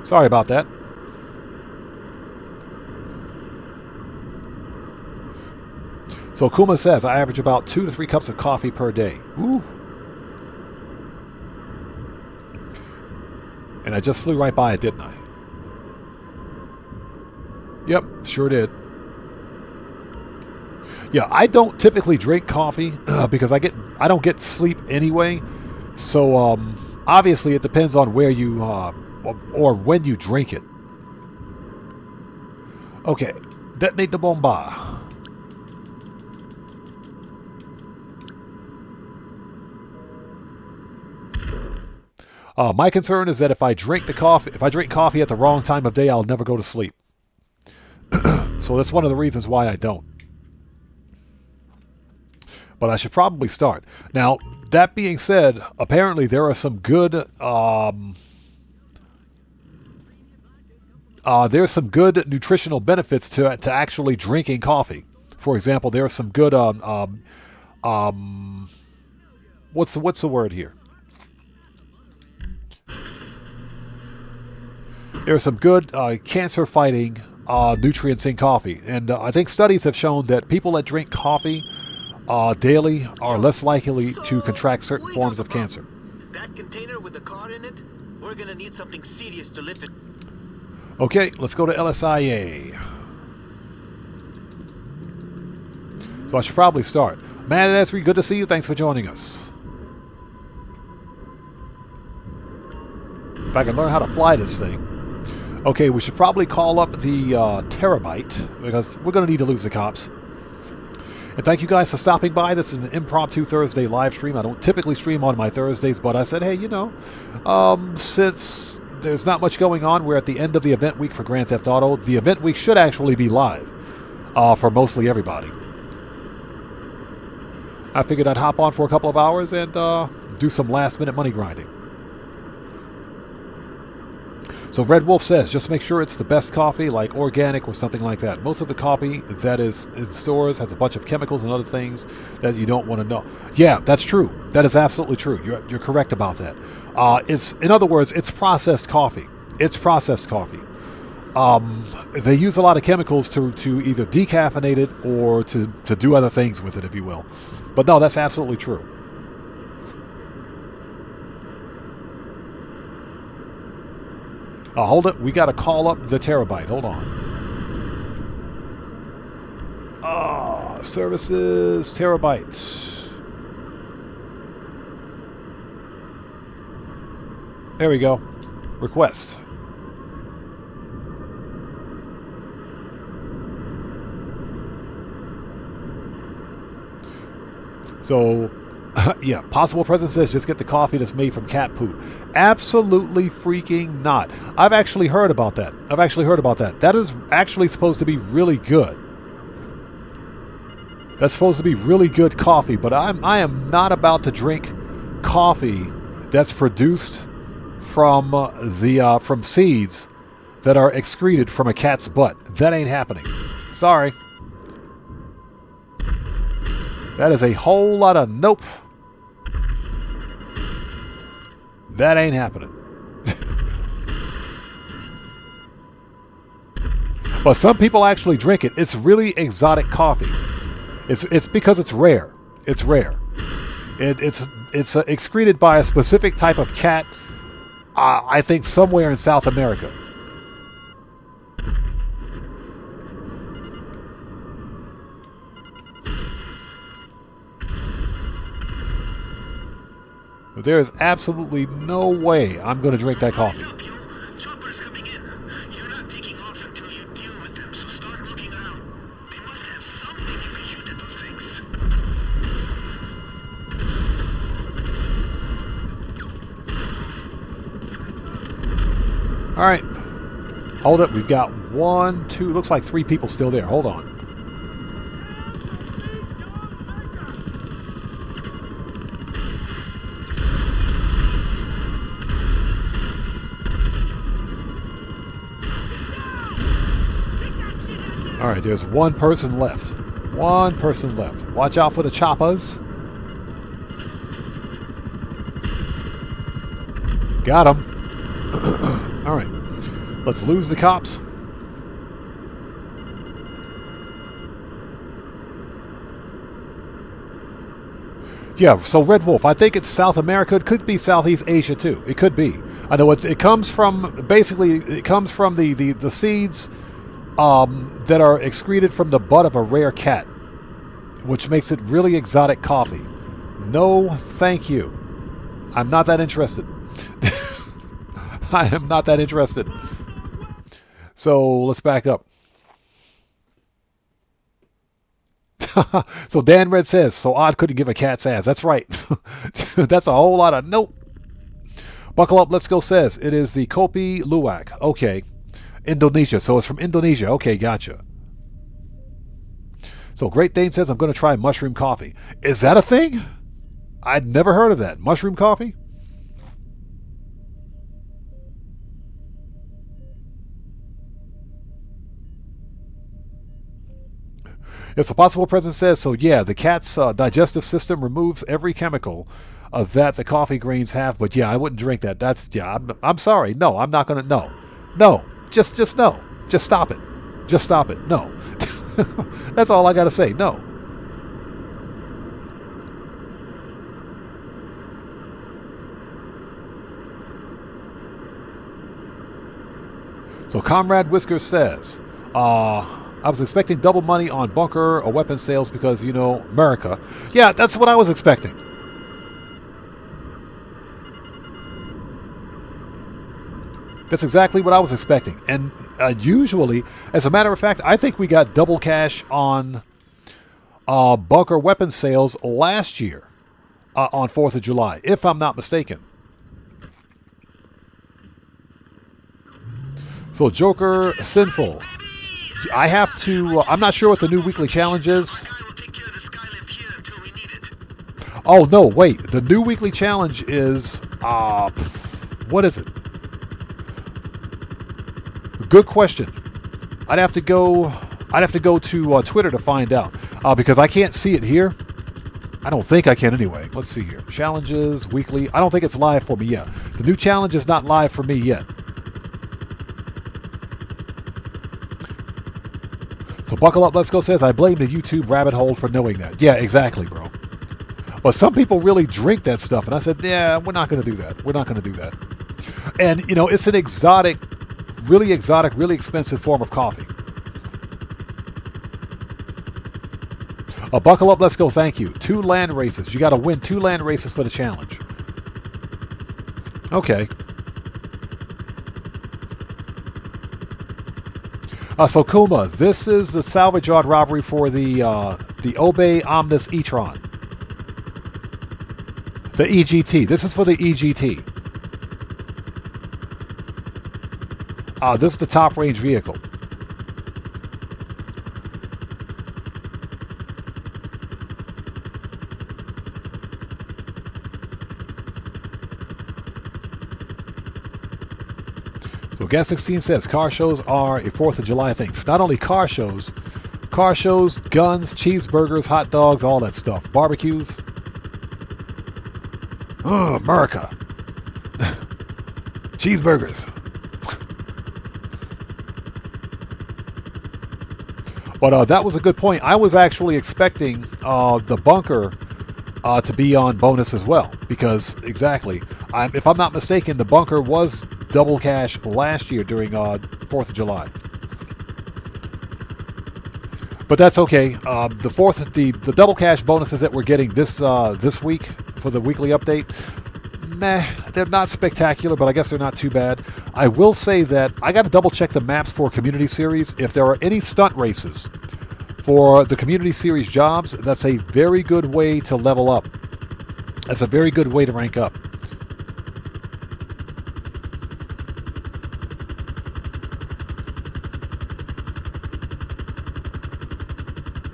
Sorry about that. So Kuma says, I average about 2 to 3 cups of coffee per day. Ooh. And I just flew right by it, didn't I? Yep, sure did. Yeah, I don't typically drink coffee because I don't get sleep anyway. So obviously it depends on where you or when you drink it. Okay, detonate the bomba. My concern is that if I drink coffee at the wrong time of day, I'll never go to sleep. So that's one of the reasons why I don't. But I should probably start. Now, that being said, apparently there are some good there's some good nutritional benefits to actually drinking coffee. For example, there are some good what's the word here? There are some good cancer-fighting nutrients in coffee. And I think studies have shown that people that drink coffee daily are less likely to contract certain forms of cancer. That container with the car in it, we're gonna need something serious to lift it. Okay, let's go to LSIA. So I should probably start. Man, that's really good to see you. Thanks for joining us. If I can learn how to fly this thing. Okay, we should probably call up the Terabyte because we're going to need to lose the cops. And thank you guys for stopping by. This is an impromptu Thursday live stream. I don't typically stream on my Thursdays, but I said, hey, since there's not much going on, we're at the end of the event week for Grand Theft Auto. The event week should actually be live for mostly everybody. I figured I'd hop on for a couple of hours and do some last-minute money grinding. So Red Wolf says, just make sure it's the best coffee, like organic or something like that. Most of the coffee that is in stores has a bunch of chemicals and other things that you don't want to know. Yeah, that's true. That is absolutely true. You're correct about that. In other words, it's processed coffee. It's processed coffee. They use a lot of chemicals to either decaffeinate it or to do other things with it, if you will. But no, that's absolutely true. Hold it. We got to call up the terabyte. Hold on. Services, terabytes. There we go. Request. So, yeah, possible present says just get the coffee that's made from cat poop. Absolutely freaking not. I've actually heard about that. That is actually supposed to be really good. That's supposed to be really good coffee, but I am not about to drink coffee that's produced from from seeds that are excreted from a cat's butt. That ain't happening. Sorry. That is a whole lot of nope. That ain't happening. But some people actually drink it. It's really exotic coffee. It's because it's rare. It's rare. It's excreted by a specific type of cat. I think somewhere in South America. There is absolutely no way I'm going to drink that coffee. What's up, yo? Choppers coming in. You're not taking off until you deal with them, so start looking around. They must have something you can shoot at those things. All right. Hold it. We've got 1, 2, looks like 3 people still there. Hold on. All right, there's 1 person left. 1 person left. Watch out for the choppers. Got him. All right, let's lose the cops. Yeah, so Red Wolf, I think it's South America. It could be Southeast Asia too. It could be. I know it comes from, basically, it comes from the seeds that are excreted from the butt of a rare cat, which makes it really exotic coffee. No, thank you. I'm not that interested. I am not that interested. So let's back up. So Dan Red says, so odd couldn't give a cat's ass. That's right. That's a whole lot of nope. Buckle up, let's go says, it is the Kopi Luwak. Okay. Indonesia. So it's from Indonesia. Okay, gotcha. So Great Dane says, I'm going to try mushroom coffee. Is that a thing? I'd never heard of that. Mushroom coffee? Yes, a possible present says, so yeah, the cat's digestive system removes every chemical that the coffee grains have, but yeah, I wouldn't drink that. That's, yeah, I'm sorry. No, I'm not going to, no. No, just no. Just stop it. Just stop it. No. That's all I got to say. No. So Comrade Whiskers says, I was expecting double money on bunker or weapon sales because, you know, America. Yeah, that's what I was expecting. That's exactly what I was expecting. And usually, as a matter of fact, I think we got double cash on bunker weapon sales last year on 4th of July, if I'm not mistaken. So Joker Sinful. I have to, I'm not sure what the new weekly challenge is. Oh, no, wait. The new weekly challenge is, what is it? Good question. I'd have to go to Twitter to find out, because I can't see it here. I don't think I can anyway. Let's see here. Challenges, weekly. I don't think it's live for me yet. The new challenge is not live for me yet. So buckle up, let's go says, I blame the YouTube rabbit hole for knowing that. Yeah, exactly, bro. But some people really drink that stuff. And I said, yeah, we're not going to do that. We're not going to do that. And, you know, it's an exotic, really expensive form of coffee. Buckle up, let's go, thank you. 2 land races. You got to win 2 land races for the challenge. Okay. So Kuma, this is the salvage yard robbery for the Obey Omnis e-tron. The EGT. This is for the EGT. This is the top range vehicle. So Gas 16 says car shows are a 4th of July thing. Not only car shows, guns, cheeseburgers, hot dogs, all that stuff. Barbecues. Oh, America. Cheeseburgers. But that was a good point. I was actually expecting the bunker to be on bonus as well. Because, exactly, if I'm not mistaken, the bunker was double cash last year during 4th of July. But that's okay. The double cash bonuses that we're getting this week for the weekly update, they're not spectacular, but I guess they're not too bad. I will say that I got to double check the maps for Community Series. If there are any stunt races for the Community Series jobs, that's a very good way to level up. That's a very good way to rank up.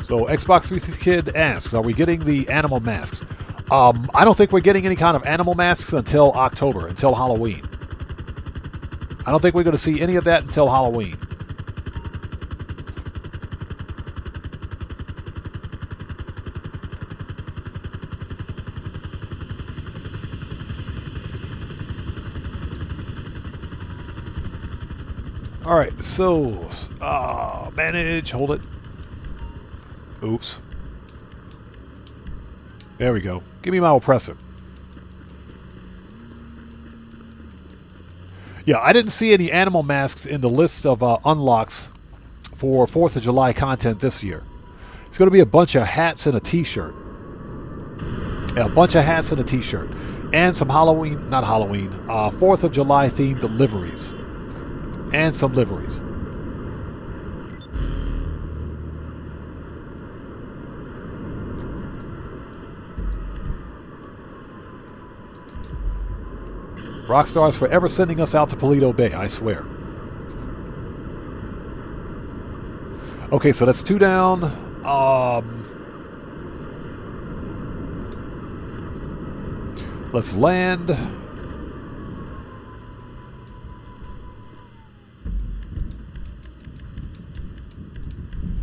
So Xbox 360 Kid asks, are we getting the animal masks? I don't think we're getting any kind of animal masks until October, until Halloween. I don't think we're going to see any of that until Halloween. All right, so manage, hold it. Oops. There we go. Give me my oppressor. Yeah, I didn't see any animal masks in the list of unlocks for 4th of July content this year. It's going to be a bunch of hats and a t-shirt. Yeah, a bunch of hats and a t-shirt. And some 4th of July themed deliveries. And some liveries. Rockstar's forever sending us out to Paleto Bay, I swear. Okay, so that's 2 down. Let's land.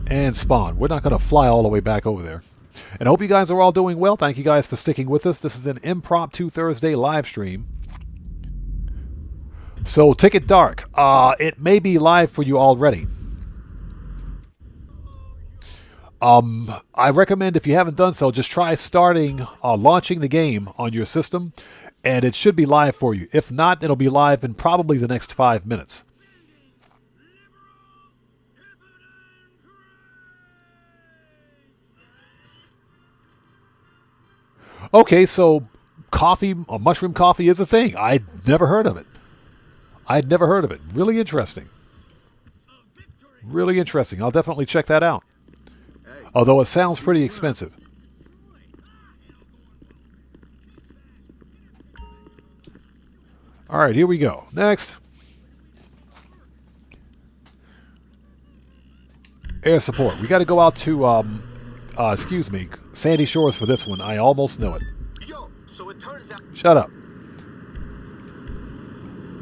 And spawn. We're not going to fly all the way back over there. And I hope you guys are all doing well. Thank you guys for sticking with us. This is an Impromptu Thursday live stream. So, Ticket Dark, it may be live for you already. I recommend, if you haven't done so, just try launching the game on your system, and it should be live for you. If not, it'll be live in probably the next 5 minutes. Okay, so coffee, mushroom coffee is a thing. I'd never heard of it. Really interesting. Really interesting. I'll definitely check that out. Although it sounds pretty expensive. All right, here we go. Next. Air support. We got to go out to, Sandy Shores for this one. I almost know it. Shut up.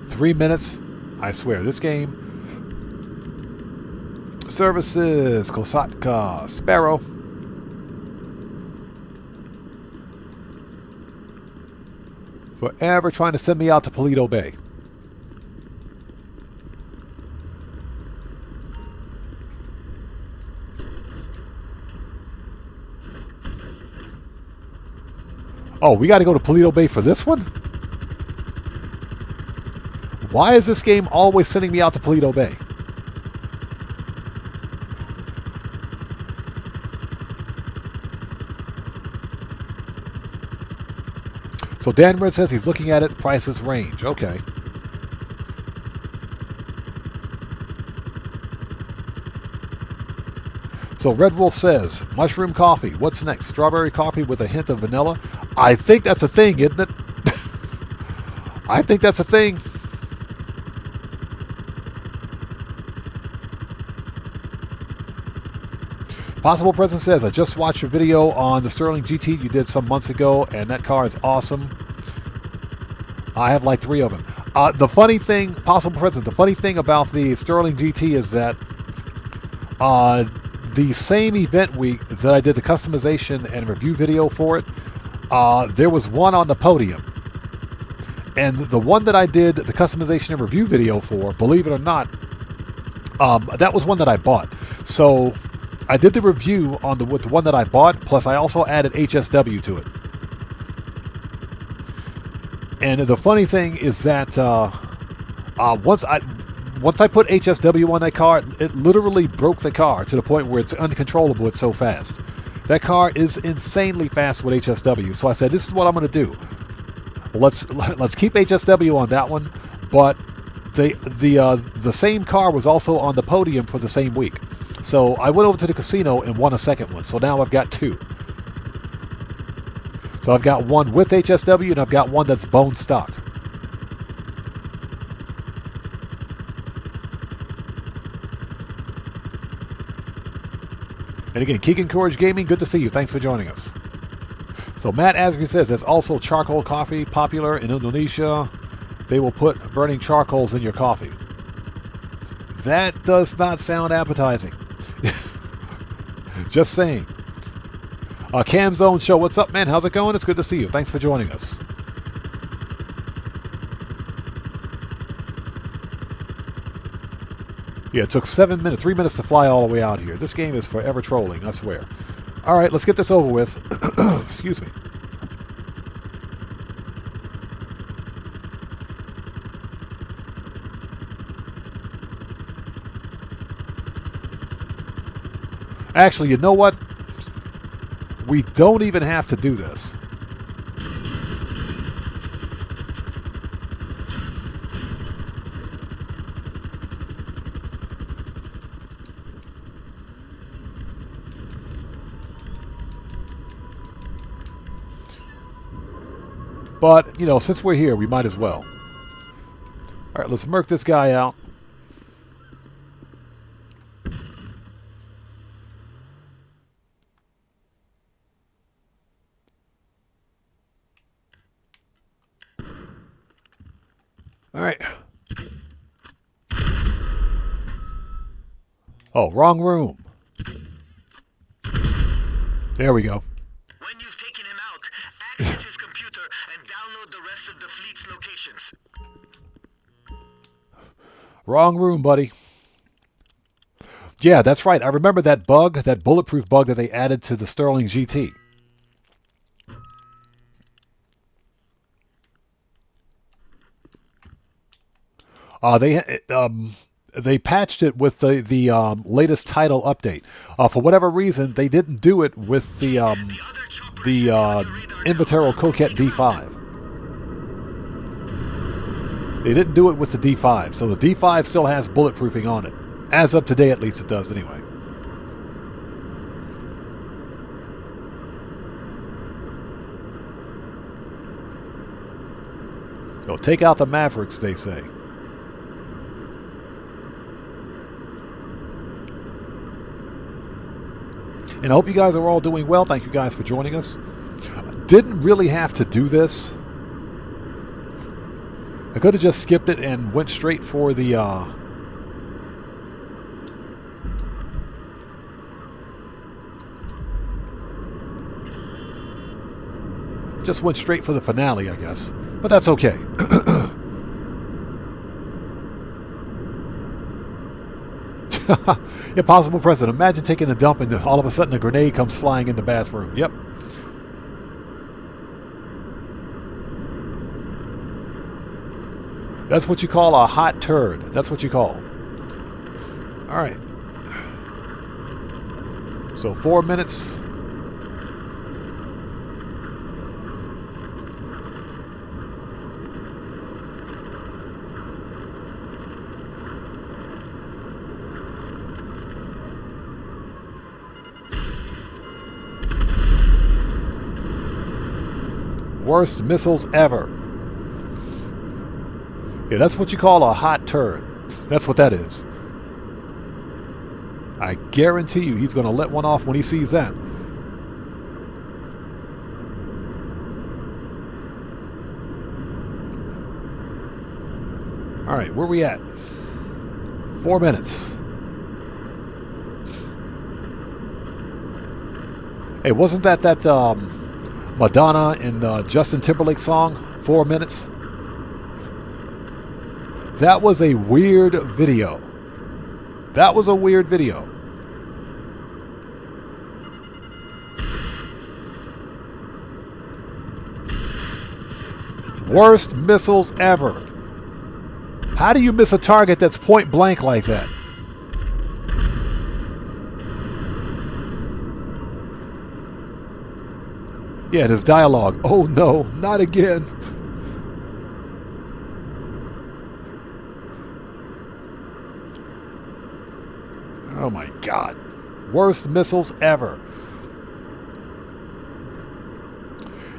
3 minutes. I swear, this game. Services, Kosatka, Sparrow. Forever trying to send me out to Paleto Bay. Oh, we got to go to Paleto Bay for this one? Why is this game always sending me out to Paleto Bay? So Dan Red says he's looking at it, prices range. Okay. So Red Wolf says, mushroom coffee. What's next? Strawberry coffee with a hint of vanilla? I think that's a thing, isn't it? I think that's a thing. Possible Present says, I just watched your video on the Sterling GT you did some months ago, and that car is awesome. I have like 3 of them. The funny thing, Possible Present, the funny thing about the Sterling GT is that the same event week that I did the customization and review video for it, there was one on the podium. And the one that I did the customization and review video for, believe it or not, that was one that I bought. So I did the review on with the one that I bought, plus I also added HSW to it. And the funny thing is that once I put HSW on that car, it literally broke the car to the point where it's uncontrollable. It's so fast. That car is insanely fast with HSW. So I said, this is what I'm going to do. Let's keep HSW on that one, but the same car was also on the podium for the same week. So I went over to the casino and won a second one. So now I've got 2. So I've got one with HSW and I've got one that's bone stock. And again, Keegan Courage Gaming, good to see you. Thanks for joining us. So Matt Askew says there's also charcoal coffee popular in Indonesia. They will put burning charcoals in your coffee. That does not sound appetizing. Just saying. Cam Zone Show, what's up, man? How's it going? It's good to see you. Thanks for joining us. Yeah, it took 3 minutes to fly all the way out here. This game is forever trolling, I swear. All right, let's get this over with. Excuse me. Actually, you know what? We don't even have to do this. But, you know, since we're here, we might as well. All right, let's murk this guy out. All right. Oh, wrong room. There we go. When you've taken him out, access his computer and download the rest of the fleet's locations. Wrong room, buddy. Yeah, that's right. I remember that bug, that bulletproof bug that they added to the Sterling GT. They patched it with the latest title update. For whatever reason, they didn't do it with the Invitero Coquette D5. They didn't do it with the D5, so the D5 still has bulletproofing on it. As of today, at least, it does anyway. So take out the Mavericks, they say. And I hope you guys are all doing well. Thank you guys for joining us. Didn't really have to do this. I could have just skipped it and went straight for the just went straight for the finale, I guess. But that's okay. Impossible president. Imagine taking a dump and all of a sudden a grenade comes flying in the bathroom. Yep. That's what you call a hot turd. That's what you call. All right. So 4 minutes. Worst missiles ever. Yeah, that's what you call a hot turd. That's what that is. I guarantee you he's going to let one off when he sees that. All right, where we at? 4 minutes. Hey, wasn't that Madonna and Justin Timberlake song, 4 minutes? That was a weird video. That was a weird video. Worst missiles ever. How do you miss a target that's point blank like that? Yeah, there's dialogue. Oh no, not again. Oh my God. Worst missiles ever.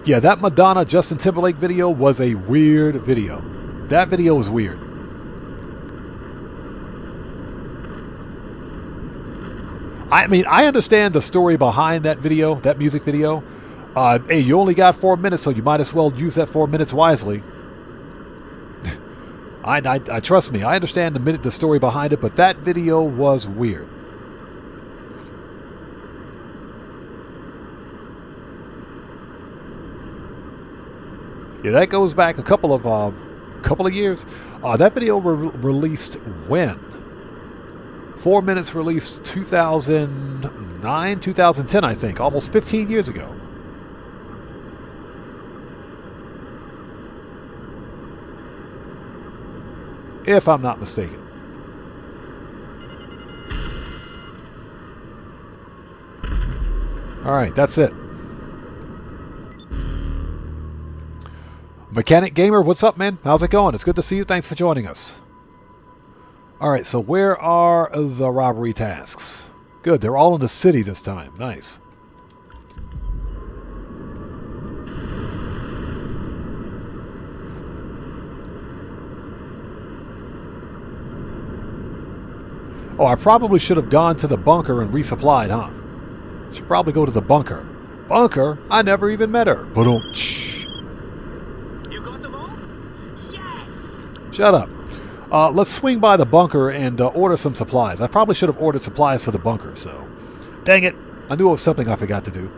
Yeah, that Madonna Justin Timberlake video was a weird video. That video was weird. I mean, I understand the story behind that video, that music video. Hey, you only got 4 minutes, so you might as well use that 4 minutes wisely. I trust me, I understand the story behind it, but that video was weird. Yeah, that goes back a couple of years. That video released when? 4 minutes released 2009, 2010, I think, almost 15 years ago. If I'm not mistaken. All right, that's it. Mechanic Gamer, what's up, man? How's it going? It's good to see you. Thanks for joining us. All right, so where are the robbery tasks? Good, they're all in the city this time. Nice. Oh, I probably should have gone to the bunker and resupplied, huh? Should probably go to the bunker. Bunker? I never even met her. Ba-dum-tsh. You got them all? Yes! Shut up. Let's swing by the bunker and order some supplies. I probably should have ordered supplies for the bunker, so... Dang it! I knew it was something I forgot to do.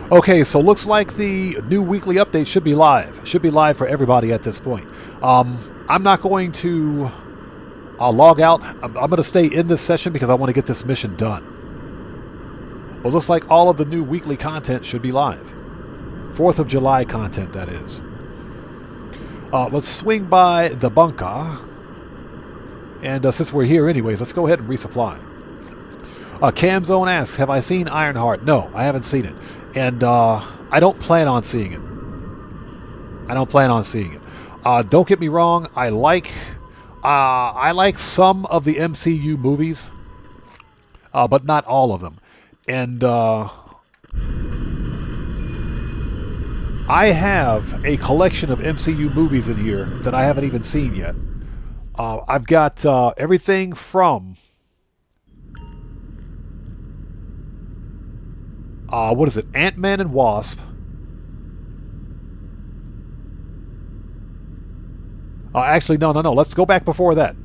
Okay, so looks like the new weekly update should be live. Should be live for everybody at this point. I'm not going to log out. I'm going to stay in this session because I want to get this mission done. But looks like all of the new weekly content should be live. 4th of July content, that is. Let's swing by the bunker. And since we're here anyways, let's go ahead and resupply. Camzone asks, have I seen Ironheart? No, I haven't seen it. And I don't plan on seeing it. Don't get me wrong, I like some of the MCU movies, but not all of them. And I have a collection of MCU movies in here that I haven't even seen yet. I've got everything from What is it? Ant-Man and Wasp. Actually, no. Let's go back before that.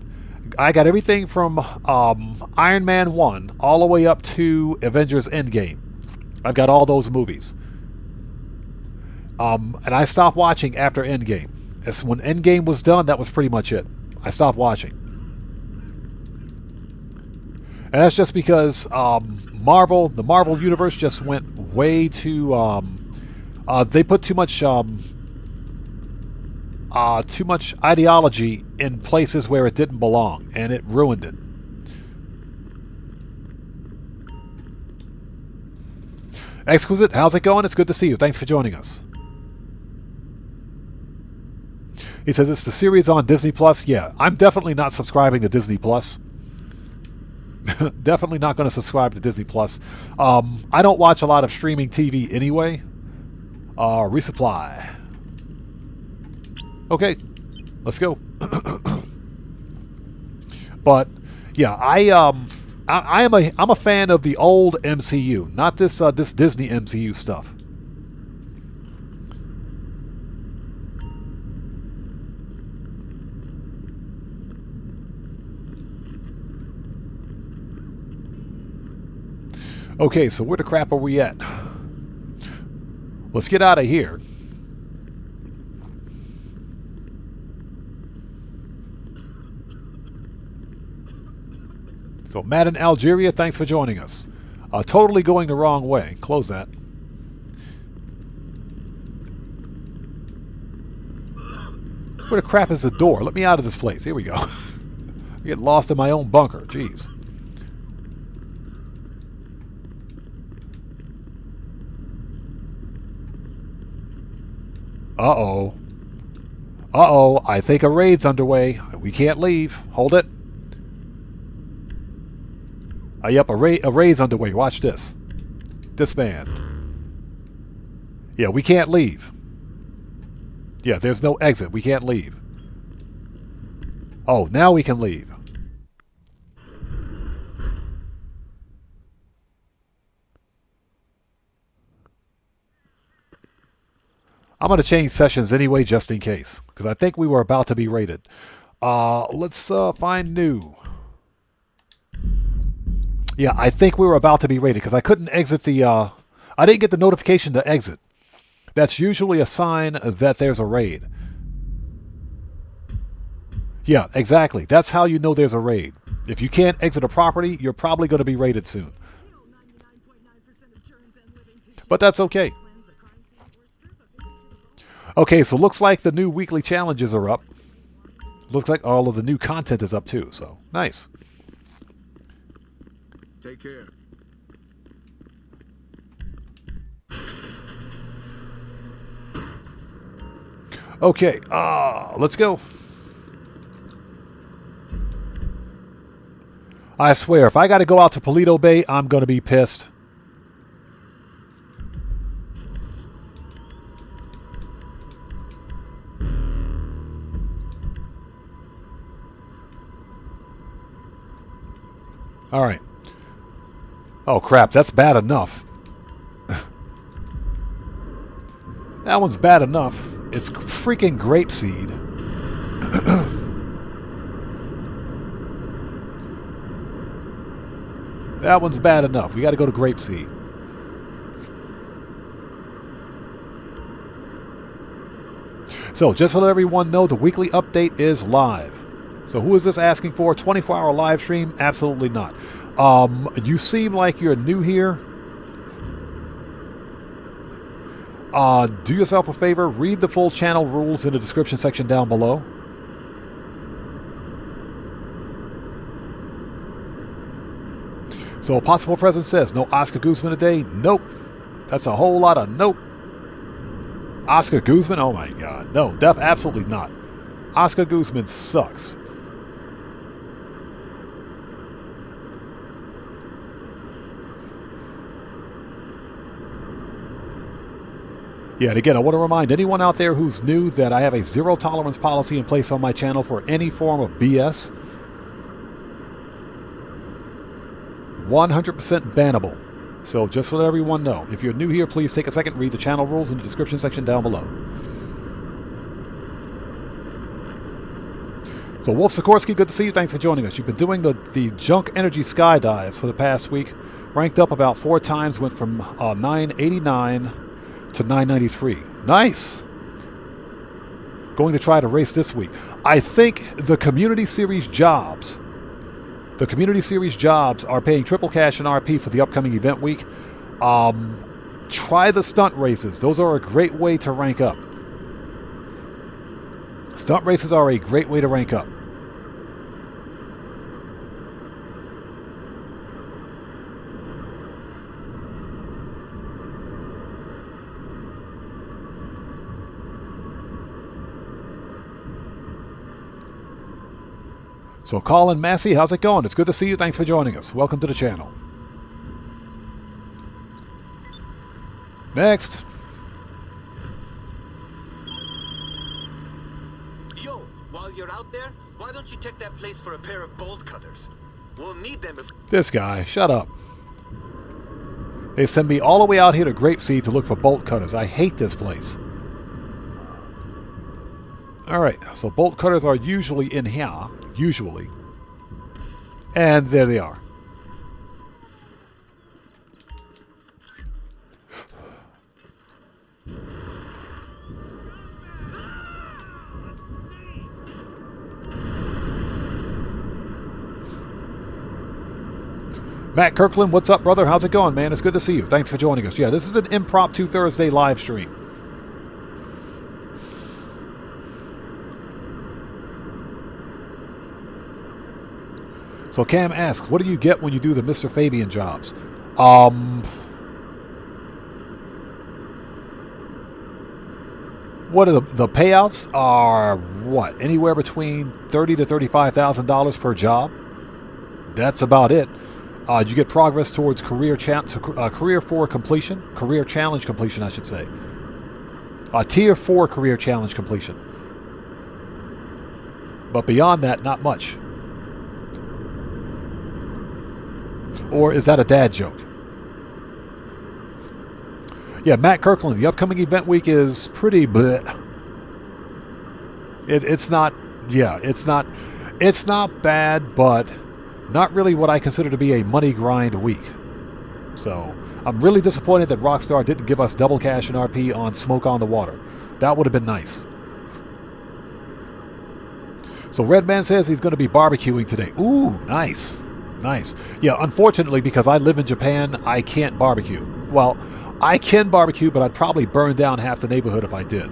I got everything from Iron Man 1 all the way up to Avengers Endgame. I've got all those movies. And I stopped watching after Endgame. As when Endgame was done, that was pretty much it. I stopped watching. And that's just because the Marvel Universe just went way too... they put too much ideology in places where it didn't belong, and it ruined it. Exquisite, how's it going? It's good to see you. Thanks for joining us. He says it's the series on Disney Plus. Yeah, I'm definitely not subscribing to Disney Plus. Definitely not going to subscribe to Disney Plus. I don't watch a lot of streaming TV anyway. Resupply. Okay, let's go. But yeah, I'm a fan of the old MCU, not this Disney MCU stuff. Okay, so where the crap are we at? Let's get out of here. So, Matt in Algeria, thanks for joining us. Totally going the wrong way. Close that. Where the crap is the door? Let me out of this place. Here we go. I get lost in my own bunker. Jeez. Uh-oh. Uh-oh. I think a raid's underway. We can't leave. Hold it. Yep, a raid's underway. Watch this. Disband. Yeah, we can't leave. Yeah, there's no exit. We can't leave. Oh, now we can leave. I'm going to change sessions anyway, just in case, because I think we were about to be raided. Let's find new. Yeah, I think we were about to be raided because I couldn't exit the... I didn't get the notification to exit. That's usually a sign that there's a raid. Yeah, exactly. That's how you know there's a raid. If you can't exit a property, you're probably going to be raided soon. But that's okay. Okay, so looks like the new weekly challenges are up. Looks like all of the new content is up too, so nice. Take care. Okay, let's go. I swear, if I got to go out to Paleto Bay, I'm going to be pissed. All right. Oh, crap. That's bad enough. That one's bad enough. It's freaking grapeseed. That one's bad enough. We got to go to grapeseed. So, just to let everyone know, the weekly update is live. So who is this asking for? 24-hour live stream? Absolutely not. You seem like you're new here. Do yourself a favor. Read the full channel rules in the description section down below. So Possible President says, no Oscar Guzman today? Nope. That's a whole lot of nope. Oscar Guzman? Oh my God. No, absolutely not. Oscar Guzman sucks. Yeah, and again, I want to remind anyone out there who's new that I have a zero tolerance policy in place on my channel for any form of BS. 100% bannable. So just to let everyone know, if you're new here, please take a second, read the channel rules in the description section down below. So Wolf Sikorsky, good to see you. Thanks for joining us. You've been doing the junk energy skydives for the past week. Ranked up about 4 times, went from 989 to 993. Nice. Going to try to race this week. I think the community series jobs are paying triple cash and RP for the upcoming event week. Try the stunt races. Those are a great way to rank up. Stunt races are a great way to rank up. So Colin Massey, how's it going? It's good to see you. Thanks for joining us. Welcome to the channel. Next. Yo, while you're out there, why don't you check that place for a pair of bolt cutters? We'll need them if... This guy, shut up. They send me all the way out here to Grapeseed to look for bolt cutters. I hate this place. Alright, so bolt cutters are usually in here. Usually. And there they are. Matt Kirkland, what's up, brother? How's it going, man? It's good to see you. Thanks for joining us. Yeah, this is an impromptu Thursday live stream. So Cam asks, what do you get when you do the Mr. Fabian jobs? What are the payouts are what? Anywhere between $30,000 to $35,000 per job. That's about it. You get progress towards career challenge completion, I should say. Tier 4 career challenge completion. But beyond that, not much. Or is that a dad joke? Yeah, Matt Kirkland, the upcoming event week is pretty bleh. It's not bad, but not really what I consider to be a money grind week. So I'm really disappointed that Rockstar didn't give us double cash and RP on Smoke on the Water. That would have been nice. So Redman says he's going to be barbecuing today. Ooh, nice. Nice. Yeah, unfortunately, because I live in Japan, I can't barbecue. Well, I can barbecue, but I'd probably burn down half the neighborhood if I did.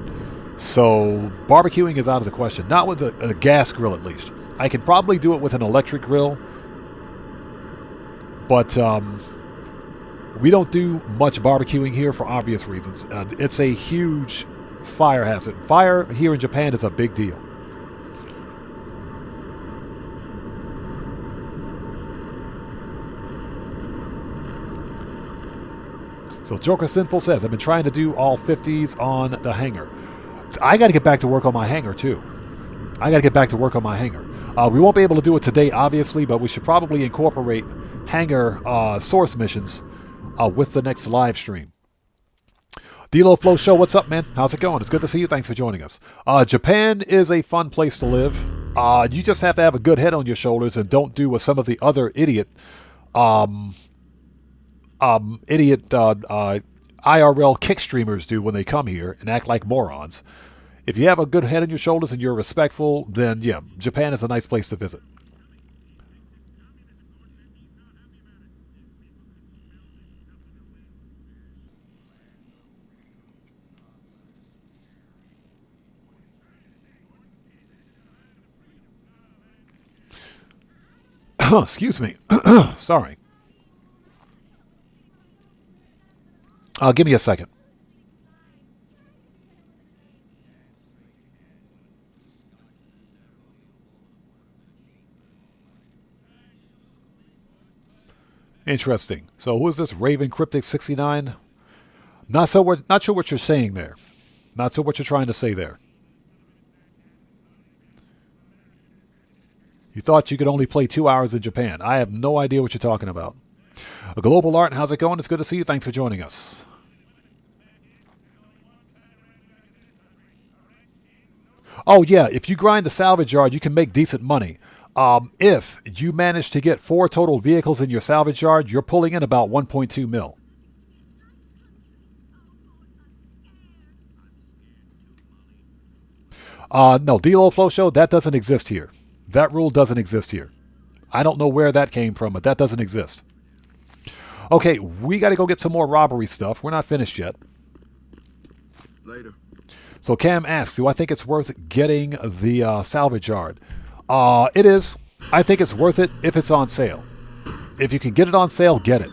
So barbecuing is out of the question. Not with a gas grill, at least. I can probably do it with an electric grill. But we don't do much barbecuing here for obvious reasons. It's a huge fire hazard. Fire here in Japan is a big deal. So Joker Sinful says, I've been trying to do all 50s on the hanger. I got to get back to work on my hanger, too. We won't be able to do it today, obviously, but we should probably incorporate hanger source missions with the next live stream. D-Lo Flow Show, what's up, man? How's it going? It's good to see you. Thanks for joining us. Japan is a fun place to live. You just have to have a good head on your shoulders and don't do what some of the other IRL kick streamers do when they come here and act like morons. If you have a good head on your shoulders and you're respectful, then yeah, Japan is a nice place to visit. Excuse me. Sorry. Give me a second. Interesting. So who is this Raven Cryptic 69? Not sure what you're saying there. Not sure what you're trying to say there. You thought you could only play 2 hours in Japan. I have no idea what you're talking about. Global Art, how's it going? It's good to see you. Thanks for joining us. Oh, yeah, if you grind the salvage yard, you can make decent money. If you manage to get 4 total vehicles in your salvage yard, you're pulling in about 1.2 mil. No, D-Low Flow Show, that doesn't exist here. That rule doesn't exist here. I don't know where that came from, but that doesn't exist. Okay, we got to go get some more robbery stuff. We're not finished yet. Later. So Cam asks, do I think it's worth getting the salvage yard? It is. I think it's worth it if it's on sale. If you can get it on sale, get it.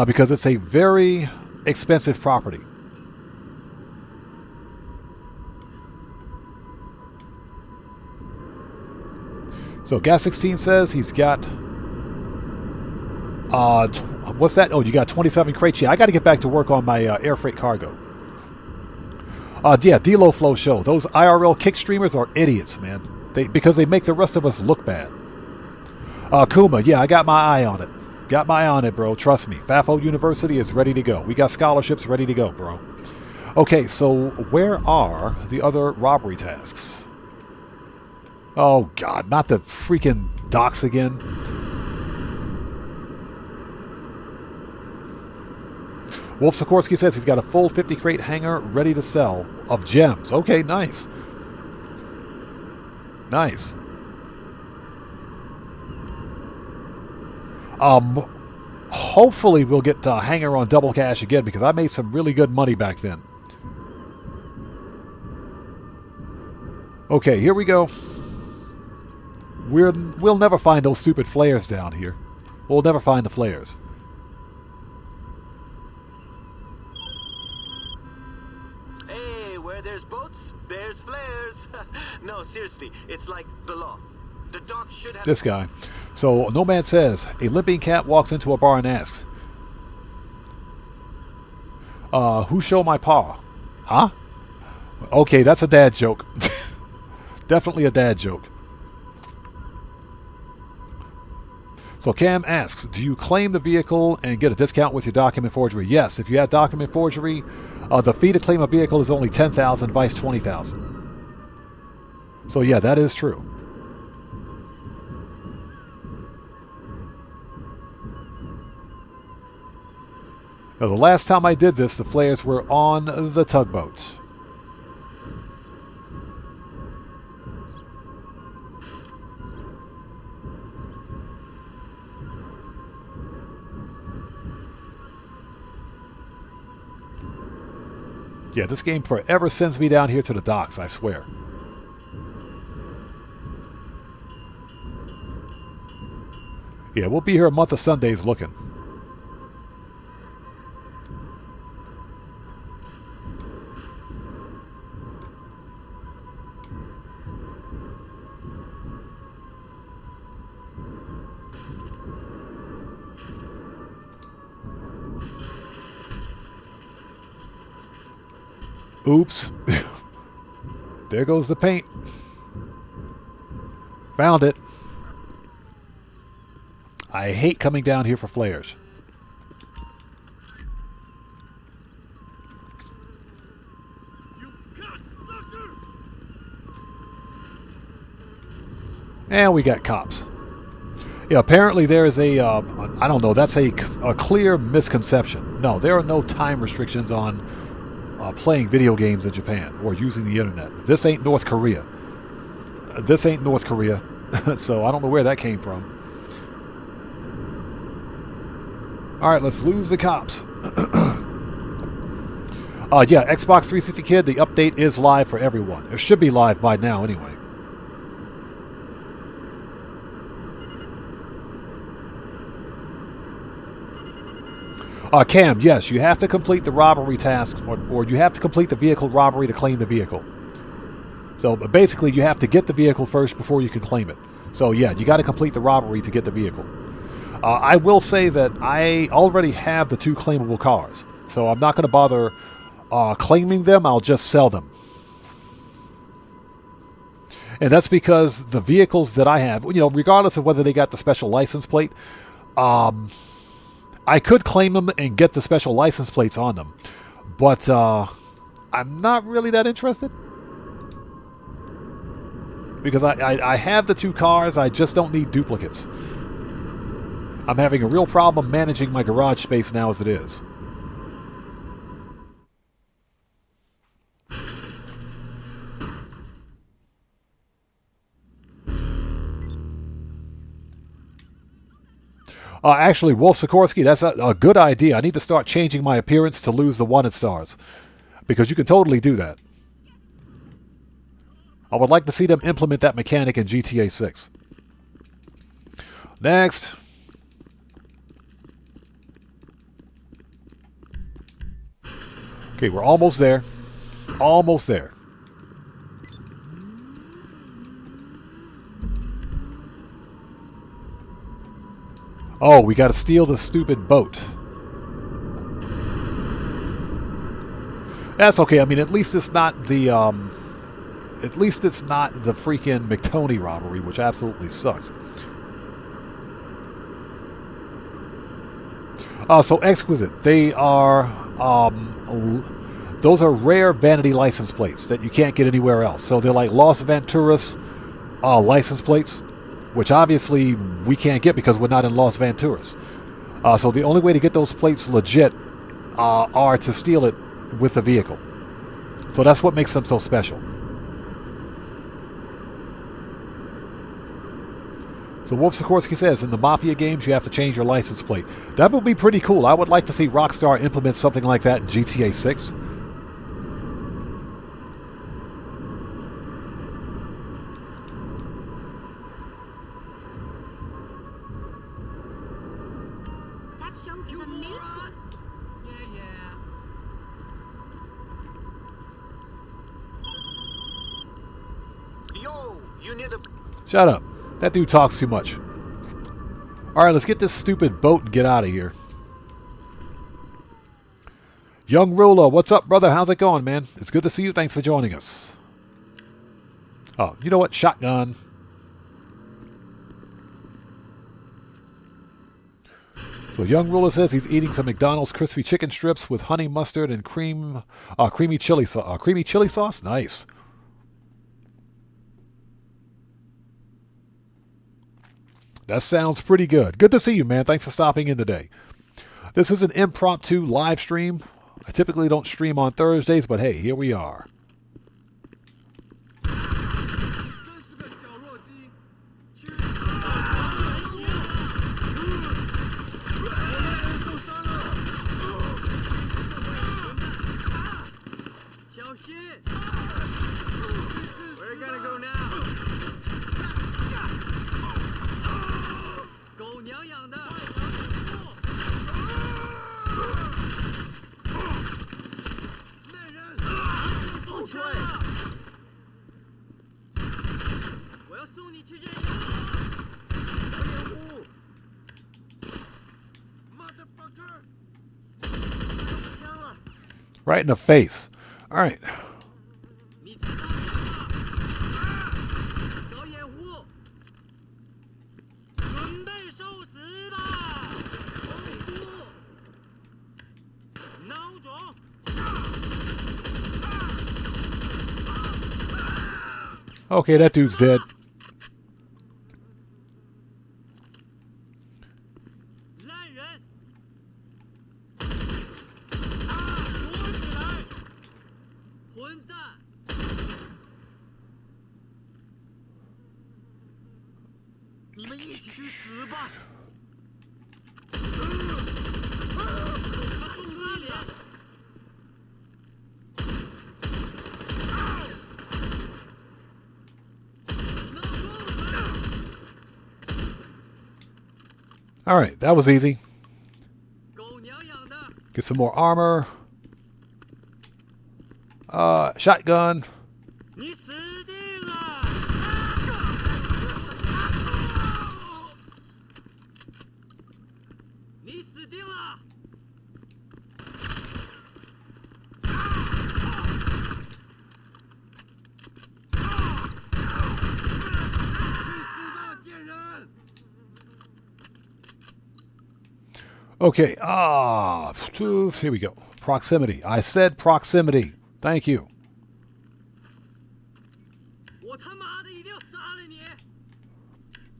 Because it's a very expensive property. So Gas 16 says he's got... what's that? Oh, you got 27 crates. Yeah, I got to get back to work on my air freight cargo. Yeah, D-Low Flow Show. Those IRL kick streamers are idiots, man. Because they make the rest of us look bad. Kuma, yeah, I got my eye on it. Got my eye on it, bro. Trust me. FAFO University is ready to go. We got scholarships ready to go, bro. Okay, so where are the other robbery tasks? Oh, God, not the freaking docks again. Wolf Sikorsky says he's got a full 50 crate hanger ready to sell of gems. Okay, nice. Nice. Hopefully we'll get hanger on double cash again because I made some really good money back then. Okay, here we go. We'll never find those stupid flares down here. We'll never find the flares. Hey, where there's boats, there's flares. No, seriously, it's like the law. The doc should have... This guy. So, Nomad says, a limping cat walks into a bar and asks, who show my paw? Huh? Okay, that's a dad joke. Definitely a dad joke. So Cam asks, do you claim the vehicle and get a discount with your document forgery? Yes, if you have document forgery, the fee to claim a vehicle is only $10,000, vice $20,000. So yeah, that is true. Now, the last time I did this, the flares were on the tugboat. Yeah, this game forever sends me down here to the docks, I swear. Yeah, we'll be here a month of Sundays looking. Oops. There goes the paint. Found it. I hate coming down here for flares. And we got cops. Yeah, apparently there is a, I don't know, that's a clear misconception. No, there are no time restrictions on playing video games in Japan or using the internet. This ain't North Korea. This ain't North Korea. So I don't know where that came from. All right, let's lose the cops. Yeah, Xbox 360 Kid, the update is live for everyone. It should be live by now anyway. Cam, yes, you have to complete the robbery task, or you have to complete the vehicle robbery to claim the vehicle. So basically, you have to get the vehicle first before you can claim it. So yeah, you got to complete the robbery to get the vehicle. I will say that I already have the 2 claimable cars, so I'm not going to bother claiming them. I'll just sell them. And that's because the vehicles that I have, you know, regardless of whether they got the special license plate, I could claim them and get the special license plates on them, but I'm not really that interested. Because I have the 2 cars, I just don't need duplicates. I'm having a real problem managing my garage space now as it is. Actually, Wolf Sikorsky, that's a good idea. I need to start changing my appearance to lose the wanted stars. Because you can totally do that. I would like to see them implement that mechanic in GTA 6. Next. Okay, we're almost there. Almost there. Oh, we got to steal the stupid boat. That's okay. I mean, at least it's not the freaking McTony robbery, which absolutely sucks. So Exquisite. They are those are rare vanity license plates that you can't get anywhere else. So they're like Las Venturas license plates, which obviously we can't get because we're not in Las Venturas. So the only way to get those plates legit are to steal it with the vehicle. So that's what makes them so special. So Wolf Sikorsky says, in the Mafia games, you have to change your license plate. That would be pretty cool. I would like to see Rockstar implement something like that in GTA 6. That show is amazing. Yo, you need a... Shut up. That dude talks too much. Alright, let's get this stupid boat and get out of here. Young Ruler, what's up, brother? How's it going, man? It's good to see you. Thanks for joining us. Oh, you know what? Shotgun. So Young Ruler says he's eating some McDonald's crispy chicken strips with honey mustard and creamy chili sauce. Creamy chili sauce? Nice. That sounds pretty good. Good to see you, man. Thanks for stopping in today. This is an impromptu live stream. I typically don't stream on Thursdays, but hey, here we are. Where you gonna go now? Go 娘养的。后退。我要送你去这里。Motherfucker！ Right in the face. All right. 你知道搞掩护，准备受死吧！掩护，孬种！ Okay, that dude's dead. 烂人！躲起来！混蛋！ 你们一起去死吧！ 他中你脸！ All right, that was easy. 狗娘养的！ Get some more armor. Shotgun. 你死定了！你死定了！ 去死吧，贱人！ Okay, here we go. Proximity. I said proximity. Thank you.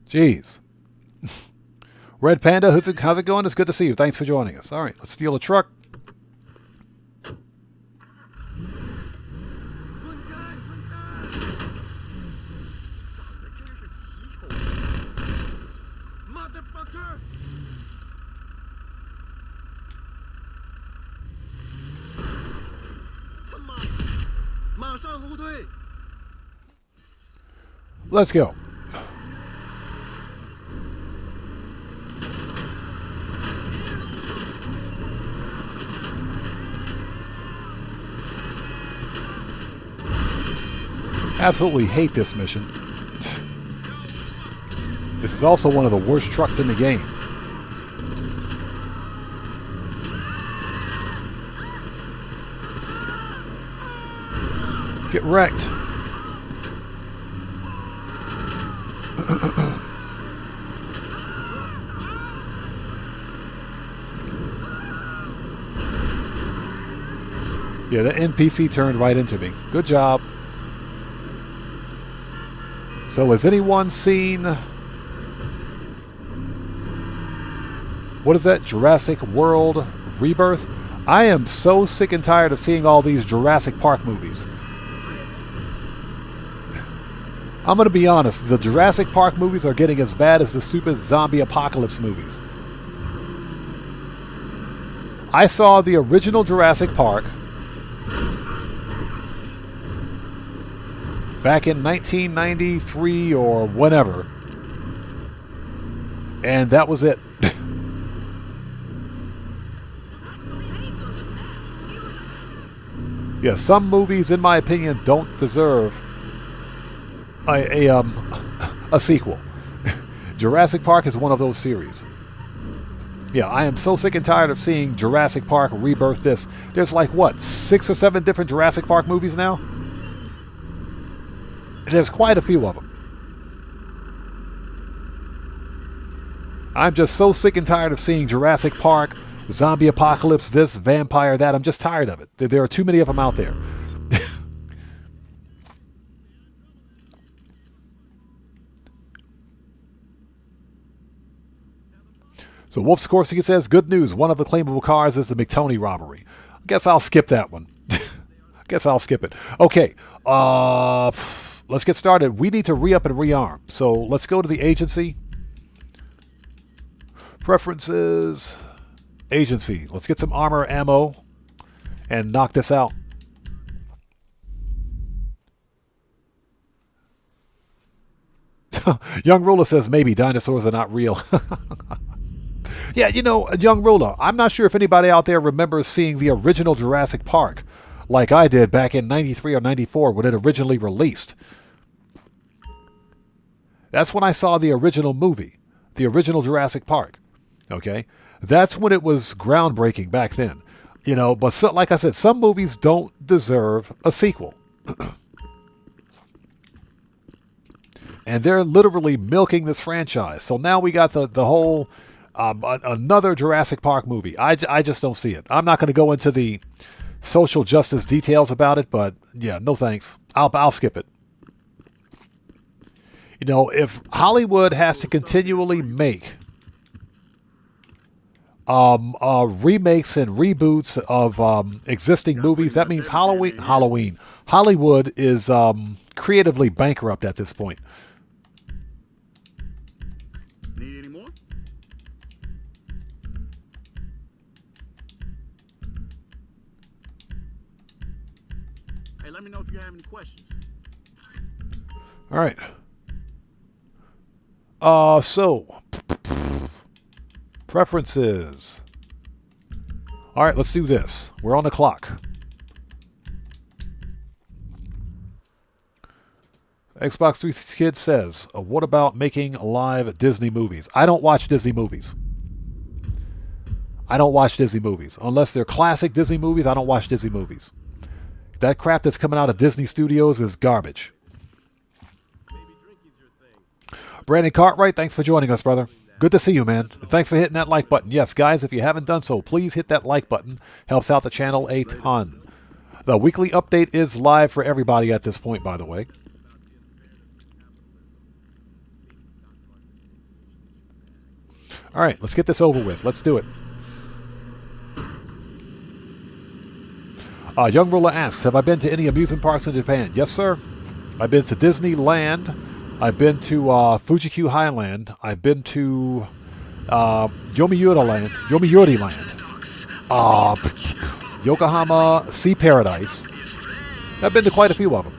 Jeez. Red Panda, how's it going? It's good to see you. Thanks for joining us. All right, let's steal a truck. Motherfucker! Come on! 马上后退! Let's go. Absolutely hate this mission. This is also one of the worst trucks in the game. Get wrecked. Yeah, the NPC turned right into me. Good job. So has anyone seen... What is that? Jurassic World Rebirth? I am so sick and tired of seeing all these Jurassic Park movies. I'm going to be honest. The Jurassic Park movies are getting as bad as the stupid zombie apocalypse movies. I saw the original Jurassic Park back in 1993 or whenever. And that was it. Yeah, some movies, in my opinion, don't deserve a sequel. Jurassic Park is one of those series. Yeah, I am so sick and tired of seeing Jurassic Park Rebirth this. There's like, what, 6 or 7 different Jurassic Park movies now? There's quite a few of them. I'm just so sick and tired of seeing Jurassic Park, zombie apocalypse, this, vampire, that. I'm just tired of it. There are too many of them out there. So Wolf's Corsica says, good news. One of the claimable cars is the McTony robbery. I guess I'll skip that one. Guess I'll skip it. Okay. Let's get started. We need to re-up and rearm. So let's go to the agency. Preferences. Agency. Let's get some armor ammo and knock this out. Young Ruler says maybe dinosaurs are not real. Yeah, you know, Young Ruler, I'm not sure if anybody out there remembers seeing the original Jurassic Park like I did back in 93 or 94 when it originally released. That's when I saw the original movie, the original Jurassic Park. Okay? That's when it was groundbreaking back then. You know, but so, like I said, some movies don't deserve a sequel. And they're literally milking this franchise. So now we got the whole... another Jurassic Park movie. I just don't see it. I'm not going to go into the social justice details about it, but yeah, no thanks. I'll skip it. You know, if Hollywood has to continually make remakes and reboots of existing movies, that means Hollywood is creatively bankrupt at this point. Need any more? Hey, let me know if you have any questions. All right. So preferences. All right, let's do this. We're on the clock. Xbox 360 Kid says, what about making live Disney movies? I don't watch Disney movies. I don't watch Disney movies. Unless they're classic Disney movies, I don't watch Disney movies. That crap that's coming out of Disney Studios is garbage. Brandon Cartwright, thanks for joining us, brother. Good to see you, man. And thanks for hitting that like button. Yes, guys, if you haven't done so, please hit that like button. Helps out the channel a ton. The weekly update is live for everybody at this point, by the way. All right, let's get this over with. Let's do it. Young Ruler asks, have I been to any amusement parks in Japan? Yes, sir. I've been to Disneyland. I've been to Fuji-Q Highland. I've been to Yomiuri Land. Yokohama Sea Paradise. I've been to quite a few of them.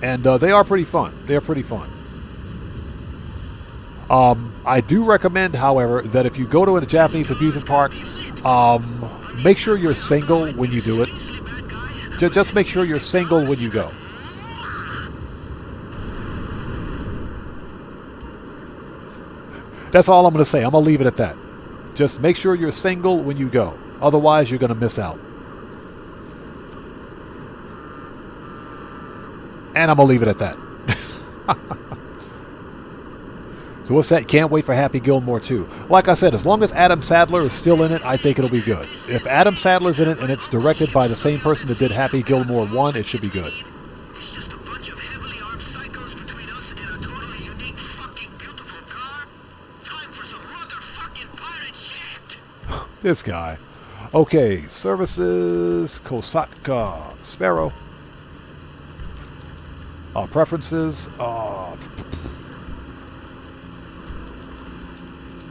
And they are pretty fun. They're pretty fun. I do recommend, however, that if you go to a Japanese amusement park, make sure you're single when you do it. Just make sure you're single when you go. That's all I'm going to say. I'm going to leave it at that. Just make sure you're single when you go. Otherwise, you're going to miss out. And I'm going to leave it at that. So what's that? Can't wait for Happy Gilmore 2. Like I said, as long as Adam Sandler is still in it, I think it'll be good. If Adam Sandler's in it and it's directed by the same person that did Happy Gilmore 1, it should be good. It's just a bunch of heavily armed psychos between us and a totally unique fucking beautiful car. Time for some motherfucking pirate shit. This guy. Okay, services, Kosatka, Sparrow. Preferences,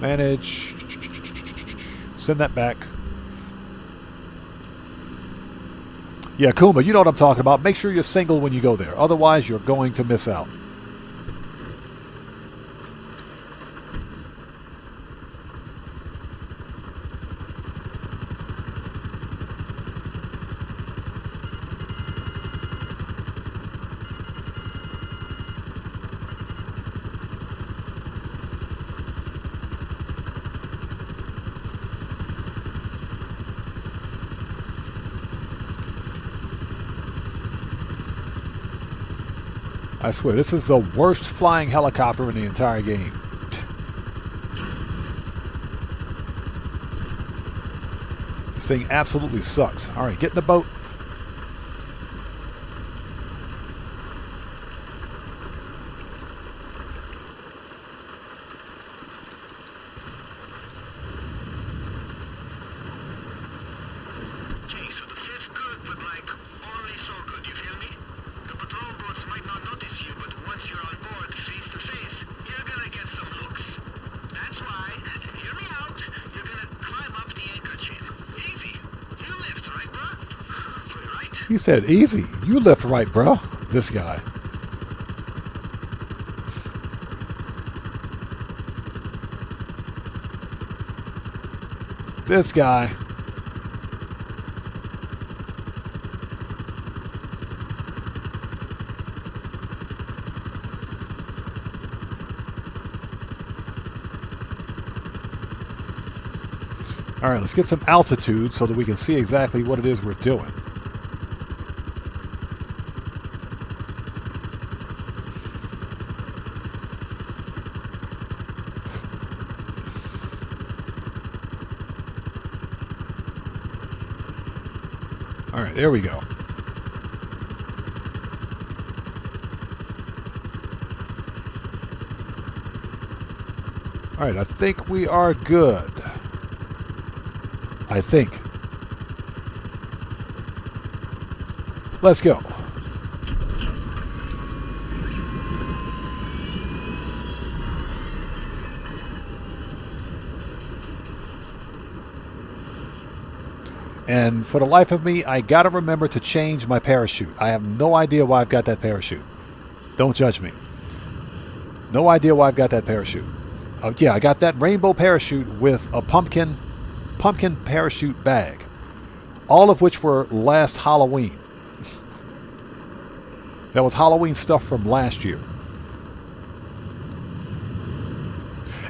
manage, send that back. Yeah, Kuma, you know what I'm talking about. Make sure you're single when you go there. Otherwise, you're going to miss out. I swear, this is the worst flying helicopter in the entire game. This thing absolutely sucks. All right, get in the boat. Okay, so the fit's good, but like only so good, you feel me? The patrol boats might not notice you, but once you're on board face to face, you're gonna get some looks. That's why, hear me out, you're gonna climb up the anchor chain. Easy. You lift, right, bruh? Right? He said, easy. You lift right, bro. This guy. This guy. All right, let's get some altitude so that we can see exactly what it is we're doing. All right, there we go. All right, I think we are good. I think. Let's go. And for the life of me, I gotta remember to change my parachute. I have no idea why I've got that parachute. Don't judge me. No idea why I've got that parachute. Yeah, I got that rainbow parachute with a pumpkin parachute bag, all of which were last Halloween. That was Halloween stuff from last year.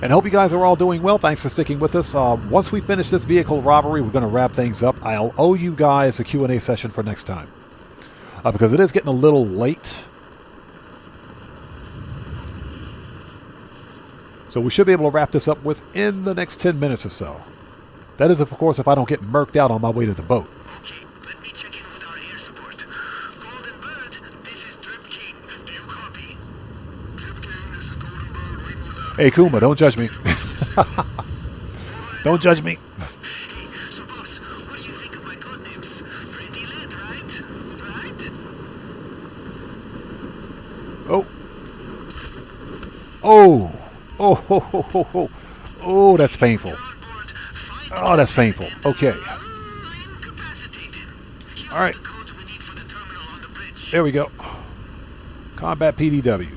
And I hope you guys are all doing well. Thanks for sticking with us. Once we finish this vehicle robbery, we're going to wrap things up. I'll owe you guys a Q&A session for next time, because it is getting a little late. So we should be able to wrap this up within the next 10 minutes or so. That is, of course, if I don't get murked out on my way to the boat. Okay, let me check in with our air support. Golden Bird, this is Drip King. Do you copy? Drip King, this is Golden Bird. Reading you out. Hey, Kuma, don't judge me. Don't judge me. Hey, so boss, what do you think of my code names? Pretty lit, right? Right? Oh. Oh. Oh, ho, ho, ho, ho. Oh, that's painful. You're on board. Find Oh, that's painful. Okay. incapacitated. Here All right. are the codes we need for the terminal on the bridge. There we go. Combat PDW.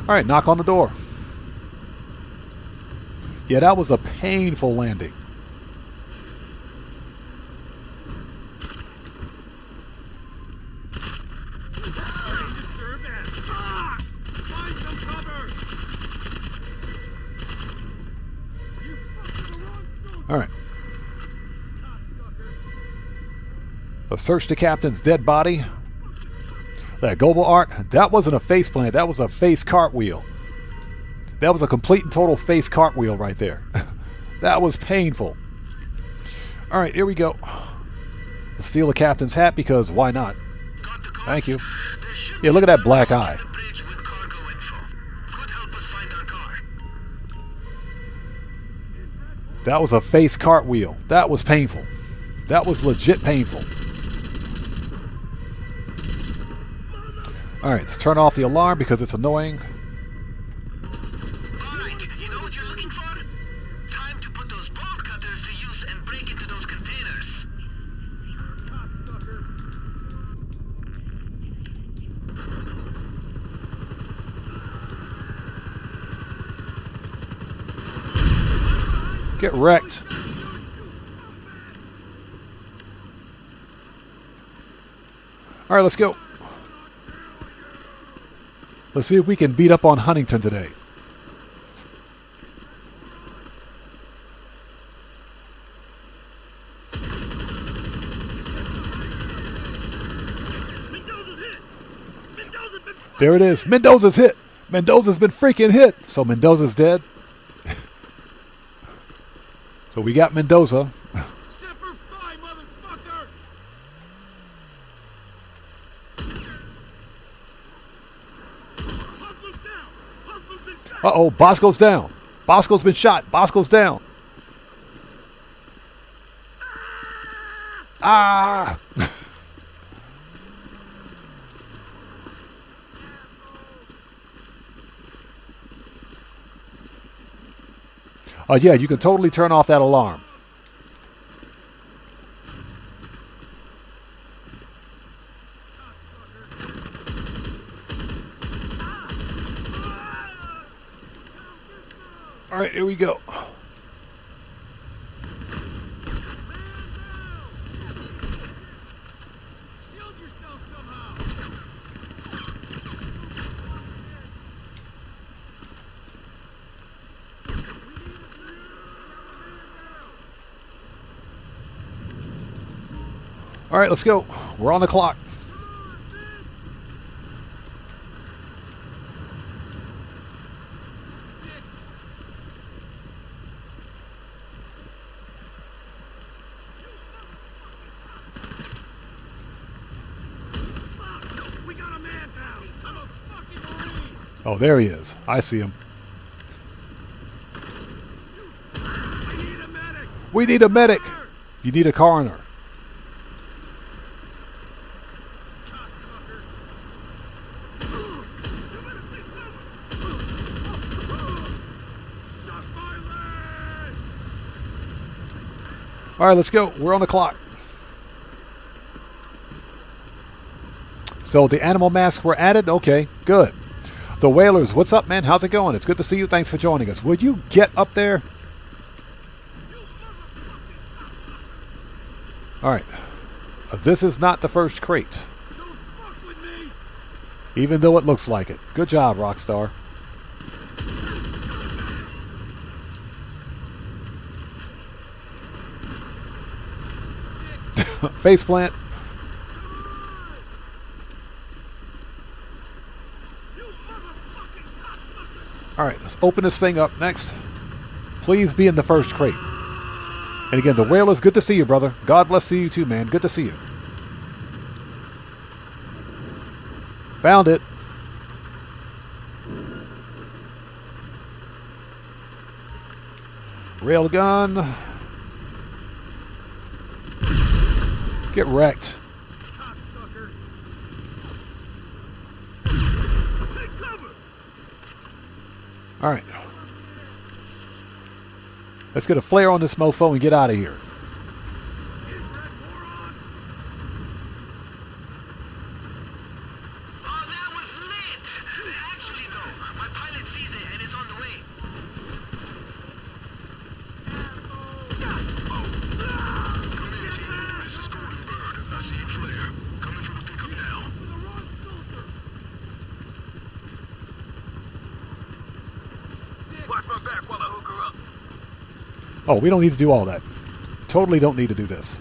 All right, knock on the door. Yeah, that was a painful landing. Find some cover! All right. Let's search the captain's dead body. That global art, that wasn't a face plant. That was a face cartwheel. That was a complete and total face cartwheel right there. That was painful. All right, here we go. Let's steal the captain's hat because why not? Got the codes? Thank you. There should Yeah, be look at that a black terminal eye. on the bridge with cargo info. Could help us find our car. That was a face cartwheel. That was painful. That was legit painful. All right, let's turn off the alarm because it's annoying. Alright, you know what you're looking for? Time to put those bolt cutters to use and break into those containers. Get wrecked. All right, let's go. Let's see if we can beat up on Huntington today. There it is. Mendoza's hit. Mendoza's been freaking hit. So Mendoza's dead. So we got Mendoza. Semper Fi, motherfucker! Hustler's down! Hustler's been shot! Uh-oh, Bosco's down. Bosco's been shot. Bosco's down. Ah! Oh, yeah, you can totally turn off that alarm. All right, here we go. Shield yourself somehow! All right, let's go. We're on the clock. We got a man down! I'm a fucking Marine! Oh, there he is. I see him. I need a medic! We need a medic. You need a coroner. Shut my leg! All right, let's go. We're on the clock. So the animal masks were added? Okay, good. The Whalers, what's up, man? How's it going? It's good to see you. Thanks for joining us. Would you get up there? All right. This is not the first crate, Don't fuck with me! even though it looks like it. Good job, Rockstar. Face plant. Alright, let's open this thing up next. Please be in the first crate. And again, the Whalers, good to see you, brother. God bless to you too, man. Good to see you. Found it. Railgun. Get wrecked. All right. Let's get a flare on this mofo and get out of here. Oh, that was lit! Actually, though, my pilot sees it and is on the way. Come in, team. This is Golden Bird. I see a flare. Coming for the pickup now. Watch my back while I hook her up. Oh, we don't need to do all that. Totally don't need to do this.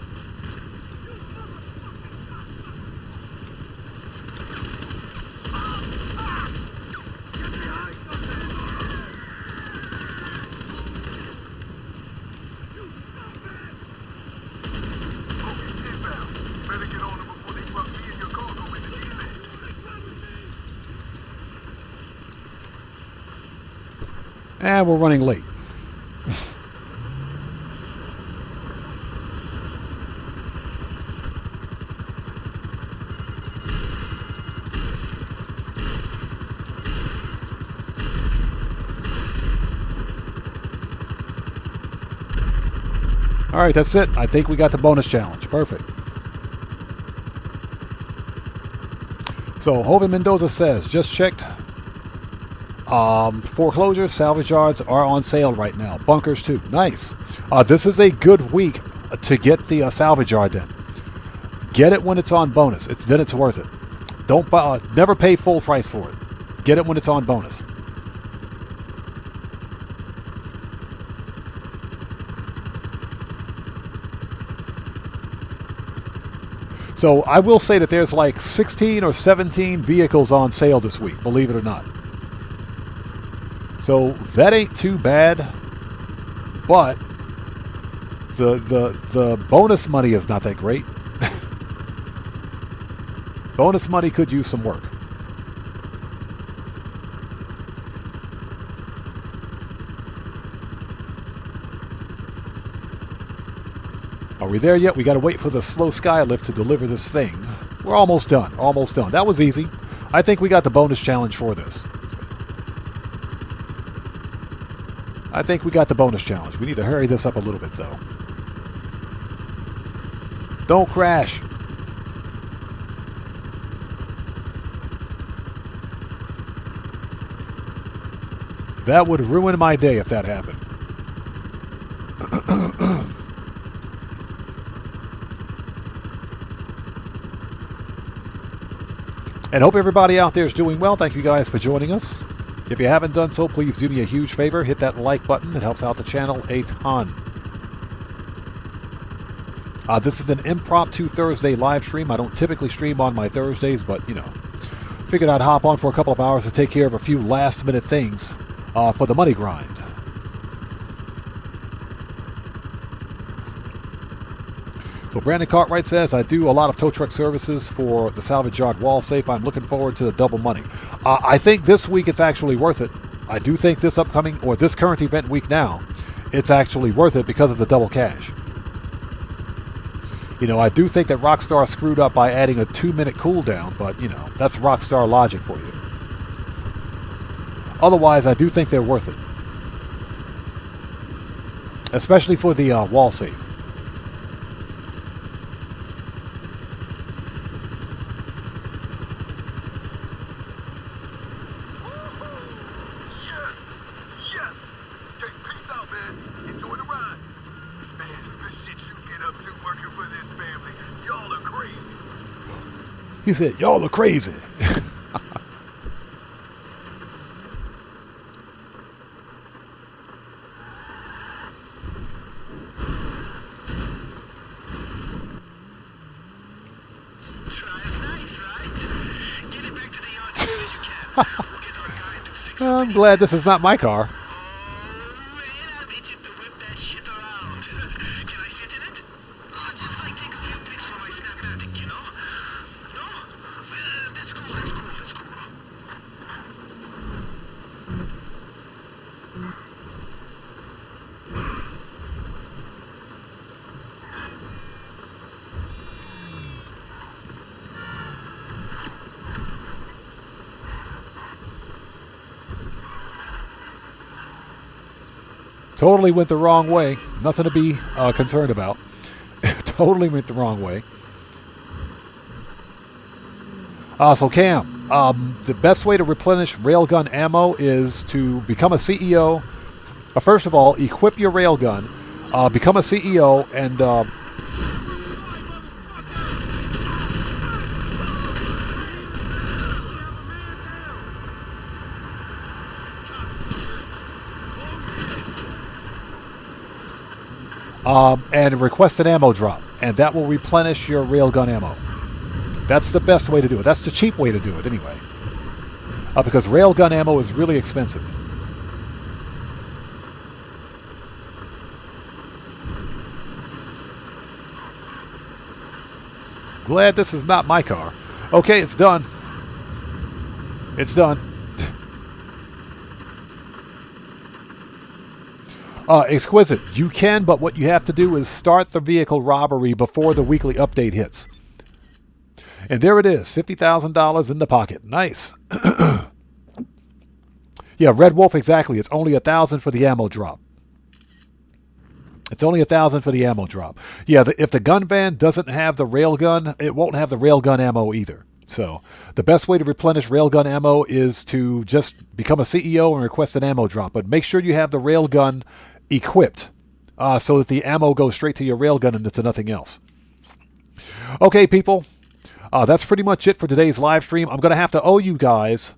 Better get on them before they drop me and your cargo in the D-bag. And we're running late. All right, that's it. I think we got the bonus challenge. Perfect. So, Joven Mendoza says, just checked. Foreclosures, salvage yards are on sale right now. Bunkers too. Nice. This is a good week to get the salvage yard then. Get it when it's on bonus. Then it's worth it. Don't buy, never pay full price for it. Get it when it's on bonus. So I will say that there's like 16 or 17 vehicles on sale this week, believe it or not. So that ain't too bad, but the bonus money is not that great. Bonus money could use some work. Are we there yet? We got to wait for the slow sky lift to deliver this thing. We're almost done. Almost done. That was easy. I think we got the bonus challenge for this. I think we got the bonus challenge. We need to hurry this up a little bit, though. Don't crash. That would ruin my day if that happened. And hope everybody out there is doing well. Thank you guys for joining us. If you haven't done so, please do me a huge favor. Hit that like button. It helps out the channel a ton. This is an impromptu Thursday live stream. I don't typically stream on my Thursdays, but, you know, figured I'd hop on for a couple of hours to take care of a few last-minute things for the money grind. So Brandon Cartwright says, I do a lot of tow truck services for the salvage yard wall safe. I'm looking forward to the double money. I think this week it's actually worth it. I do think this upcoming, or this current event week now, it's actually worth it because of the double cash. You know, I do think that Rockstar screwed up by adding a 2-minute cooldown, but, you know, that's Rockstar logic for you. Otherwise, I do think they're worth it. Especially for the wall safe. He said, y'all are crazy. I'm glad this is not my car. Oh, man, I'm itching to whip that shit around. Can I sit in it? Just like take a few pics for my Snapmatic, you know? No? That's cool, that's cool, that's cool. Totally went the wrong way. Nothing to be concerned about. Totally went the wrong way. So Cam, the best way to replenish railgun ammo is to become a CEO. First of all, equip your railgun, become a CEO, and request an ammo drop, and that will replenish your railgun ammo. That's the best way to do it. That's the cheap way to do it, anyway. Because railgun ammo is really expensive. Glad this is not my car. Okay, it's done. It's done. Exquisite. You can, but what you have to do is start the vehicle robbery before the weekly update hits. And there it is, $50,000 in the pocket. Nice. Yeah, Red Wolf, exactly. It's only $1,000 for the ammo drop. It's only $1,000 for the ammo drop. Yeah, if the gun van doesn't have the railgun, it won't have the railgun ammo either. So the best way to replenish railgun ammo is to just become a CEO and request an ammo drop. But make sure you have the railgun equipped so that the ammo goes straight to your railgun and to nothing else. Okay, people. That's pretty much it for today's live stream. I'm going to have to owe you guys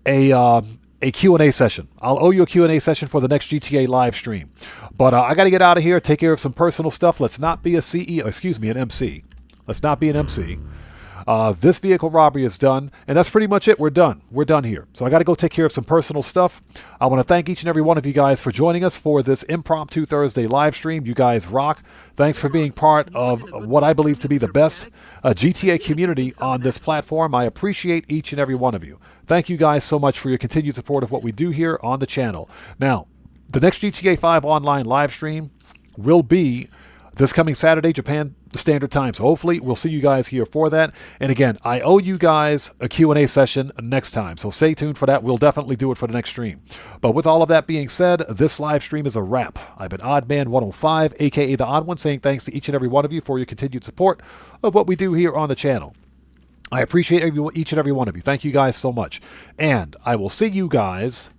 a Q&A session. I'll owe you a Q&A session for the next GTA live stream. But I got to get out of here, take care of some personal stuff. Let's not be a CEO, excuse me, an MC. Let's not be an MC. This vehicle robbery is done, and that's pretty much it. We're done. We're done here. So I got to go take care of some personal stuff. I want to thank each and every one of you guys for joining us for this Impromptu Thursday live stream. You guys rock. Thanks for being part of what I believe to be the best GTA community on this platform. I appreciate each and every one of you. Thank you guys so much for your continued support of what we do here on the channel. Now, the next GTA 5 online live stream will be this coming Saturday, Japan Standard Time. So hopefully we'll see you guys here for that. And again, I owe you guys a Q&A session next time. So stay tuned for that. We'll definitely do it for the next stream. But with all of that being said, this live stream is a wrap. I've been Oddman105, a.k.a. The Odd One, saying thanks to each and every one of you for your continued support of what we do here on the channel. I appreciate each and every one of you. Thank you guys so much. And I will see you guys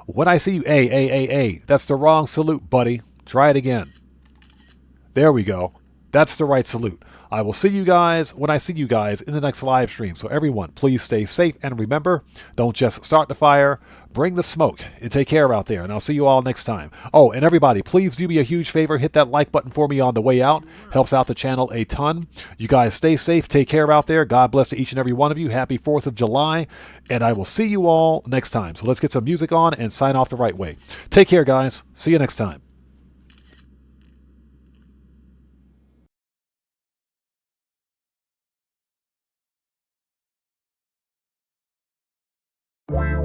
when I see you. Hey. That's the wrong salute, buddy. Try it again. There we go. That's the right salute. I will see you guys when I see you guys in the next live stream. So everyone, please stay safe. And remember, don't just start the fire, bring the smoke, and take care out there. And I'll see you all next time. Oh, and everybody, please do me a huge favor. Hit that like button for me on the way out. Helps out the channel a ton. You guys stay safe. Take care out there. God bless to each and every one of you. Happy 4th of July. And I will see you all next time. So let's get some music on and sign off the right way. Take care, guys. See you next time. Wow.